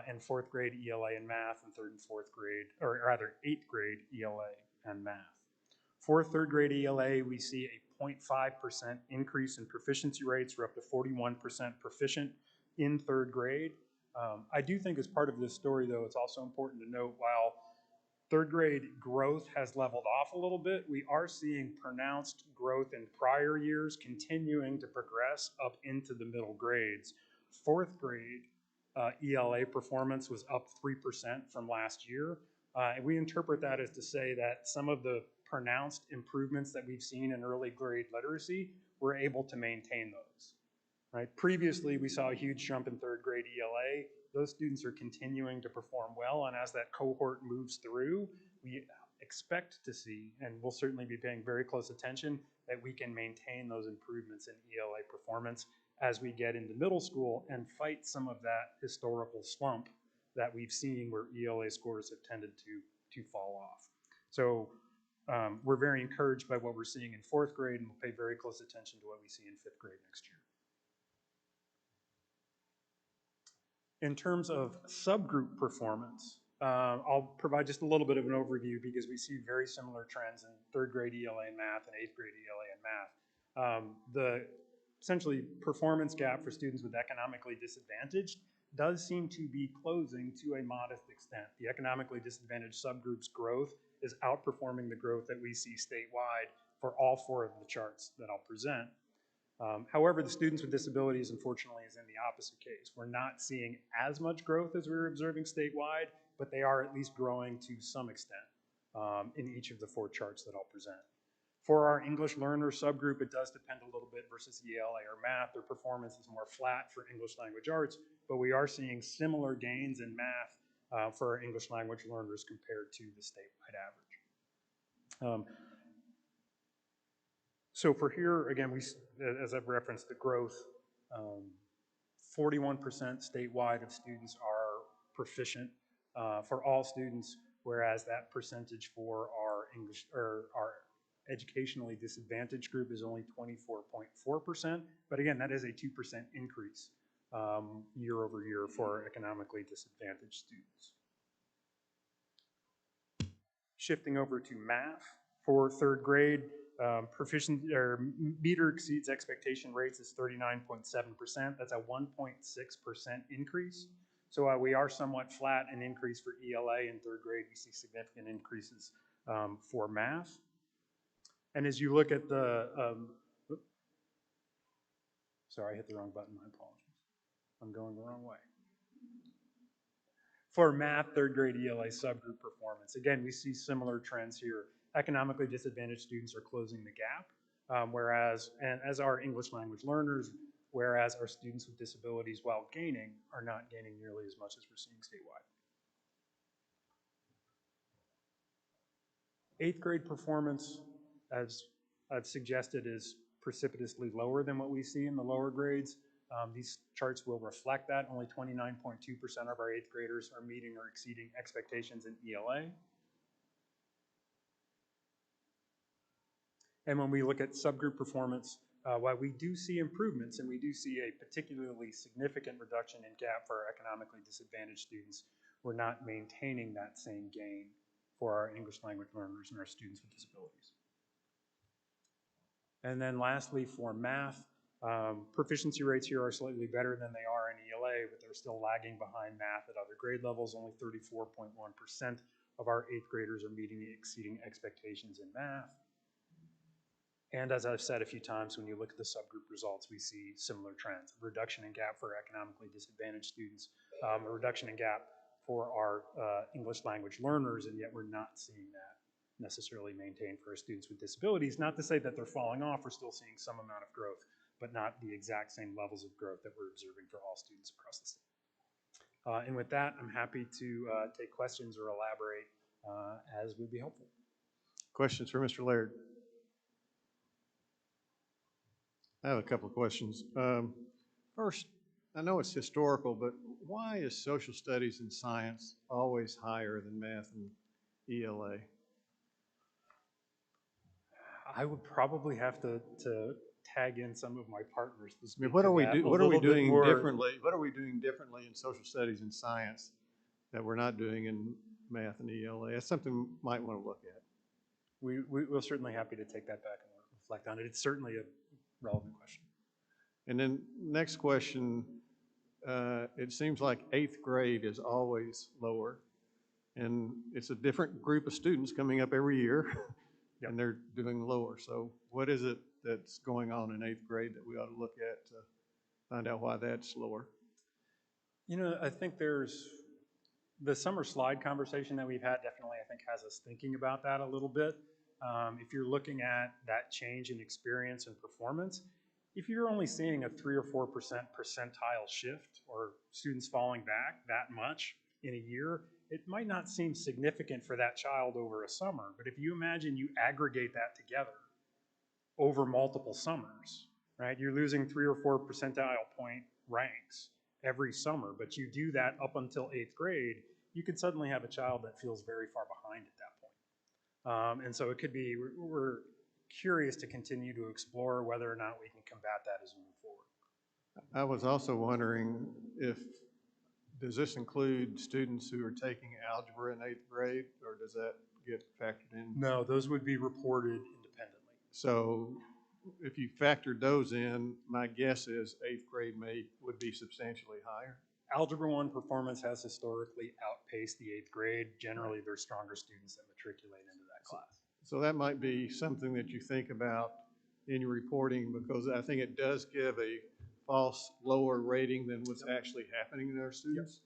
and 4th grade ELA and math, and 3rd and 4th grade, or rather 8th grade ELA and math. For 3rd grade ELA, we see a 0.5% increase in proficiency rates. We're up to 41% proficient in 3rd grade. I do think as part of this story, though, it's also important to note, while Third grade growth has leveled off a little bit. We are seeing pronounced growth in prior years continuing to progress up into the middle grades. Fourth grade ELA performance was up 3% from last year. And we interpret that as to say that some of the pronounced improvements that we've seen in early grade literacy, we're able to maintain those. Right? Previously, we saw a huge jump in third grade ELA. Those students are continuing to perform well, and as that cohort moves through, we expect to see, and we'll certainly be paying very close attention, that we can maintain those improvements in ELA performance as we get into middle school and fight some of that historical slump that we've seen where ELA scores have tended to fall off. So we're very encouraged by what we're seeing in fourth grade, and we'll pay very close attention to what we see in fifth grade next year. In terms of subgroup performance, I'll provide just a little bit of an overview because we see very similar trends in third grade ELA in math and eighth grade ELA in math. The essentially performance gap for students with economically disadvantaged does seem to be closing to a modest extent. The economically disadvantaged subgroup's growth is outperforming the growth that we see statewide for all four of the charts that I'll present. However, the students with disabilities, unfortunately, is in the opposite case. We're not seeing as much growth as we were observing statewide, but they are at least growing to some extent in each of the four charts that I'll present. For our English learner subgroup, it does depend a little bit versus ELA or math. Their performance is more flat for English language arts, but we are seeing similar gains in math for our English language learners compared to the statewide average. So for here, again, as I've referenced, the growth, 41% statewide of students are proficient for all students, whereas that percentage for our English or our educationally disadvantaged group is only 24.4%. But again, that is a 2% increase year over year for our economically disadvantaged students. Shifting over to math for third grade, proficiency or meet or exceeds expectation rates is 39.7%. That's a 1.6% increase. So we are somewhat flat in increase for ELA in third grade. We see significant increases for math. And as you look at the, sorry, I hit the wrong button, my apologies. I'm going the wrong way. For math, third grade ELA subgroup performance, again, we see similar trends here. Economically disadvantaged students are closing the gap, whereas, and as are English language learners, whereas our students with disabilities, while gaining, are not gaining nearly as much as we're seeing statewide. Eighth grade performance, as I've suggested, is precipitously lower than what we see in the lower grades. These charts will reflect that. Only 29.2% of our eighth graders are meeting or exceeding expectations in ELA. And when we look at subgroup performance, while we do see improvements and we do see a particularly significant reduction in gap for our economically disadvantaged students, we're not maintaining that same gain for our English language learners and our students with disabilities. And then lastly, for math, proficiency rates here are slightly better than they are in ELA, but they're still lagging behind math at other grade levels. Only 34.1% of our eighth graders are meeting and exceeding expectations in math. And as I've said a few times, when you look at the subgroup results, we see similar trends. A reduction in gap for economically disadvantaged students, a reduction in gap for our English language learners, and yet we're not seeing that necessarily maintained for our students with disabilities. Not to say that they're falling off, we're still seeing some amount of growth, but not the exact same levels of growth that we're observing for all students across the state. And with that, I'm happy to take questions or elaborate as would be helpful. Questions for Mr. Laird? I have a couple of questions. First, I know it's historical, but why is social studies and science always higher than math and ELA? I would probably have to tag in some of my partners to speak What are we to that what are we doing more differently? What are we doing differently in social studies and science that we're not doing in math and ELA? That's something we might want to look at. We're certainly happy to take that back and reflect on it. It's certainly a relevant question. And then next question, it seems like eighth grade is always lower And it's a different group of students coming up every year, and they're doing lower. So what is it that's going on in 8th grade that we ought to look at to find out why that's lower? You know, I think there's the summer slide conversation that we've had definitely, I think, has us thinking about that a little bit. If you're looking at that change in experience and performance, if you're only seeing a 3 or 4% percentile shift or students falling back that much in a year, it might not seem significant for that child over a summer. But if you imagine you aggregate that together over multiple summers, right? You're losing 3 or 4 percentile point ranks every summer, but you do that up until 8th grade, you could suddenly have a child that feels very far behind at that point. And so it could be, we're curious to continue to explore whether or not we can combat that as we move forward. I was also wondering does this include students who are taking algebra in 8th grade, or does that get factored in? No, those would be reported independently. So if you factored those in, my guess is 8th grade would be substantially higher. Algebra 1 performance has historically outpaced the 8th grade. Generally, they're stronger students that matriculate into that class. So that might be something that you think about in your reporting, because I think it does give a false lower rating than what's actually happening in our students.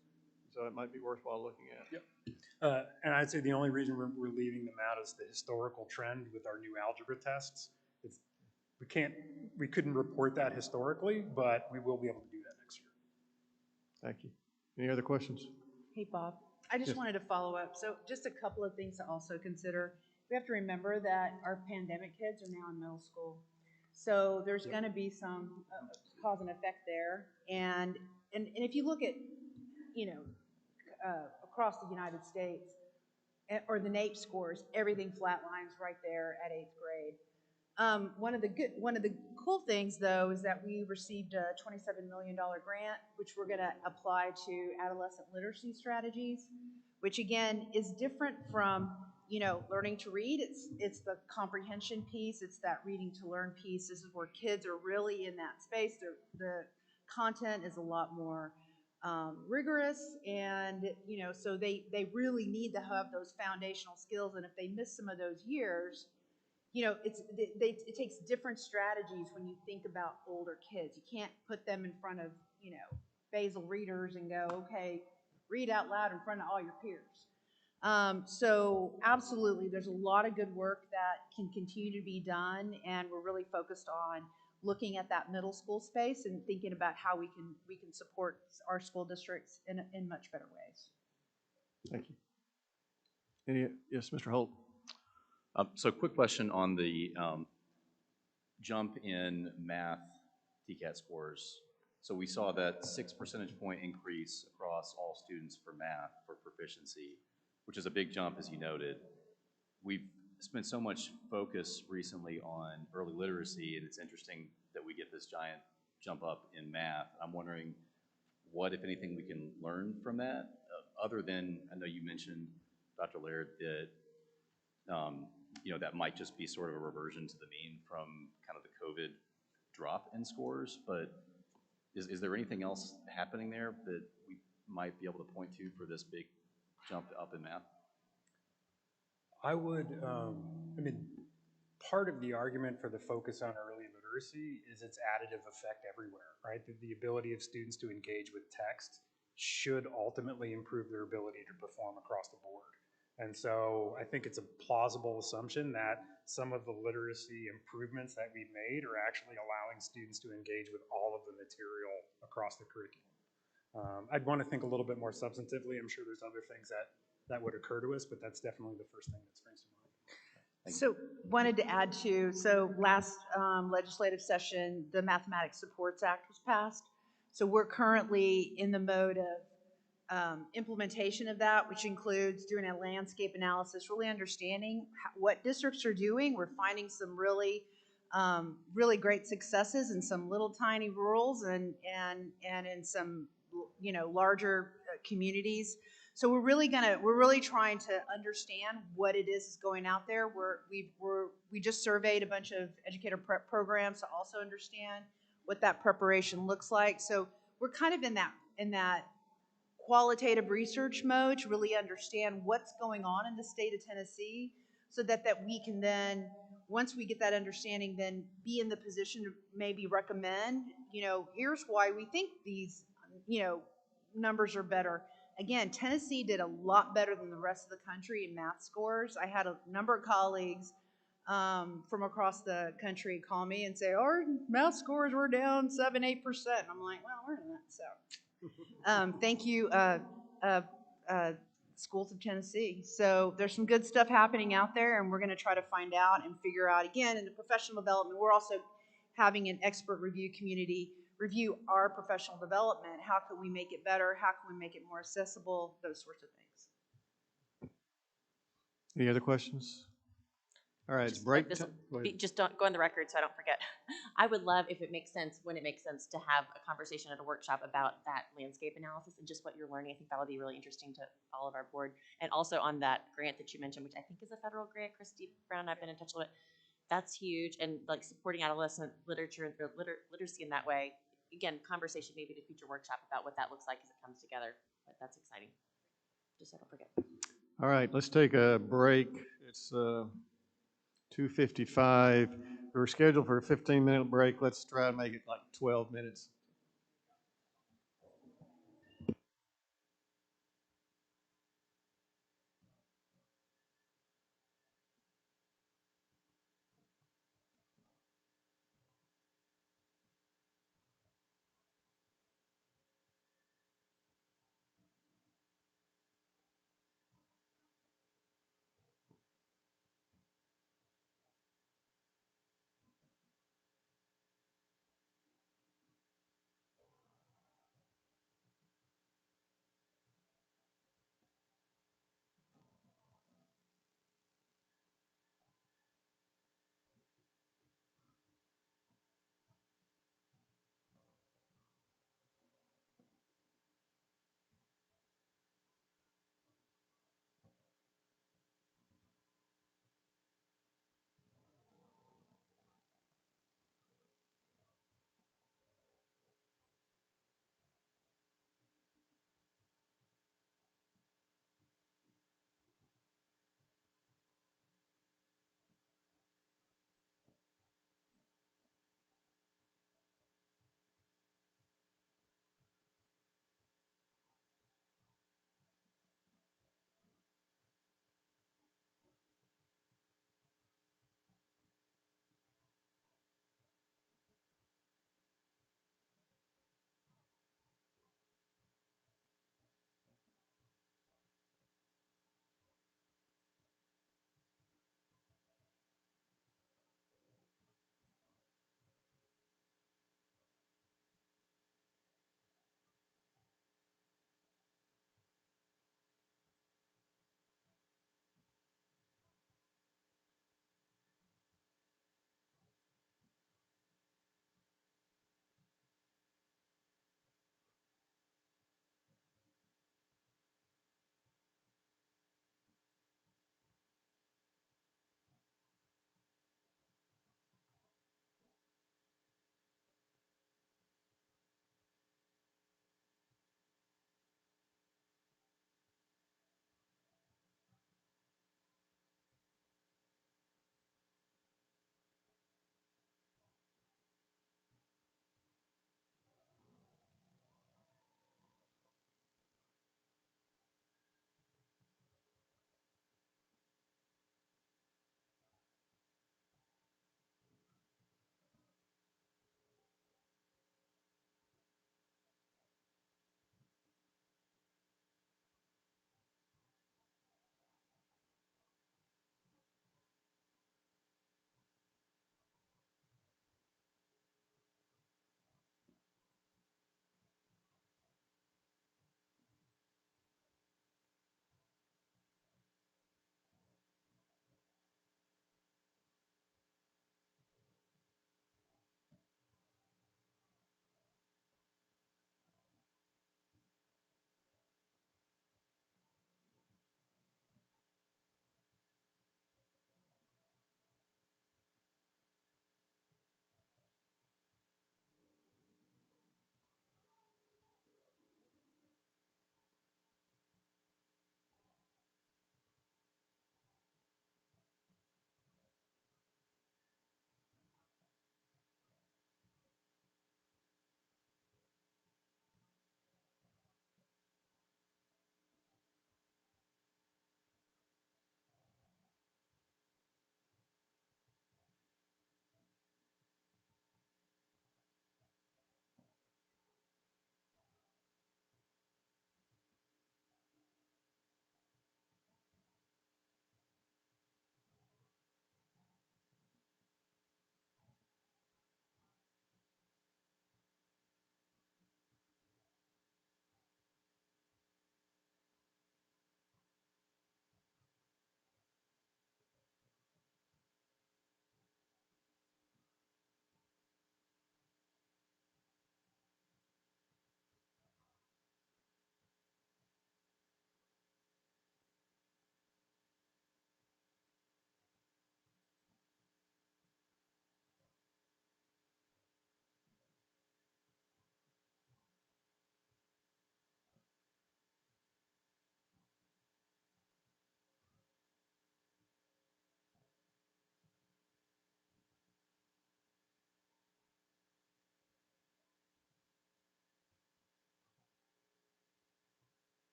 So it might be worthwhile looking at. And I'd say the only reason we're leaving them out is the historical trend with our new algebra tests. We couldn't report that historically, but we will be able to do that next year. Thank you. Any other questions? Hey, Bob. I just Yes. wanted to follow up. So just a couple of things to also consider. We have to remember that our pandemic kids are now in middle school. So there's going to be some cause and effect there. And if you look at, across the United States, or the NAEP scores, everything flatlines right there at 8th grade. One of the cool things, though, is that we received a $27 million grant, which we're going to apply to adolescent literacy strategies, which again is different from learning to read. It's the comprehension piece. It's that reading to learn piece. This is where kids are really in that space. The content is a lot more rigorous, and so they really need to have those foundational skills. And if they miss some of those years, it takes different strategies when you think about older kids. You can't put them in front of basal readers and go, okay, read out loud in front of all your peers. So absolutely, there's a lot of good work that can continue to be done, and we're really focused on looking at that middle school space and thinking about how we can support our school districts in much better ways. Thank you. Yes, Mr. Holt. So quick question on the jump in math TCAT scores. So we saw that 6 percentage point increase across all students for math for proficiency, which is a big jump, as you noted. We've spent so much focus recently on early literacy, and it's interesting that we get this giant jump up in math. I'm wondering what, if anything, we can learn from that, other than, I know you mentioned, Dr. Laird, that that might just be sort of a reversion to the mean from kind of the COVID drop in scores, but is there anything else happening there that we might be able to point to for this big jump up in math? I would, part of the argument for the focus on early literacy is its additive effect everywhere, right? The ability of students to engage with text should ultimately improve their ability to perform across the board. And so I think it's a plausible assumption that some of the literacy improvements that we've made are actually allowing students to engage with all of the material across the curriculum. I'd want to think a little bit more substantively. I'm sure there's other things that would occur to us, but that's definitely the first thing that springs to mind. So wanted to add to, last legislative session, the Mathematics Supports Act was passed. So we're currently in the mode of implementation of that, which includes doing a landscape analysis, really understanding what districts are doing. We're finding some really great successes in some little tiny rurals and in some larger communities. So we're really trying to understand what it is going out there. We just surveyed a bunch of educator prep programs to also understand what that preparation looks like. So we're kind of in that qualitative research mode to really understand what's going on in the state of Tennessee so that we can then, once we get that understanding, then be in the position to maybe recommend, here's why we think these, numbers are better. Again, Tennessee did a lot better than the rest of the country in math scores. I had a number of colleagues from across the country call me and say, our math scores were down 7-8%. I'm like, well, we're not, so. Thank you, Schools of Tennessee. So there's some good stuff happening out there, and we're going to try to find out and figure out, again, in the professional development, we're also having an expert review community review our professional development. How can we make it better? How can we make it more accessible? Those sorts of things. Any other questions? All right, it's break time. Just don't go on the record so I don't forget. I would love, if it makes sense, when it makes sense, to have a conversation at a workshop about that landscape analysis and just what you're learning. I think that'll be really interesting to all of our board. And also on that grant that you mentioned, which I think is a federal grant, Christy Brown, I've been in touch with it. That's huge. And like supporting adolescent literature and literacy in that way. Again, conversation maybe at a future workshop about what that looks like as it comes together. But that's exciting. Just so I don't forget. All right, let's take a break. It's 2:55. We were scheduled for a 15-minute break. Let's try to make it like 12 minutes.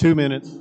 2 minutes.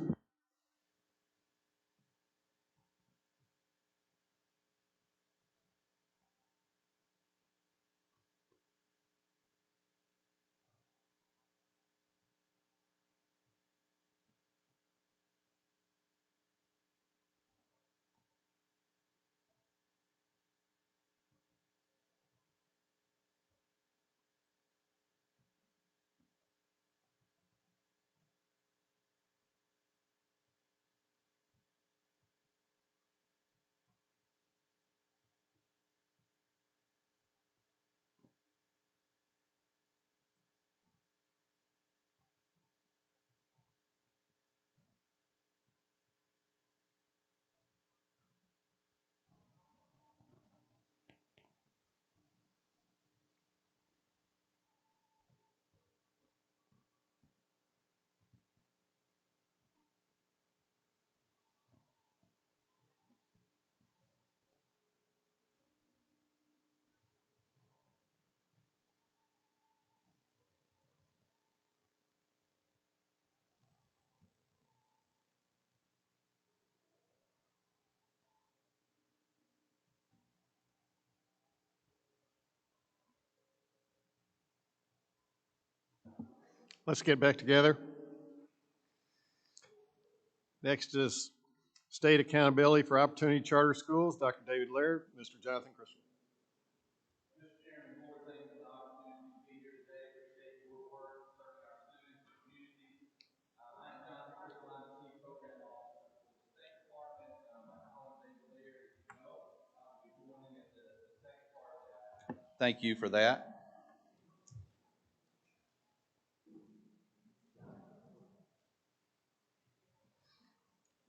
Let's get back together. Next is State Accountability for Opportunity Charter Schools, Dr. David Laird, Mr. Jonathan Crystal. Thank you for that.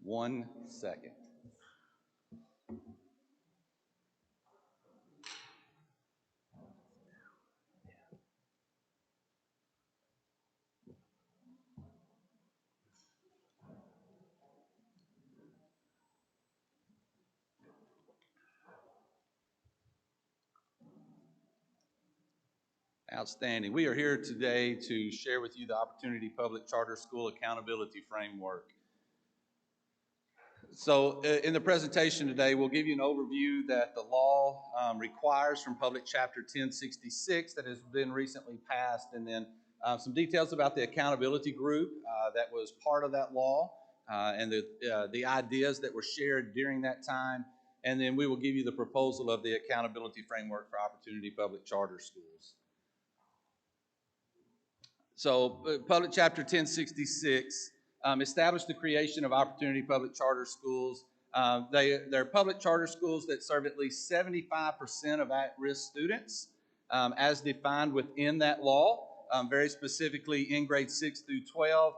One second. Outstanding. We are here today to share with you the Opportunity Public Charter School Accountability Framework. So in the presentation today, we'll give you an overview that the law requires from Public Chapter 1066 that has been recently passed, and then some details about the accountability group that was part of that law, and the ideas that were shared during that time, and then we will give you the proposal of the accountability framework for Opportunity Public Charter Schools. So Public Chapter 1066 established the creation of Opportunity Public Charter Schools. They're public charter schools that serve at least 75% of at-risk students as defined within that law, very specifically in grades 6 through 12.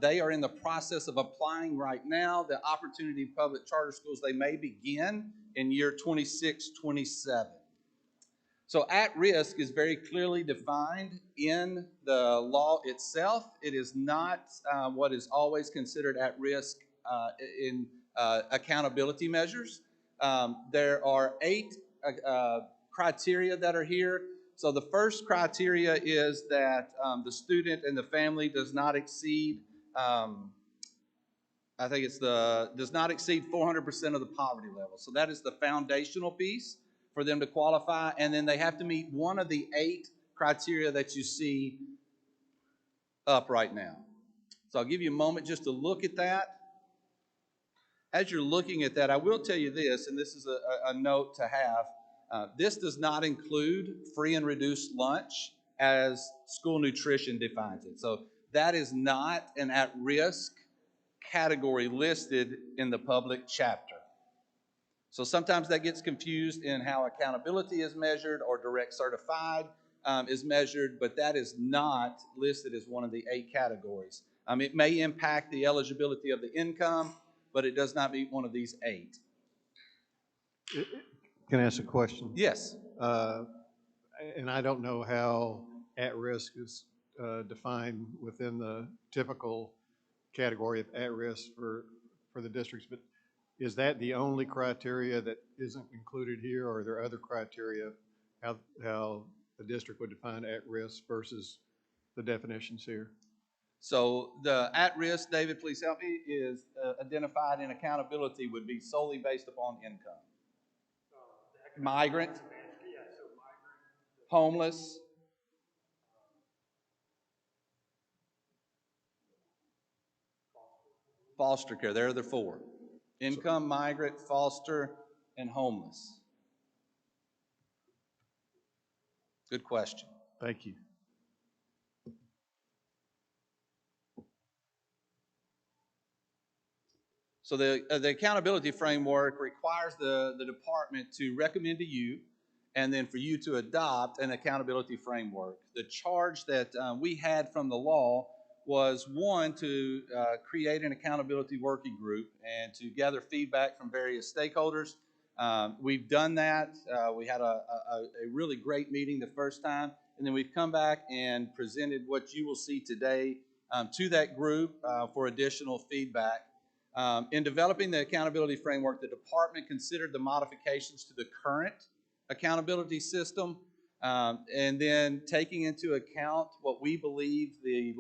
They are in the process of applying right now the Opportunity Public Charter Schools. They may begin in year 26-27. So at-risk is very clearly defined in the law itself. It is not what is always considered at-risk in accountability measures. There are 8 criteria that are here. So the first criteria is that the student and the family does not exceed, does not exceed 400% of the poverty level. So that is the foundational piece for them to qualify, and then they have to meet one of the 8 criteria that you see up right now. So I'll give you a moment just to look at that. As you're looking at that, I will tell you this, and this is a note to have. This does not include free and reduced lunch as school nutrition defines it. So that is not an at-risk category listed in the public chapter. So sometimes that gets confused in how accountability is measured or direct certified is measured, but that is not listed as one of the 8 categories. It may impact the eligibility of the income, but it does not meet one of these 8. Can I ask a question? Yes. And I don't know how at-risk is defined within the typical category of at-risk for the districts, but is that the only criteria that isn't included here, or are there other criteria how the district would define at-risk versus the definitions here? So the at-risk, David, please help me, is identified in accountability would be solely based upon income. Migrant, homeless, foster care. There are the four. Income, migrant, foster, and homeless. Good question. Thank you. So the accountability framework requires the department to recommend to you and then for you to adopt an accountability framework. The charge that we had from the law was, one, to create an accountability working group and to gather feedback from various stakeholders. We've done that. We had a really great meeting the first time, and then we've come back and presented what you will see today to that group for additional feedback. In developing the accountability framework, the department considered the modifications to the current accountability system, and then taking into account what we believe the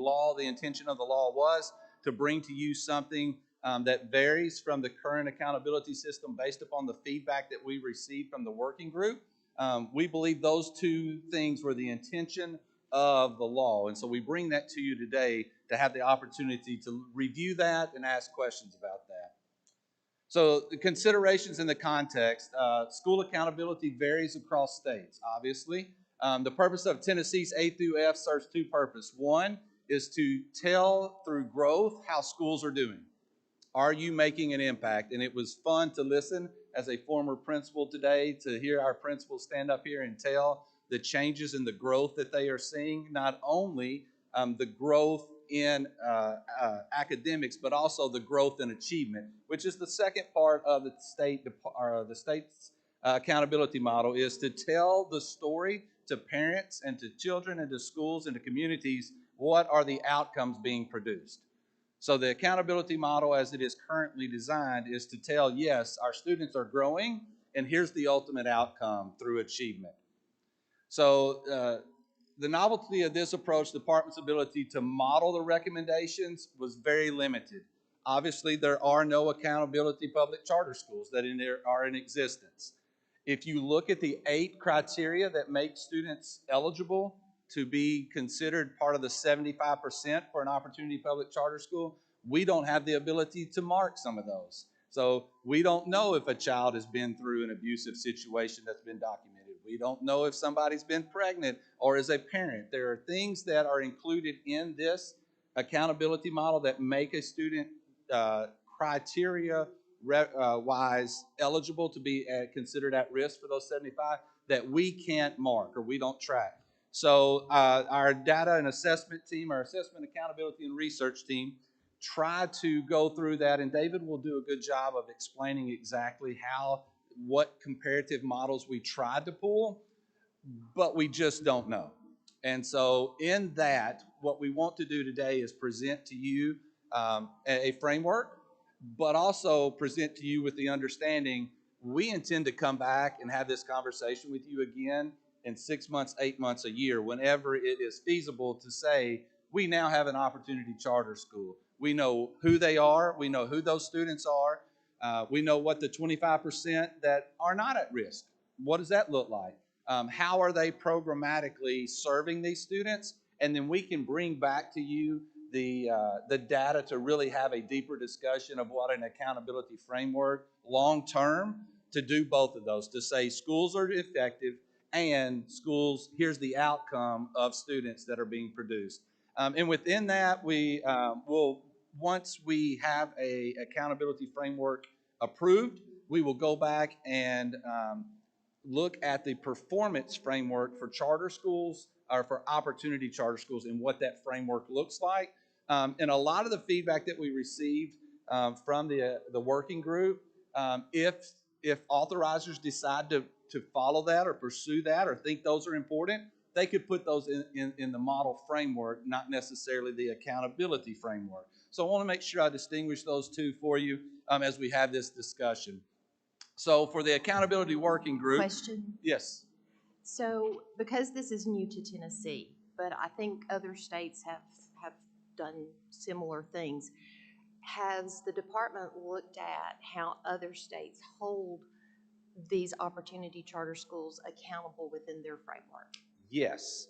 intention of the law was, to bring to you something that varies from the current accountability system based upon the feedback that we received from the working group. We believe those two things were the intention of the law. And so we bring that to you today to have the opportunity to review that and ask questions about that. So the considerations in the context, school accountability varies across states, obviously. The purpose of Tennessee's A through F serves two purposes. One is to tell through growth how schools are doing. Are you making an impact? And it was fun to listen as a former principal today to hear our principals stand up here and tell the changes in the growth that they are seeing, not only the growth in academics, but also the growth in achievement, which is the second part of the state's accountability model, is to tell the story to parents and to children and to schools and to communities. What are the outcomes being produced? So the accountability model as it is currently designed is to tell, yes, our students are growing, and here's the ultimate outcome through achievement. So the novelty of this approach, the department's ability to model the recommendations, was very limited. Obviously, there are no accountability public charter schools that are in existence. If you look at the 8 criteria that make students eligible to be considered part of the 75% for an opportunity public charter school, we don't have the ability to mark some of those. So we don't know if a child has been through an abusive situation that's been documented. We don't know if somebody's been pregnant or is a parent. There are things that are included in this accountability model that make a student criteria wise eligible to be considered at risk for those 75 that we can't mark or we don't track. So our data and assessment team, our assessment, accountability, and research team try to go through that, and David will do a good job of explaining exactly what comparative models we tried to pull, but we just don't know. And so in that, what we want to do today is present to you a framework, but also present to you with the understanding we intend to come back and have this conversation with you again in 6 months, 8 months, a year, whenever it is feasible to say, we now have an opportunity charter school. We know who they are. We know who those students are. We know what the 25% that are not at risk. What does that look like? How are they programmatically serving these students? And then we can bring back to you the data to really have a deeper discussion of what an accountability framework long-term to do both of those, to say schools are effective and schools, here's the outcome of students that are being produced. And within that, we will, once we have a accountability framework approved, we will go back and look at the performance framework for charter schools or for opportunity charter schools and what that framework looks like. And a lot of the feedback that we received from the working group, if authorizers decide to follow that or pursue that or think those are important, they could put those in the model framework, not necessarily the accountability framework. So I want to make sure I distinguish those two for you as we have this discussion. So for the accountability working group. Question? Yes. So because this is new to Tennessee, but I think other states have done similar things. Has the department looked at how other states hold these opportunity charter schools accountable within their framework? Yes.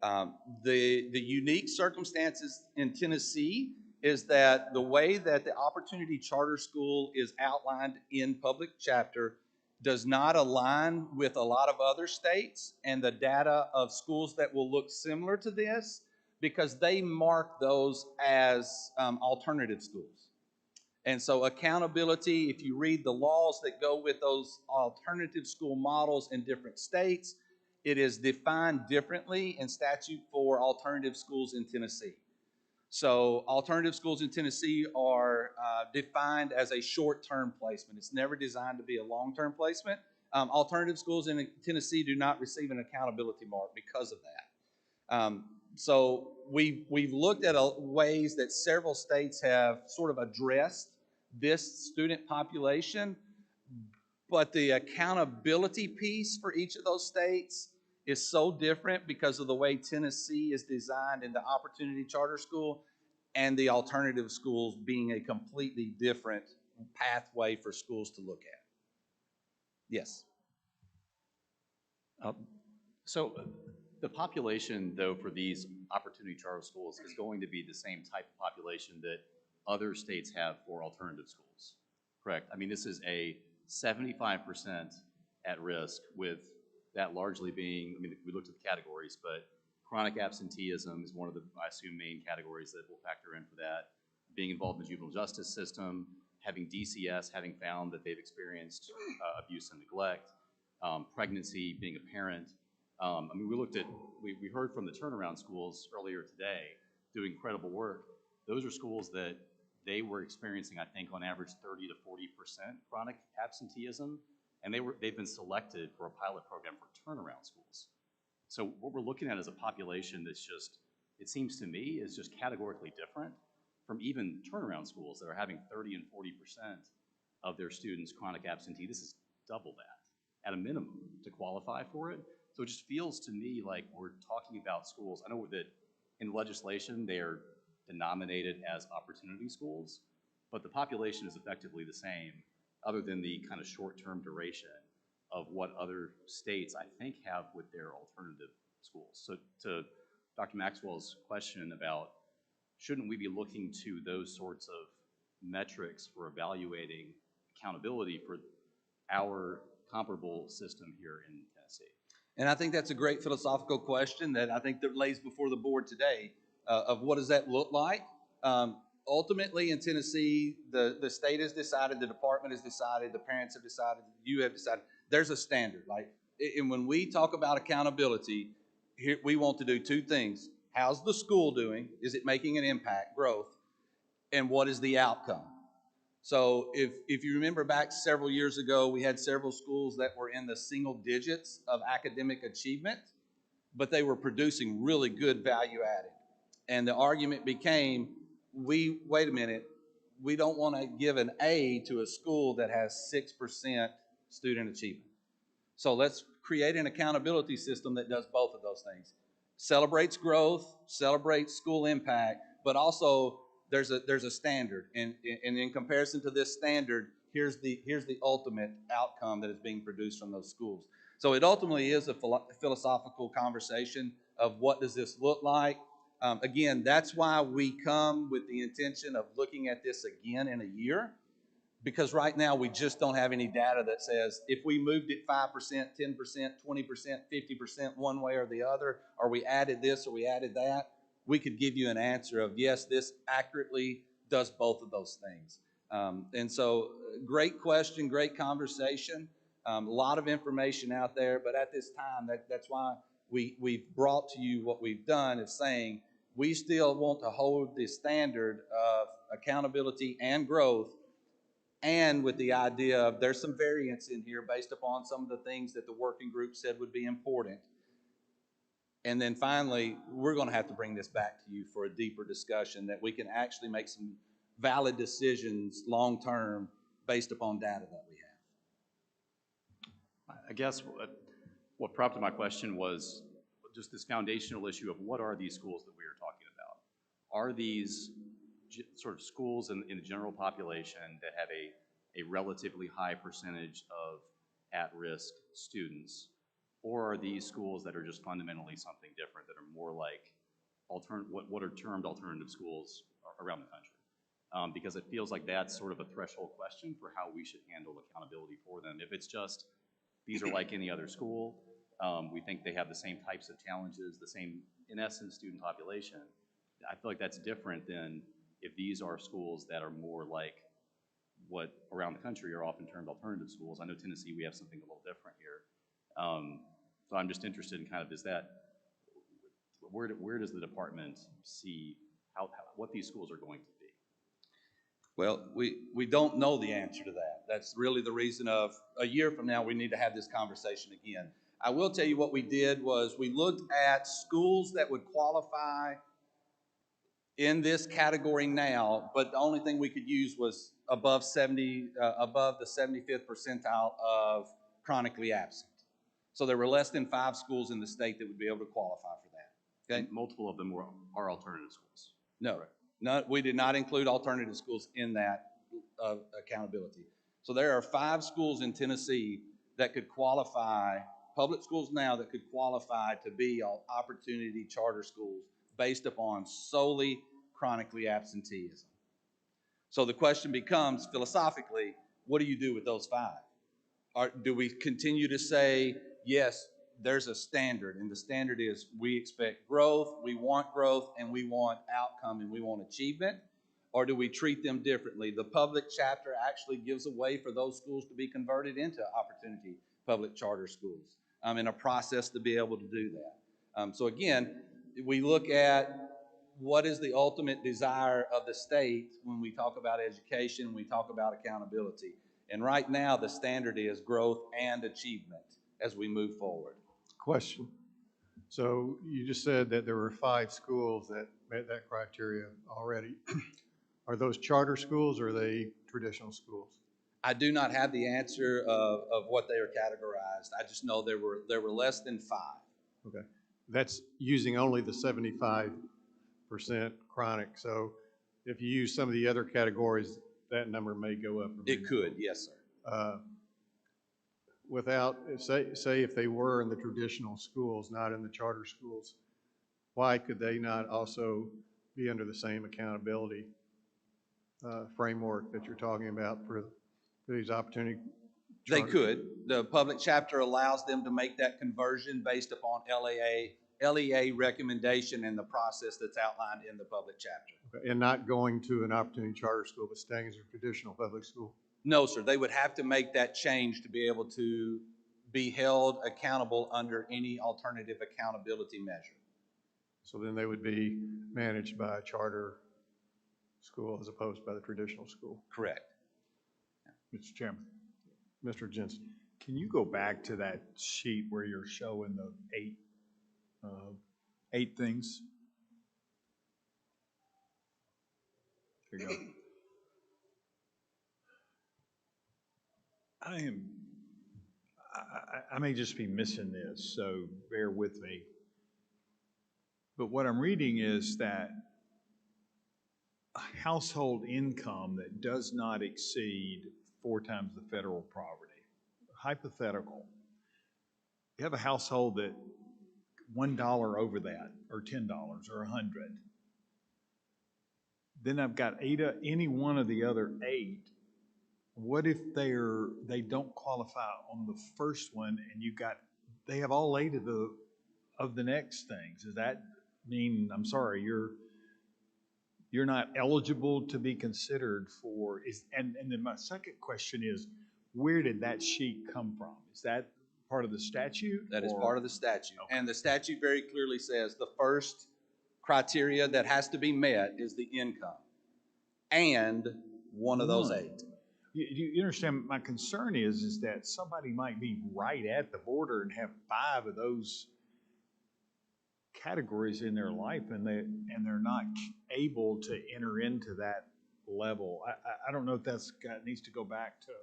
The unique circumstances in Tennessee is that the way that the Opportunity Charter School is outlined in public chapter does not align with a lot of other states and the data of schools that will look similar to this, because they mark those as alternative schools. And so accountability, if you read the laws that go with those alternative school models in different states, it is defined differently in statute for alternative schools in Tennessee. So alternative schools in Tennessee are defined as a short-term placement. It's never designed to be a long-term placement. Alternative schools in Tennessee do not receive an accountability mark because of that. So we've looked at ways that several states have sort of addressed this student population, but the accountability piece for each of those states is so different because of the way Tennessee is designed in the Opportunity Charter School and the alternative schools being a completely different pathway for schools to look at. Yes. So the population, though, for these opportunity charter schools is going to be the same type of population that other states have for alternative schools, correct? I mean, this is a 75% at risk, with that largely being, I mean, we looked at the categories, but chronic absenteeism is one of the, I assume, main categories that will factor in for that. Being involved in the juvenile justice system, having DCS, having found that they've experienced abuse and neglect, pregnancy, being a parent. I mean, we heard from the turnaround schools earlier today doing incredible work. Those are schools that they were experiencing, I think, on average 30 to 40% chronic absenteeism, and they've been selected for a pilot program for turnaround schools. So what we're looking at is a population that's just, it seems to me, is just categorically different from even turnaround schools that are having 30 and 40% of their students chronic absentee. This is double that at a minimum to qualify for it. So it just feels to me like we're talking about schools. I know that in legislation they are denominated as opportunity schools, but the population is effectively the same, other than the kind of short-term duration of what other states, I think, have with their alternative schools. So to Dr. Maxwell's question about shouldn't we be looking to those sorts of metrics for evaluating accountability for our comparable system here in Tennessee? And I think that's a great philosophical question that I think that lays before the board today of what does that look like? Ultimately, in Tennessee, the state has decided, the department has decided, the parents have decided, you have decided. There's a standard. And when we talk about accountability, here we want to do two things. How's the school doing? Is it making an impact, growth? And what is the outcome? So if you remember back several years ago, we had several schools that were in the single digits of academic achievement, but they were producing really good value added. And the argument became, wait a minute, we don't want to give an A to a school that has 6% student achievement. So let's create an accountability system that does both of those things. Celebrates growth, celebrates school impact, but also there's a standard. And in comparison to this standard, here's the ultimate outcome that is being produced from those schools. So it ultimately is a philosophical conversation of what does this look like. Again, that's why we come with the intention of looking at this again in a year, because right now we just don't have any data that says if we moved it 5%, 10%, 20%, 50% one way or the other, or we added this or we added that, we could give you an answer of yes, this accurately does both of those things. And so great question, great conversation, a lot of information out there, but at this time, that's why we've brought to you what we've done, is saying we still want to hold the standard of accountability and growth, and with the idea of there's some variance in here based upon some of the things that the working group said would be important. And then finally, we're going to have to bring this back to you for a deeper discussion that we can actually make some valid decisions long-term based upon data that we have. I guess what prompted my question was just this foundational issue of what are these schools that we are talking about? are these sort of schools in the general population that have a relatively high percentage of at-risk students, or are these schools that are just fundamentally something different, that are more like what are termed alternative schools around the country? Because it feels like that's sort of a threshold question for how we should handle accountability for them. If it's just, these are like any other school, we think they have the same types of challenges, the same, in essence, student population, I feel like that's different than if these are schools that are more like what around the country are often termed alternative schools. I know Tennessee, we have something a little different here. So I'm just interested in kind of, where does the department see what these schools are going to be? Well, we don't know the answer to that. That's really the reason of a year from now, we need to have this conversation again. I will tell you what we did was we looked at schools that would qualify in this category now, but the only thing we could use was above the 75th percentile of chronically absent. So there were less than 5 schools in the state that would be able to qualify for that. Okay? And multiple of them are alternative schools. No, no, we did not include alternative schools in that accountability. So there are 5 schools in Tennessee that could qualify, public schools now that could qualify to be opportunity charter schools based upon solely chronically absenteeism. So the question becomes, philosophically, what do you do with those 5? Do we continue to say, yes, there's a standard, and the standard is we expect growth, and we want outcome, and we want achievement? Or do we treat them differently? The public chapter actually gives a way for those schools to be converted into opportunity public charter schools, in a process to be able to do that. So again, we look at what is the ultimate desire of the state when we talk about education, we talk about accountability. And right now, the standard is growth and achievement as we move forward. Question. So you just said that there were 5 schools that met that criteria already. Are those charter schools or are they traditional schools? I do not have the answer of what they are categorized. I just know there were less than 5. Okay. That's using only the 75% chronic. So if you use some of the other categories, that number may go up. It could, yes, sir. Without, say if they were in the traditional schools, not in the charter schools, why could they not also be under the same accountability framework that you're talking about for these opportunity They charters? could. The public chapter allows them to make that conversion based upon LEA recommendation and the process that's outlined in the public chapter. Okay. And not going to an opportunity charter school, but staying as a traditional public school? No, sir. They would have to make that change to be able to be held accountable under any alternative accountability measure. So then they would be managed by a charter school as opposed by the traditional school? Correct. Mr. Chairman. Mr. Jensen. Can you go back to that sheet where you're showing the 8 things? There you go. I may just be missing this, so bear with me. But what I'm reading is that a household income that does not exceed 4 times the federal poverty. Hypothetical. You have a household that $1 over that, or $10, or $100. Then I've got any one of the other 8. What if they don't qualify on the first one, and they have all 8 of the next things? Does that mean, I'm sorry, you're not eligible to be considered for? And then my second question is, where did that sheet come from? Is that part of the statute? That is part of the statute. Okay. And the statute very clearly says the first criteria that has to be met is the income and one of those 8. You understand, my concern is that somebody might be right at the border and have 5 of those categories in their life, and they're not able to enter into that level. I don't know if that needs to go back to.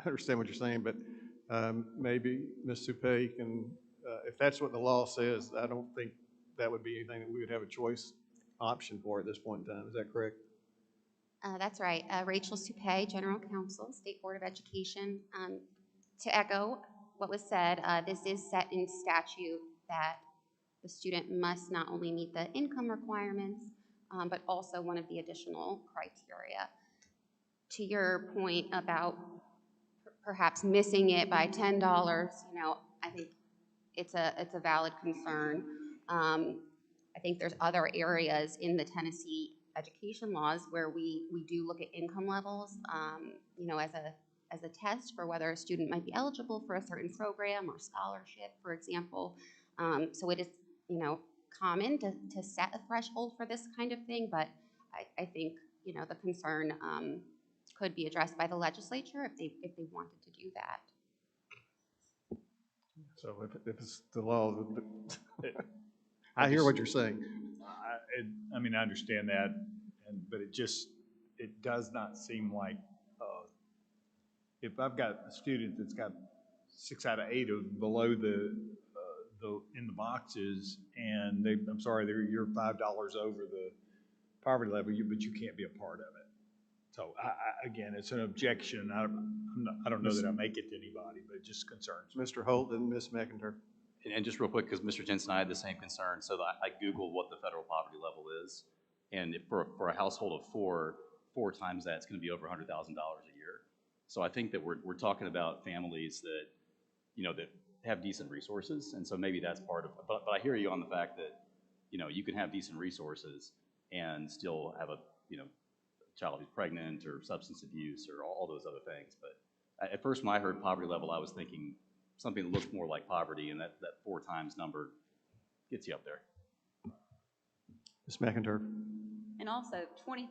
I understand what you're saying, but maybe Ms. Suppay can if that's what the law says, I don't think that would be anything that we would have a choice option for at this point in time. Is that correct? That's right. Rachel Supay, General Counsel, State Board of Education. To echo what was said, this is set in statute that the student must not only meet the income requirements, but also one of the additional criteria. To your point about perhaps missing it by $10, you know, I think it's a valid concern. I think there's other areas in the Tennessee education laws where we do look at income levels, you know, as a test for whether a student might be eligible for a certain program or scholarship, for example. So it is, you know, common to set a threshold for this kind of thing, but I think, you know, the concern could be addressed by the legislature if they wanted to do that. So if it's the law, I hear what you're saying. I mean, I understand that, but it does not seem like, if I've got a student that's got 6 out of 8 of below in the boxes, and I'm sorry, you're $5 over the poverty level, but you can't be a part of it. So again, it's an objection. I don't know that I make it to anybody, but it just concerns me. Mr. Holt and Ms. McIntyre. And just real quick, because Mr. Jensen and I had the same concern, so I Googled what the federal poverty level is, and if for a household of four times that, it's going to be over $100,000 a year. So I think that we're talking about families that, you know, that have decent resources, and so maybe that's part of it. But I hear you on the fact that, you know, you can have decent resources and still have a, you know, child who's pregnant or substance abuse or all those other things. But at first, when I heard poverty level, I was thinking something that looks more like poverty, and that 4 times number gets you up there. Ms. McIntyre. And also, 25%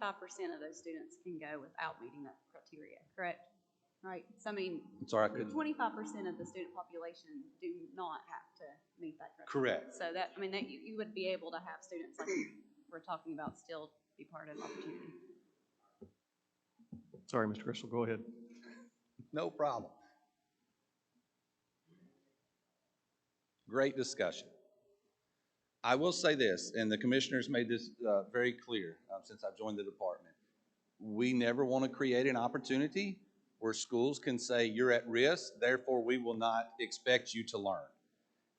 of those students can go without meeting that criteria, correct? Right, so I mean, I'm sorry, I couldn't. 25% of the student population do not have to meet that criteria. Correct. So that, I mean, that you would be able to have students like we're talking about still be part of opportunity. Sorry, Mr. Crystal, go ahead. No problem. Great discussion. I will say this, and the commissioners made this very clear since I've joined the department. We never want to create an opportunity where schools can say you're at risk, therefore we will not expect you to learn.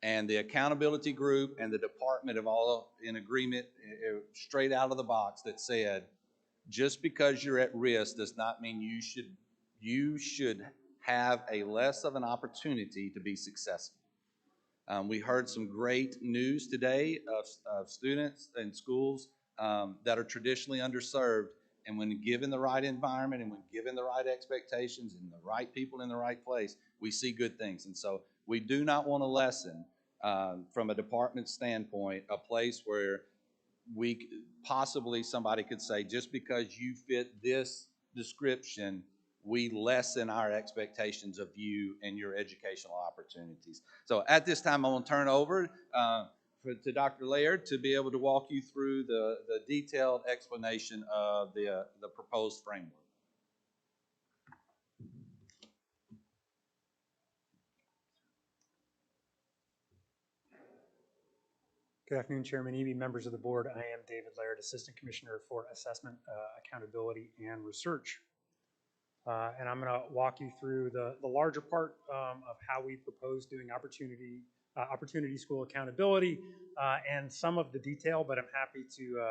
And the accountability group and the department have all in agreement straight out of the box that said, just because you're at risk does not mean you should have a less of an opportunity to be successful. We heard some great news today of students and schools that are traditionally underserved, and when given the right environment and when given the right expectations and the right people in the right place, we see good things. And so we do not want to lessen, from a department standpoint, a place where possibly somebody could say, just because you fit this description, we lessen our expectations of you and your educational opportunities. So at this time, I'm going to turn over to Dr. Laird to be able to walk you through the detailed explanation of the proposed framework. Good afternoon, Chairman Eby, members of the board. I am David Laird, Assistant Commissioner for Assessment, Accountability, and Research. And I'm going to walk you through the larger part of how we propose doing opportunity school accountability and some of the detail, but I'm happy to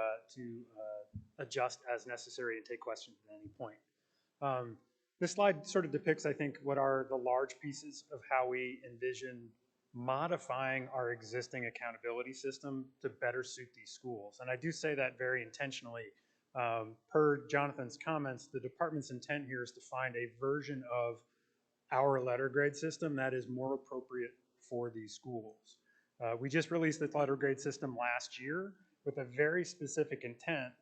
adjust as necessary and take questions at any point. This slide sort of depicts, I think, what are the large pieces of how we envision modifying our existing accountability system to better suit these schools. And I do say that very intentionally. Per Jonathan's comments, the department's intent here is to find a version of our letter grade system that is more appropriate for these schools. We just released the letter grade system last year with a very specific intent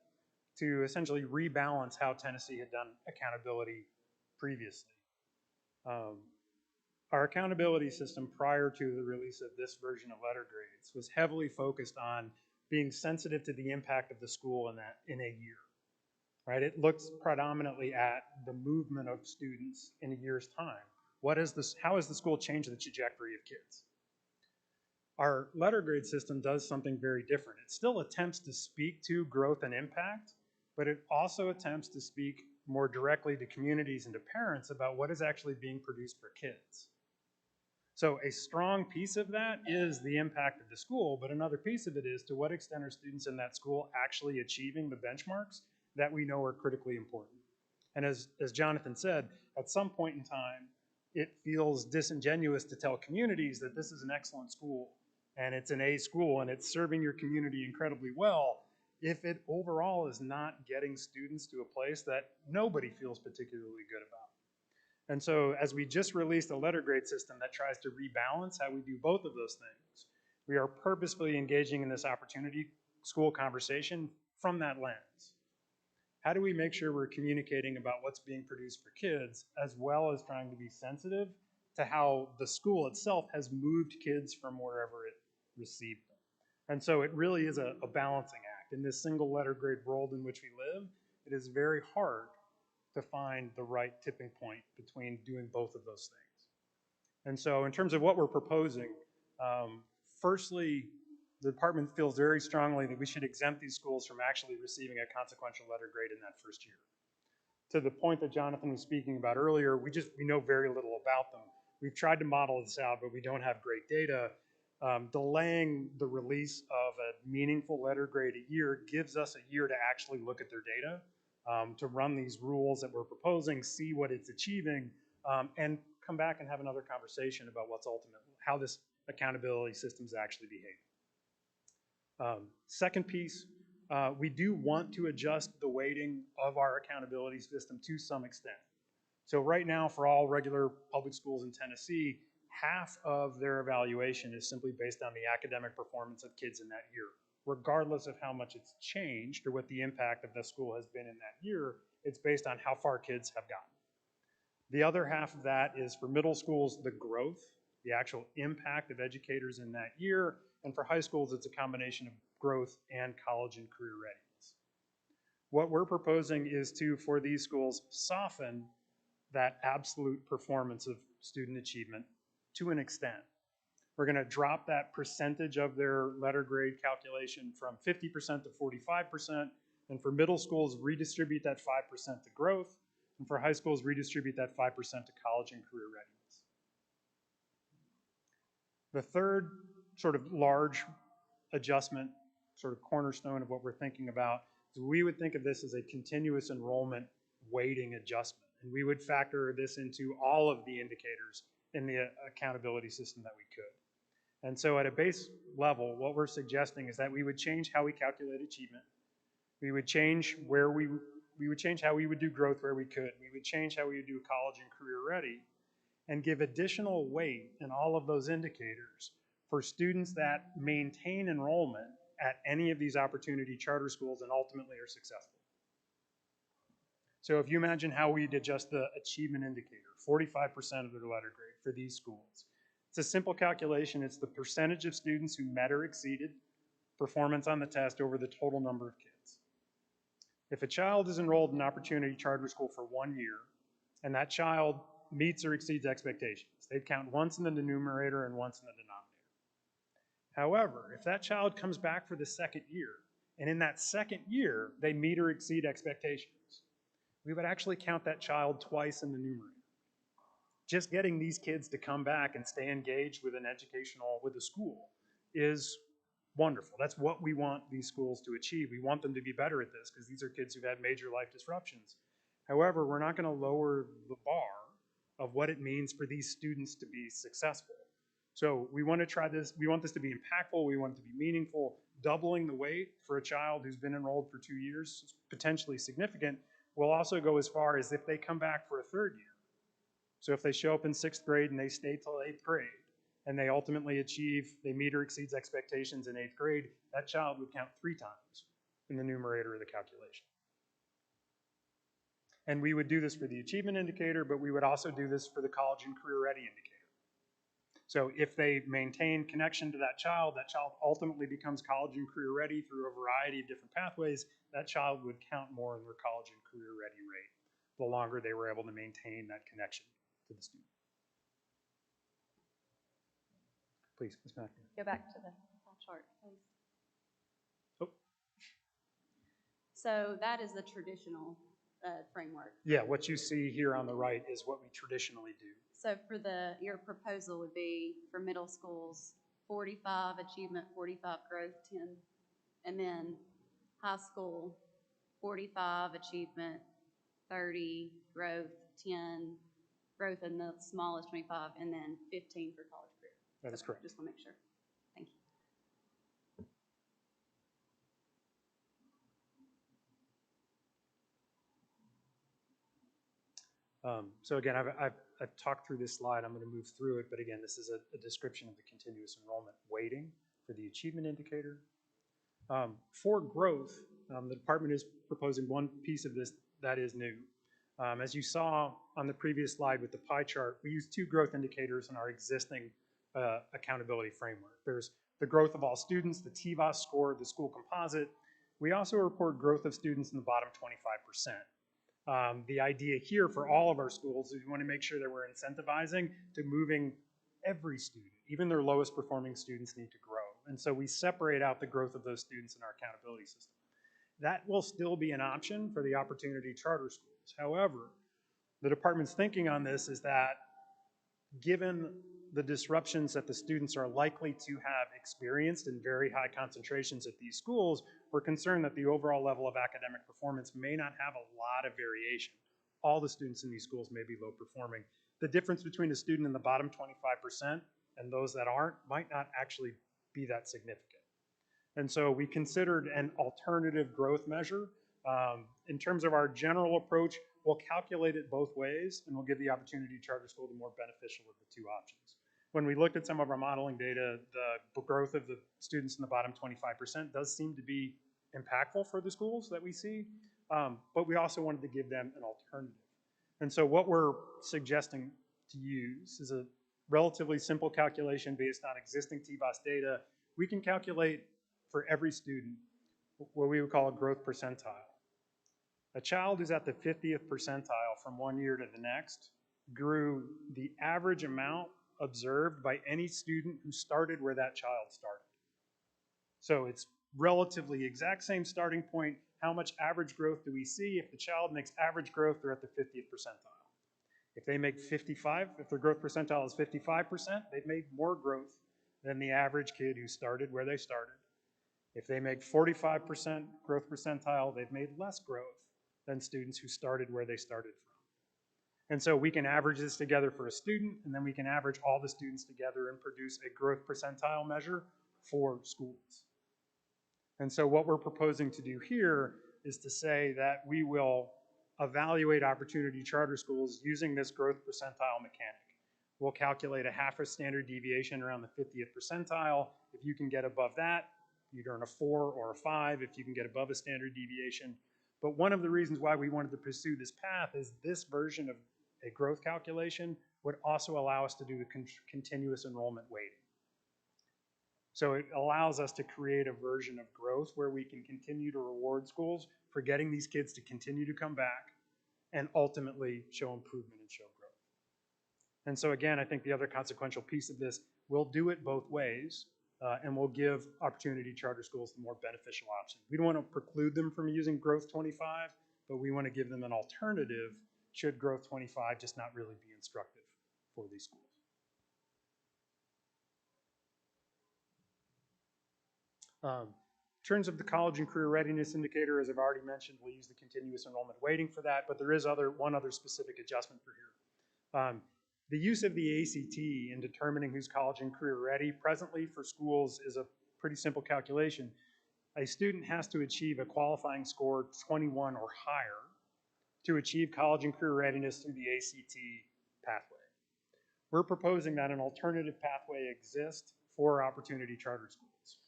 to essentially rebalance how Tennessee had done accountability previously. Our accountability system prior to the release of this version of letter grades was heavily focused on being sensitive to the impact of the school in a year, right? It looks predominantly at the movement of students in a year's time. How has the school changed the trajectory of kids? Our letter grade system does something very different. It still attempts to speak to growth and impact, but it also attempts to speak more directly to communities and to parents about what is actually being produced for kids. So a strong piece of that is the impact of the school, but another piece of it is to what extent are students in that school actually achieving the benchmarks that we know are critically important. And as Jonathan said, at some point in time, it feels disingenuous to tell communities that this is an excellent school and it's an A school and it's serving your community incredibly well if it overall is not getting students to a place that nobody feels particularly good about. And so as we just released a letter grade system that tries to rebalance how we do both of those things, we are purposefully engaging in this opportunity school conversation from that lens. How do we make sure we're communicating about what's being produced for kids, as well as trying to be sensitive to how the school itself has moved kids from wherever it received them? And so it really is a balancing act. In this single letter grade world in which we live, it is very hard to find the right tipping point between doing both of those things. And so in terms of what we're proposing, firstly, the department feels very strongly that we should exempt these schools from actually receiving a consequential letter grade in that first year. To the point that Jonathan was speaking about earlier, we know very little about them. We've tried to model this out, but we don't have great data. Delaying the release of a meaningful letter grade a year gives us a year to actually look at their data, to run these rules that we're proposing, see what it's achieving, and come back and have another conversation about what's ultimately, how this accountability system is actually behaving. Second piece, we do want to adjust the weighting of our accountability system to some extent. So right now, for all regular public schools in Tennessee, half of their evaluation is simply based on the academic performance of kids in that year. Regardless of how much it's changed or what the impact of the school has been in that year, it's based on how far kids have gotten. The other half of that is for middle schools, the growth, the actual impact of educators in that year, and for high schools, it's a combination of growth and college and career readiness. What we're proposing is to, for these schools, soften that absolute performance of student achievement to an extent. We're going to drop that percentage of their letter grade calculation from 50% to 45%, and for middle schools, redistribute that 5% to growth, and for high schools, redistribute that 5% to college and career readiness. The third sort of large adjustment, sort of cornerstone of what we're thinking about, is we would think of this as a continuous enrollment weighting adjustment. And we would factor this into all of the indicators in the accountability system that we could. And so at a base level, what we're suggesting is that we would change how we calculate achievement. We would change we would change how we would do growth where we could. We would change how we would do college and career ready, and give additional weight in all of those indicators for students that maintain enrollment at any of these opportunity charter schools and ultimately are successful. So if you imagine how we'd adjust the achievement indicator, 45% of their letter grade for these schools. It's a simple calculation. It's the percentage of students who met or exceeded performance on the test over the total number of kids. If a child is enrolled in an opportunity charter school for 1 year, and that child meets or exceeds expectations, they'd count once in the numerator and once in the denominator. However, if that child comes back for the second year, and in that second year, they meet or exceed expectations, we would actually count that child twice in the numerator. Just getting these kids to come back and stay engaged with with a school is wonderful. That's what we want these schools to achieve. We want them to be better at this because these are kids who've had major life disruptions. However, we're not going to lower the bar of what it means for these students to be successful. So we want to try this. We want this to be impactful. We want it to be meaningful. Doubling the weight for a child who's been enrolled for 2 years is potentially significant. We'll also go as far as if they come back for a third year. So if they show up in 6th grade and they stay till 8th grade, and they ultimately they meet or exceeds expectations in 8th grade, that child would count 3 times in the numerator of the calculation. And we would do this for the achievement indicator, but we would also do this for the college and career ready indicator. So if they maintain connection to that child ultimately becomes college and career ready through a variety of different pathways, that child would count more in their college and career ready rate the longer they were able to maintain that connection to the student. Please, Ms. McNamee. Go back to the pie chart, please. Oh. So that is the traditional framework. Yeah, what you see here on the right is what we traditionally do. So for your proposal would be for middle schools, 45 achievement, 45 growth, 10. And then high school, 45 achievement, 30 growth, 10 growth in the smallest 25, and then 15 for college career. That is correct. Just want to make sure. Thank you. So again, I've talked through this slide. I'm going to move through it, but again, this is a description of the continuous enrollment weighting for the achievement indicator. For growth, the department is proposing one piece of this that is new. As you saw on the previous slide with the pie chart, we use two growth indicators in our existing accountability framework. There's the growth of all students, the TVOS score, the school composite. We also report growth of students in the bottom 25%. The idea here for all of our schools is we want to make sure that we're incentivizing to moving every student, even their lowest performing students need to grow. And so we separate out the growth of those students in our accountability system. That will still be an option for the opportunity charter schools. However, the department's thinking on this is that given the disruptions that the students are likely to have experienced in very high concentrations at these schools, we're concerned that the overall level of academic performance may not have a lot of variation. All the students in these schools may be low performing. The difference between a student in the bottom 25% and those that aren't might not actually be that significant. And so we considered an alternative growth measure. In terms of our general approach, we'll calculate it both ways, and we'll give the opportunity charter school the more beneficial of the two options. When we looked at some of our modeling data, the growth of the students in the bottom 25% does seem to be impactful for the schools that we see, but we also wanted to give them an alternative. And so what we're suggesting to use is a relatively simple calculation based on existing TVOS data. We can calculate for every student what we would call a growth percentile. A child who's at the 50th percentile from one year to the next grew the average amount observed by any student who started where that child started. So it's relatively exact same starting point. How much average growth do we see? If the child makes average growth, they're at the 50th percentile. If they make 55, if their growth percentile is 55%, they've made more growth than the average kid who started where they started. If they make 45% growth percentile, they've made less growth than students who started where they started from. And so we can average this together for a student, and then we can average all the students together and produce a growth percentile measure for schools. And so what we're proposing to do here is to say that we will evaluate opportunity charter schools using this growth percentile mechanic. We'll calculate a half a standard deviation around the 50th percentile. If you can get above that, you'd earn a 4 or a 5 if you can get above a standard deviation. But one of the reasons why we wanted to pursue this path is this version of a growth calculation would also allow us to do the continuous enrollment weighting. So it allows us to create a version of growth where we can continue to reward schools for getting these kids to continue to come back and ultimately show improvement and show growth. And so again, I think the other consequential piece of this, we'll do it both ways, and we'll give opportunity charter schools the more beneficial option. We don't want to preclude them from using Growth 25, but we want to give them an alternative should Growth 25 just not really be instructive for these schools. In terms of the college and career readiness indicator, as I've already mentioned, we'll use the continuous enrollment weighting for that, but there is one other specific adjustment for here. The use of the ACT in determining who's college and career ready presently for schools is a pretty simple calculation. A student has to achieve a qualifying score 21 or higher to achieve college and career readiness through the ACT pathway. We're proposing that an alternative pathway exists for opportunity charter schools.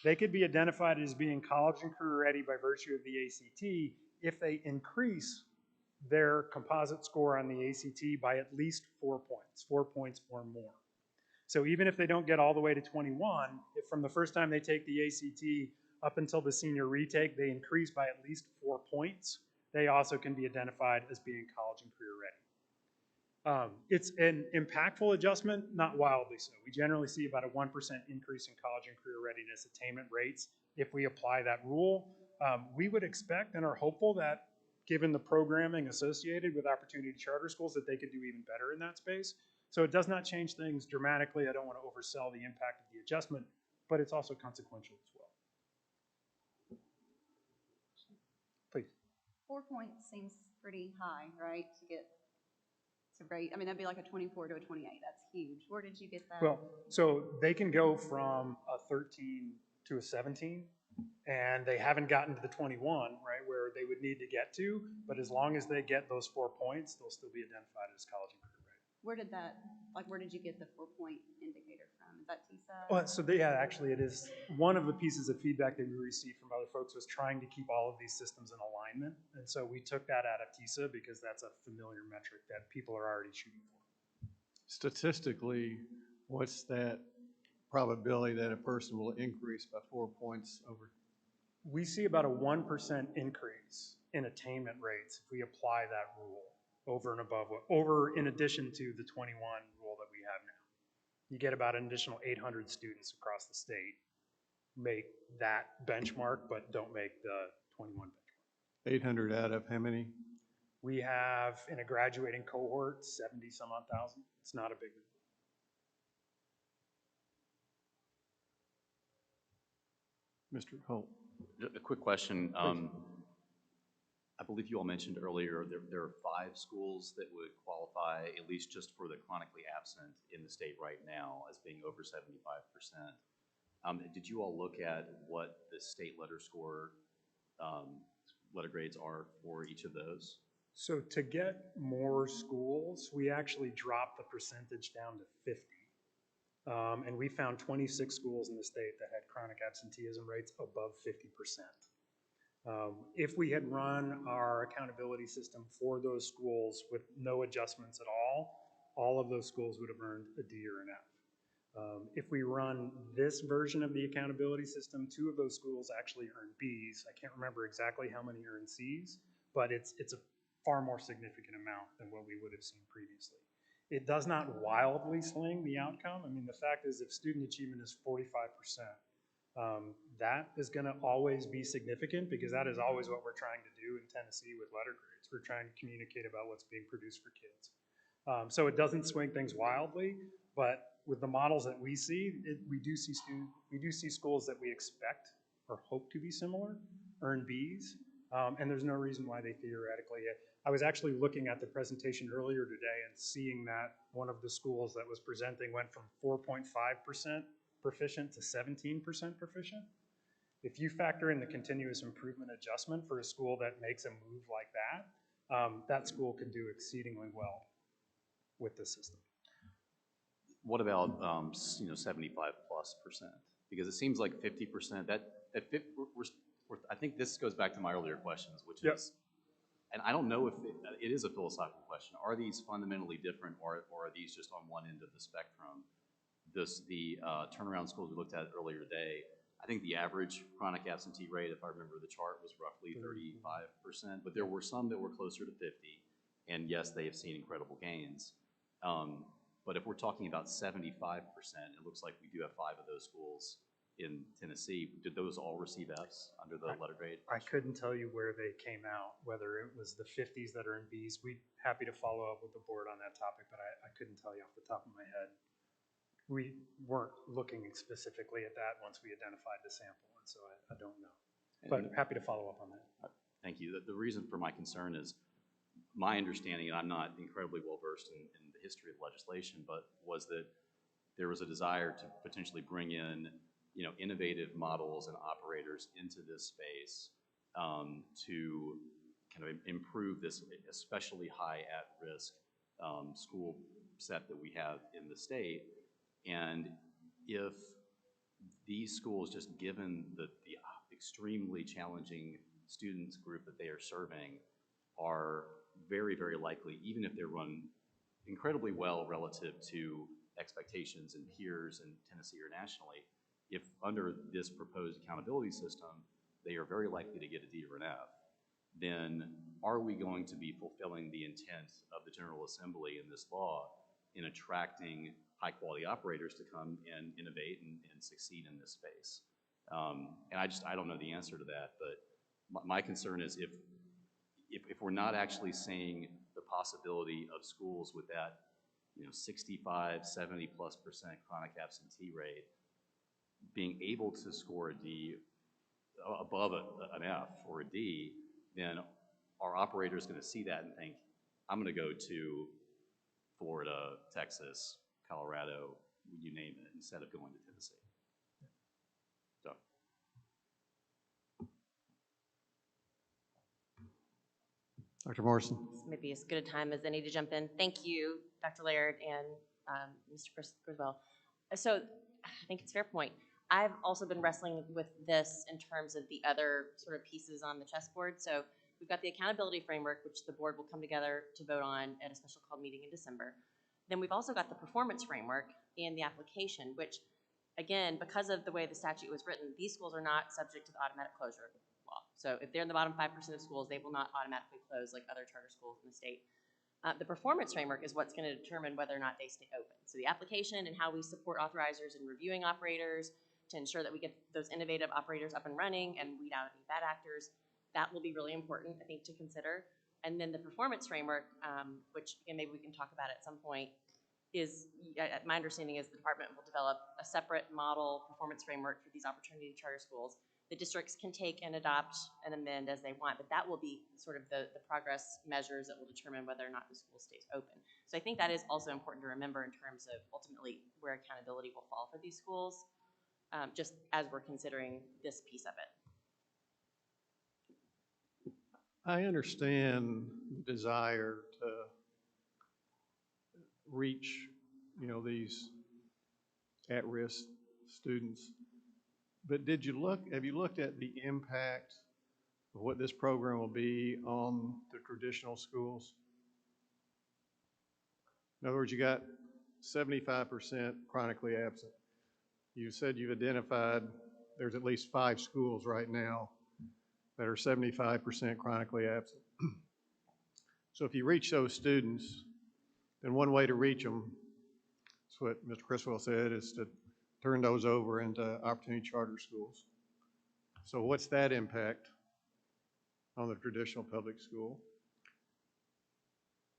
They could be identified as being college and career ready by virtue of the ACT if they increase their composite score on the ACT by at least 4 points or more. So even if they don't get all the way to 21, if from the first time they take the ACT up until the senior retake, they increase by at least 4 points, they also can be identified as being college and career It's an impactful adjustment, not wildly so. We generally see about a 1% increase in college and career readiness attainment rates if we apply that rule. We would expect and are hopeful that given the programming associated with opportunity charter schools, that they could do even better in that space. So it does not change things dramatically. I don't want to oversell the impact of the adjustment, but it's also consequential as well. Please. 4 points seems pretty high, right, to get to rate. I mean, that'd be like a 24 to a 28. That's huge. Where did you get that? Well, so they can go from a 13 to a 17, and they haven't gotten to the 21, right, where they would need to get to, but as long as they get those 4 points, they'll still be identified as college and career ready. Where did that, like, where did you get the 4-point indicator from? Is that TSA? Well, so actually it is one of the pieces of feedback that we received from other folks was trying to keep all of these systems in alignment. And so we took that out of TSA because that's a familiar metric that people are already shooting for. Statistically, what's that probability that a person will increase by 4 points over? We see about a 1% increase in attainment rates if we apply that rule over and above, in addition to the 21 rule that we have now. You get about an additional 800 students across the state make that benchmark, but don't make the 21 benchmark. 800 out of how many? We have, in a graduating cohort, 70 some odd thousand. It's not a big number. Mr. Holt. A quick question. I believe you all mentioned earlier there are 5 schools that would qualify, at least just for the chronically absent in the state right now, as being over 75%. Did you all look at what the state letter score, letter grades are for each of those? So to get more schools, we actually dropped the percentage down to 50. And we found 26 schools in the state that had chronic absenteeism rates above 50%. If we had run our accountability system for those schools with no adjustments at all of those schools would have earned a D or an F. If we run this version of the accountability system, 2 of those schools actually earn Bs. I can't remember exactly how many earn Cs, but it's a far more significant amount than what we would have seen previously. It does not wildly swing the outcome. I mean, the fact is if student achievement is 45%, that is going to always be significant because that is always what we're trying to do in Tennessee with letter grades. We're trying to communicate about what's being produced for kids. So it doesn't swing things wildly, but with the models that we see, we do see schools that we expect or hope to be similar earn Bs, and there's no reason why they theoretically. I was actually looking at the presentation earlier today and seeing that one of the schools that was presenting went from 4.5% proficient to 17% proficient. If you factor in the continuous improvement adjustment for a school that makes a move like that, that school could do exceedingly well with the system. What about 75+%? Because it seems like 50%. I think this goes back to my earlier questions, which is, and I don't know if it is a philosophical question. Are these fundamentally different, or are these just on one end of the spectrum? The turnaround schools we looked at earlier today, I think the average chronic absentee rate, if I remember the chart, was roughly 35%, but there were some that were closer to 50, and yes, they have seen incredible gains. But if we're talking about 75%, it looks like we do have 5 of those schools in Tennessee. Did those all receive Fs under the letter grade? I couldn't tell you where they came out, whether it was the 50s that are in Bs. We'd happy to follow up with the board on that topic, but I couldn't tell you off the top of my head. We weren't looking specifically at that once we identified the sample, and so I don't know. But happy to follow up on that. Thank you. The reason for my concern is my understanding, and I'm not incredibly well versed in the history of legislation, but was that there was a desire to potentially bring in innovative models and operators into this space to kind of improve this especially high at-risk school set that we have in the state. And if these schools, just given the extremely challenging students group that they are serving, are very, very likely, even if they're run incredibly well relative to expectations and peers in Tennessee or nationally, if under this proposed accountability system, they are very likely to get a D or an F. then are we going to be fulfilling the intent of the General Assembly in this law in attracting high-quality operators to come and innovate and succeed in this space? And I don't know the answer to that, but my concern is if we're not actually seeing the possibility of schools with that 65, 70+% chronic absentee rate being able to score a D above an F or a D, then our operator is going to see that and think, I'm going to go to Florida, Texas, Colorado, you name it, instead of going to Tennessee. So. Dr. Morrison. This may be as good a time as any to jump in. Thank you, Dr. Laird and Mr. Griswold. So I think it's a fair point. I've also been wrestling with this in terms of the other sort of pieces on the chessboard. So we've got the accountability framework, which the board will come together to vote on at a special called meeting in December. Then we've also got the performance framework and the application, which, again, because of the way the statute was written, these schools are not subject to the automatic closure law. So if they're in the bottom 5% of schools, they will not automatically close like other charter schools in the state. The performance framework is what's going to determine whether or not they stay open. So the application and how we support authorizers in reviewing operators to ensure that we get those innovative operators up and running and weed out any bad actors, that will be really important, I think, to consider. And then the performance framework, which again, maybe we can talk about at some point, is, my understanding is the department will develop a separate model performance framework for these opportunity charter schools. The districts can take and adopt and amend as they want, but that will be sort of the progress measures that will determine whether or not the school stays open. So I think that is also important to remember in terms of ultimately where accountability will fall for these schools, just as we're considering this piece of it. I understand the desire to reach, these at-risk students. But have you looked at the impact of what this program will be on the traditional schools? In other words, you got 75% chronically absent. You said you've identified there's at least 5 schools right now that are 75% chronically absent. So if you reach those students, then one way to reach them, that's what Mr. Criswell said, is to turn those over into opportunity charter schools. So what's that impact on the traditional public school?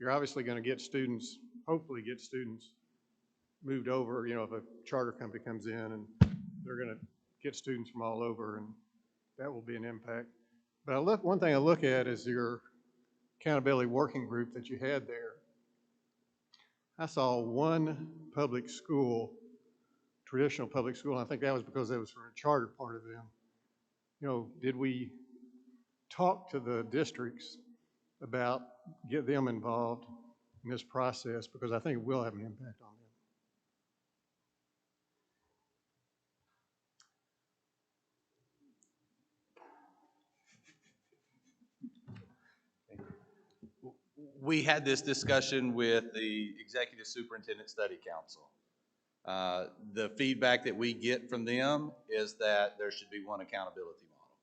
You're obviously going to get students, hopefully get students moved over, if a charter company comes in and they're going to get students from all over, and that will be an impact. But one thing I look at is your accountability working group that you had there. I saw one public school, traditional public school, and I think that was because that was for a charter part of them. Did we talk to the districts about get them involved in this process? Because I think it will have an impact on them. We had this discussion with the Executive Superintendent Study Council. The feedback that we get from them is that there should be one accountability model.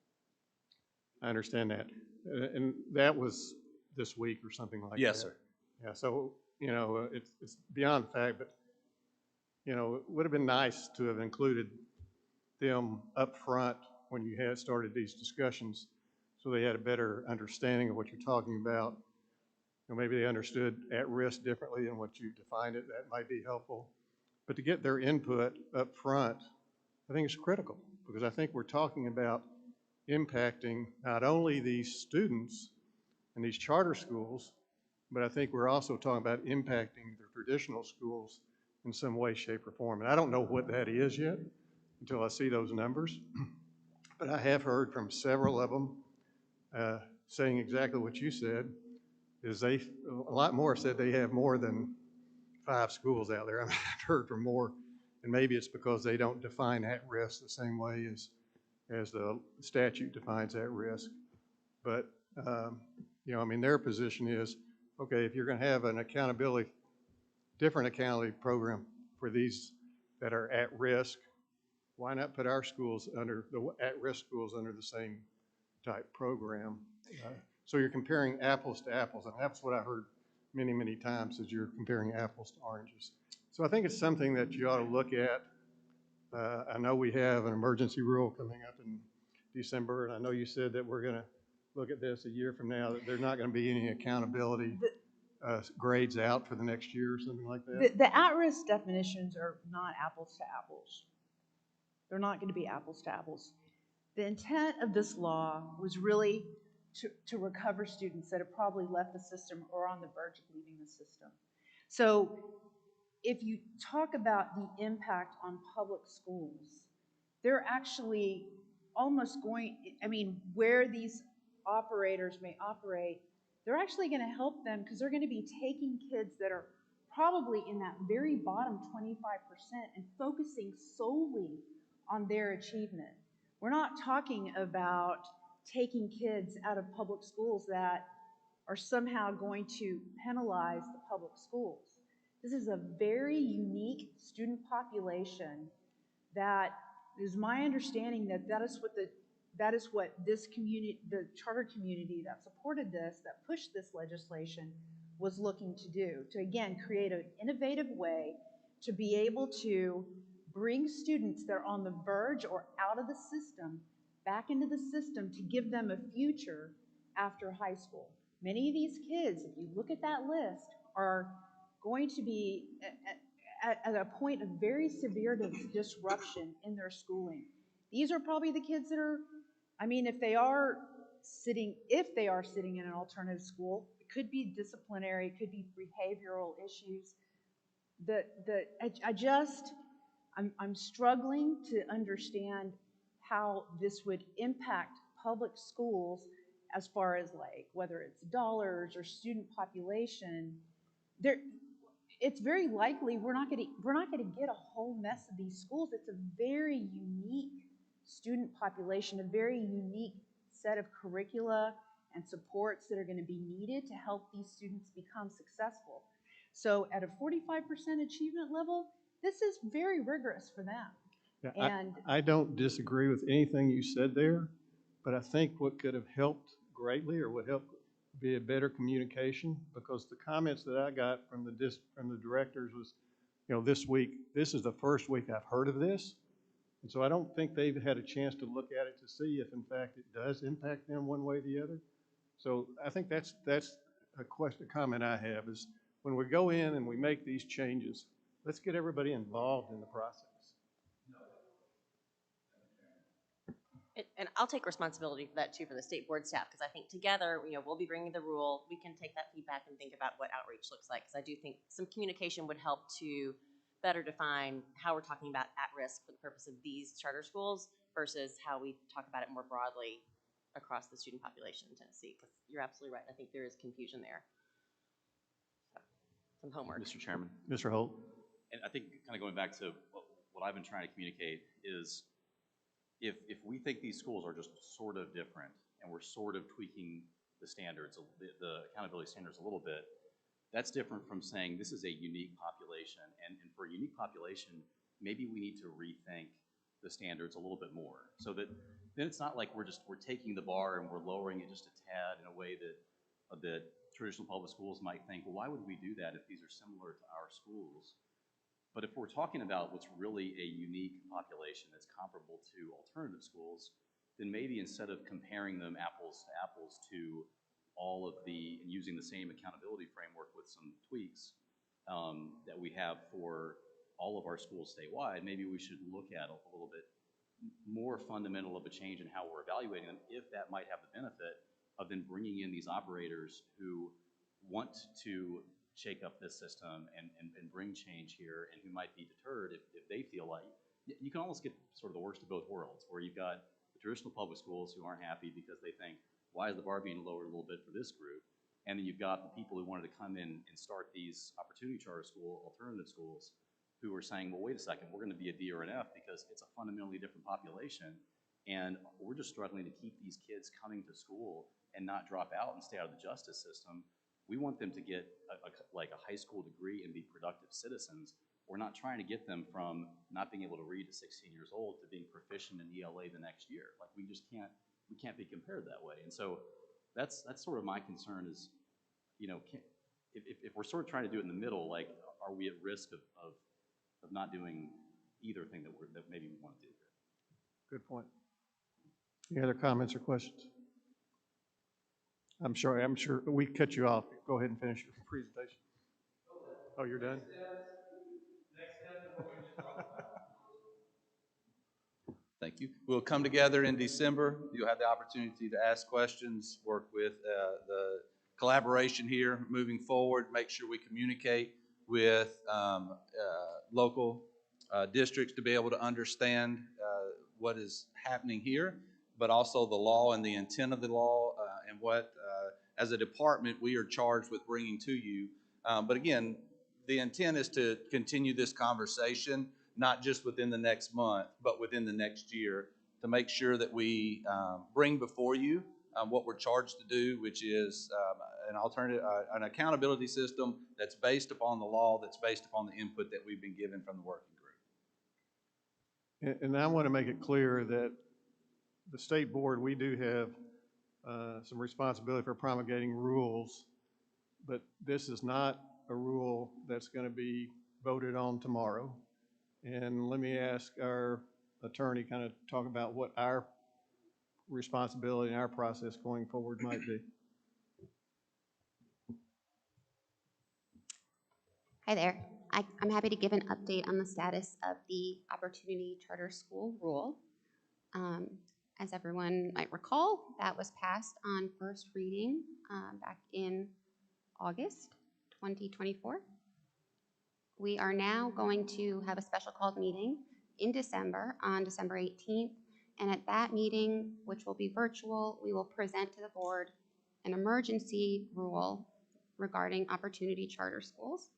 I understand that. And that was this week or something like that. Yes, sir. Yeah, so, it's beyond the fact, but, it would have been nice to have included them up front when you had started these discussions so they had a better understanding of what you're talking about. Maybe they understood at risk differently than what you defined it. That might be helpful. But to get their input up front, I think is critical, because I think we're talking about impacting not only these students in these charter schools, but I think we're also talking about impacting the traditional schools in some way, shape, or form. And I don't know what that is yet until I see those numbers. But I have heard from several of them saying exactly what you said, is a lot more said they have more than 5 schools out there. I mean, I've heard from more, and maybe it's because they don't define at risk the same way as the statute defines at risk. But, their position is, okay, if you're going to have an different accountability program for these that are at risk, why not put our schools the at-risk schools under the same type program? So you're comparing apples to apples, and that's what I heard many, many times, is you're comparing apples to oranges. So I think it's something that you ought to look at. I know we have an emergency rule coming up in December, and I know you said that we're going to look at this a year from now, that there's not going to be any accountability grades out for the next year or something like that. The at-risk definitions are not apples to apples. They're not going to be apples to apples. The intent of this law was really to recover students that have probably left the system or on the verge of leaving the system. So if you talk about the impact on public schools, they're actually almost going, I mean, where these operators may operate, they're actually going to help them because they're going to be taking kids that are probably in that very bottom 25% and focusing solely on their achievement. We're not talking about taking kids out of public schools that are somehow going to penalize the public schools. This is a very unique student population that is my understanding that is what this community, the charter community that supported this, that pushed this legislation, was looking to do. To again create an innovative way to be able to bring students that are on the verge or out of the system back into the system to give them a future after high school. Many of these kids, if you look at that list, are going to be at a point of very severe disruption in their schooling. These are probably the kids that are, I mean, if they are sitting in an alternative school, it could be disciplinary, it could be behavioral issues. I'm struggling to understand how this would impact public schools as far as like whether it's dollars or student population. It's very likely we're not going to get a whole mess of these schools. It's a very unique student population, a very unique set of curricula and supports that are going to be needed to help these students become successful. So at a 45% achievement level, this is very rigorous for them. Yeah, And I don't disagree with anything you said there, but I think what could have helped greatly, or would help be a better communication, because the comments that I got from the directors was, this week, this is the first week I've heard of this. And so I don't think they've had a chance to look at it to see if in fact it does impact them one way or the other. So I think that's a comment I have, is when we go in and we make these changes, let's get everybody involved in the process. And I'll take responsibility for that too, for the state board staff, because I think together, we'll be bringing the rule. We can take that feedback and think about what outreach looks like, because I do think some communication would help to better define how we're talking about at-risk for the purpose of these charter schools versus how we talk about it more broadly across the student population in Tennessee, because you're absolutely right. I think there is confusion there. So, some homework. Mr. Chairman. Mr. Holt. And I think kind of going back to what I've been trying to communicate is, if we think these schools are just sort of different and we're sort of tweaking the standards, the accountability standards a little bit, that's different from saying this is a unique population. And for a unique population, maybe we need to rethink the standards a little bit more, so that then it's not like we're taking the bar and we're lowering it just a tad in a way that traditional public schools might think, well, why would we do that if these are similar to our schools? But if we're talking about what's really a unique population that's comparable to alternative schools, then maybe instead of comparing them apples to apples to all of and using the same accountability framework with some tweaks that we have for all of our schools statewide, maybe we should look at a little bit more fundamental of a change in how we're evaluating them, if that might have the benefit of then bringing in these operators who want to shake up this system and bring change here, and who might be deterred if they feel like, you can almost get sort of the worst of both worlds, where you've got the traditional public schools who aren't happy because they think, why is the bar being lowered a little bit for this group? And then you've got the people who wanted to come in and start these opportunity charter school, alternative schools, who are saying, well, wait a second, we're going to be a D or an F because it's a fundamentally different population, and we're just struggling to keep these kids coming to school and not drop out and stay out of the justice system. We want them to get like a high school degree and be productive citizens. We're not trying to get them from not being able to read at 16 years old to being proficient in ELA the next year. Like, we can't be compared that way. And so That's sort of my concern is, you know, if we're sort of trying to do it in the middle, like, are we at risk of not doing either thing that maybe we want to do? Good point. Any other comments or questions? I'm sure we cut you off. Go ahead and finish your presentation. Oh, you're done? Thank you. We'll come together in December. You'll have the opportunity to ask questions, work with the collaboration here moving forward, make sure we communicate with local districts to be able to understand what is happening here, but also the law and the intent of the law and what, as a department, we are charged with bringing to you. But again, the intent is to continue this conversation, not just within the next month, but within the next year, to make sure that we bring before you what we're charged to do, which is an alternative, an accountability system that's based upon the law, that's based upon the input that we've been given from the working group. And I want to make it clear that the state board, we do have some responsibility for promulgating rules, but this is not a rule that's going to be voted on tomorrow. And let me ask our attorney kind of talk about what our responsibility and our process going forward might be. Hi there. I'm happy to give an update on the status of the Opportunity Charter School rule. As everyone might recall, that was passed on first reading back in August 2024. We are now going to have a special called meeting in December, on December 18th, and at that meeting, which will be virtual, we will present to the board an emergency rule regarding Opportunity Charter Schools.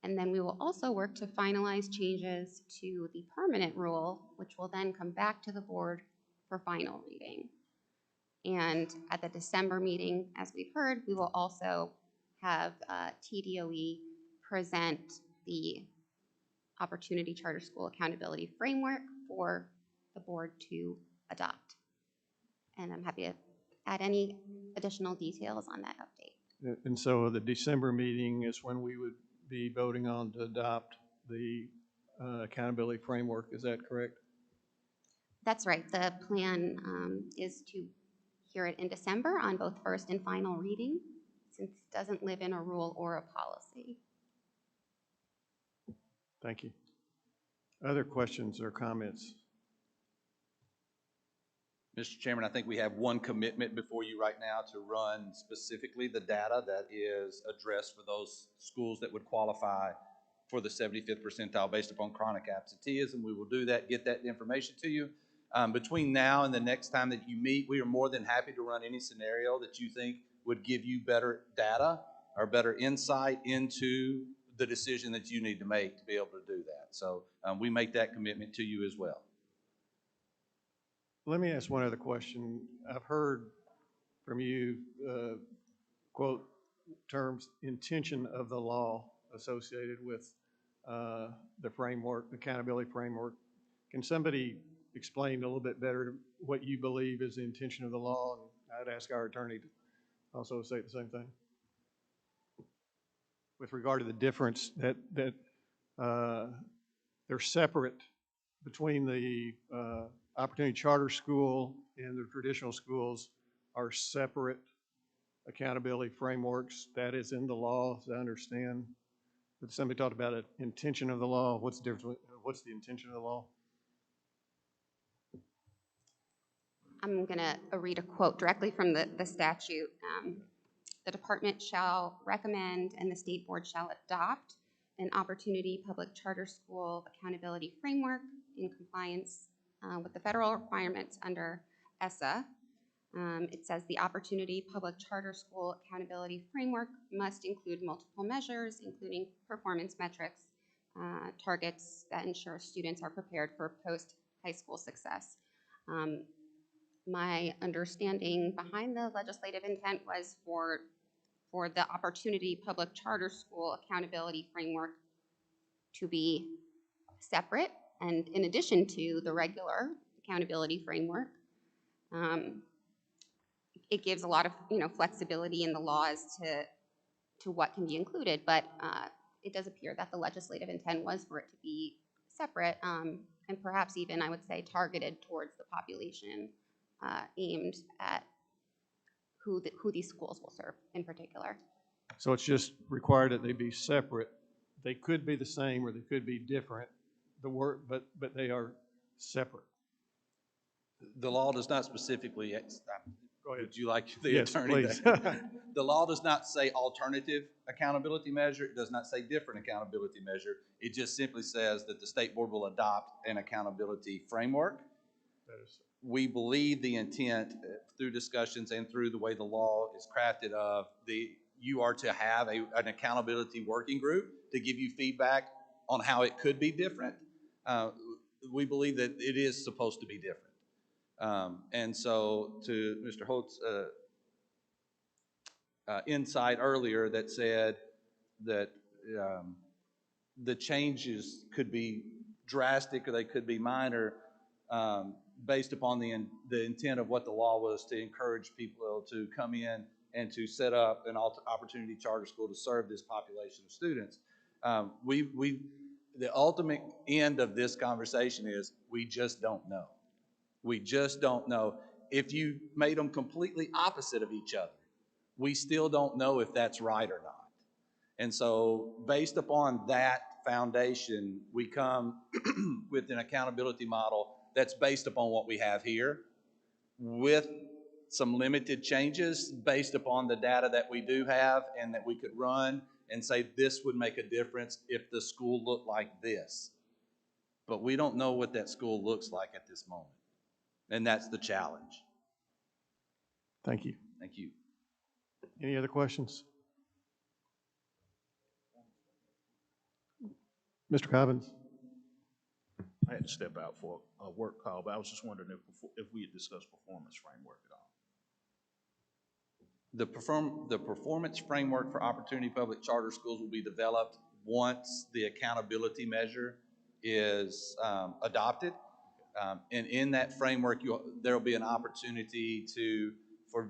And then we will also work to finalize changes to the permanent rule, which will then come back to the board for final reading. And at the December meeting, as we've heard, we will also have TDOE present the Opportunity Charter School Accountability Framework for the board to adopt. And I'm happy to add any additional details on that update. And so the December meeting is when we would be voting on to adopt the accountability framework. Is that correct? That's right. The plan is to hear it in December on both first and final reading, since it doesn't live in a rule or a policy. Thank you. Other questions or comments? Mr. Chairman, I think we have one commitment before you right now to run specifically the data that is addressed for those schools that would qualify for the 75th percentile based upon chronic absenteeism. We will do that, get that information to you. Between now and the next time that you meet, we are more than happy to run any scenario that you think would give you better data or better insight into the decision that you need to make to be able to do that. So we make that commitment to you as well. Let me ask one other question. I've heard from you, quote, terms intention of the law associated with the framework, the accountability framework. Can somebody explain a little bit better what you believe is the intention of the law? And I'd ask our attorney to also say the same thing. With regard to the difference that they're separate between the Opportunity Charter School and the traditional schools are separate accountability frameworks. That is in the law, as I understand. But somebody talked about an intention of the law. What's the difference? What's the intention of the law? I'm going to read a quote directly from the statute. The department shall recommend and the state board shall adopt an Opportunity Public Charter School Accountability Framework in compliance with the federal requirements under ESSA. It says the Opportunity Public Charter School Accountability Framework must include multiple measures, including performance metrics, targets that ensure students are prepared for post-high school success. My understanding behind the legislative intent was for the Opportunity Public Charter School Accountability Framework to be separate and in addition to the regular accountability framework. it gives a lot of, flexibility in the law as to what can be included, but it does appear that the legislative intent was for it to be separate, and perhaps even, I would say, targeted towards the population, aimed at who these schools will serve in particular. So it's just required that they be separate. They could be the same or they could be different, but they are separate. The law does not specifically, Go ahead. would you like the Yes, attorney? please. The law does not say alternative accountability measure. It does not say different accountability measure. It just simply says that the state board will adopt an accountability framework. That is, We believe the intent through discussions and through the way the law is crafted you are to have an accountability working group to give you feedback on how it could be different. We believe that it is supposed to be different. And so to Mr. Holt's insight earlier that said that the changes could be drastic or they could be minor, based upon the intent of what the law was to encourage people to come in and to set up an opportunity charter school to serve this population of students. The ultimate end of this conversation is we just don't know. We just don't know. If you made them completely opposite of each other, we still don't know if that's right or not. And so based upon that foundation, we come with an accountability model that's based upon what we have here, with some limited changes based upon the data that we do have and that we could run and say this would make a difference if the school looked like this. But we don't know what that school looks like at this moment. And that's the challenge. thank you. Thank you. Any other questions? Mr. Cobbins? I had to step out for a work call, but I was just wondering if we had discussed performance framework at all. The performance framework for Opportunity Public Charter Schools will be developed once the accountability measure is adopted. And in that framework, there will be an opportunity for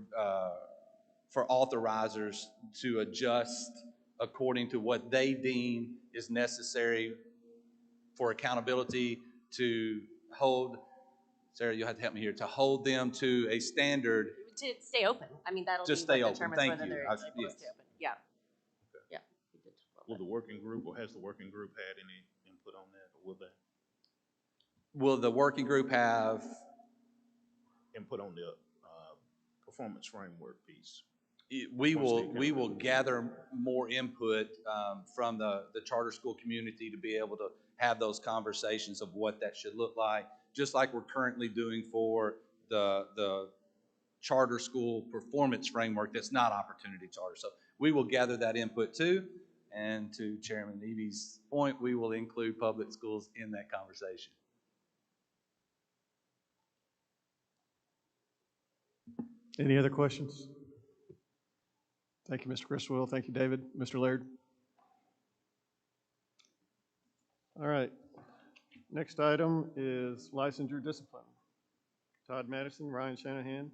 authorizers to adjust according to what they deem is necessary for accountability to hold, Sarah, you'll have to help me here, to hold them to a standard. To stay open. I mean, that'll Just be stay what open. determines Thank whether you. they're able to stay open. Yeah. Okay. Yeah. Will the working group, or has the working group had any input on that, or will they? Will the working group have input on the performance framework piece? We will gather more input from the charter school community to be able to have those conversations of what that should look like, just like we're currently doing for the charter school performance framework that's not opportunity charter. So we will gather that input too, and to Chairman Eby's point, we will include public schools in that conversation. Any other questions? Thank you, Mr. Criswell. Thank you, David. Mr. Laird. All right. Next item is licensure discipline. Todd Madison, Ryan Shanahan.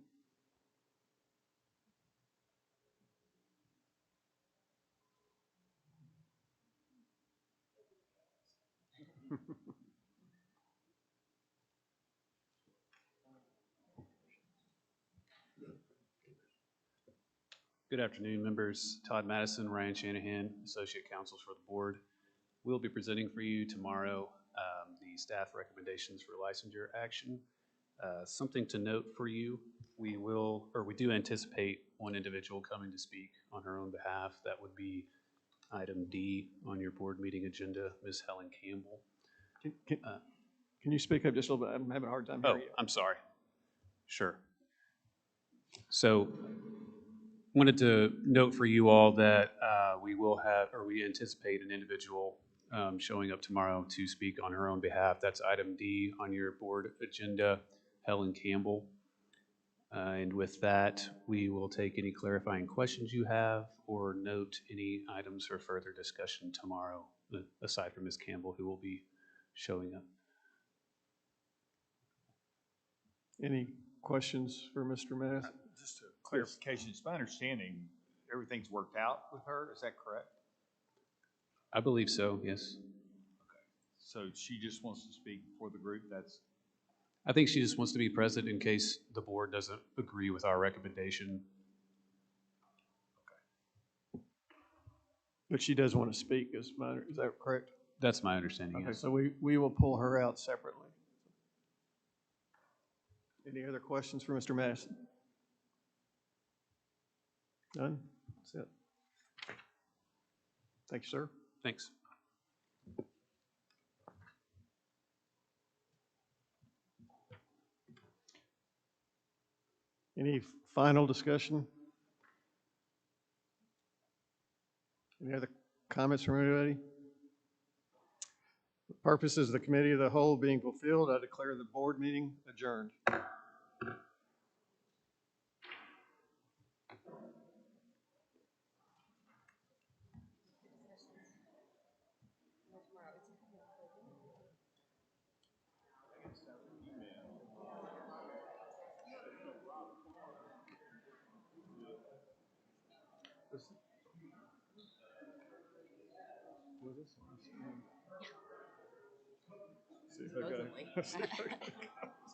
Good afternoon, members. Todd Madison, Ryan Shanahan, Associate Counsels for the Board. We'll be presenting for you tomorrow the staff recommendations for licensure action. Something to note for you, we do anticipate one individual coming to speak on her own behalf. That would be item D on your board meeting agenda, Ms. Helen Campbell. Can you speak up just a little bit? I'm having a hard time hearing you. I'm sorry. Sure. So, wanted to note for you all that we anticipate an individual showing up tomorrow to speak on her own behalf. That's item D on your board agenda, Helen Campbell. And with that, we will take any clarifying questions you have or note any items for further discussion tomorrow, aside from Ms. Campbell, who will be showing up. Any questions for Mr. Madison? Just a clarification, it's my understanding everything's worked out with her, is that correct? I believe so, yes. So she just wants to speak for the group, that's, I think she just wants to be present in case the board doesn't agree with our recommendation. But she does want to speak, is that correct? That's my understanding, Okay, yes. so we will pull her out separately. Any other questions for Mr. Madison? None? That's it. Thank you, sir. Thanks. Any final discussion? Any other comments from anybody? The purposes of the committee of the whole being fulfilled, I declare the board meeting adjourned. See if I got it.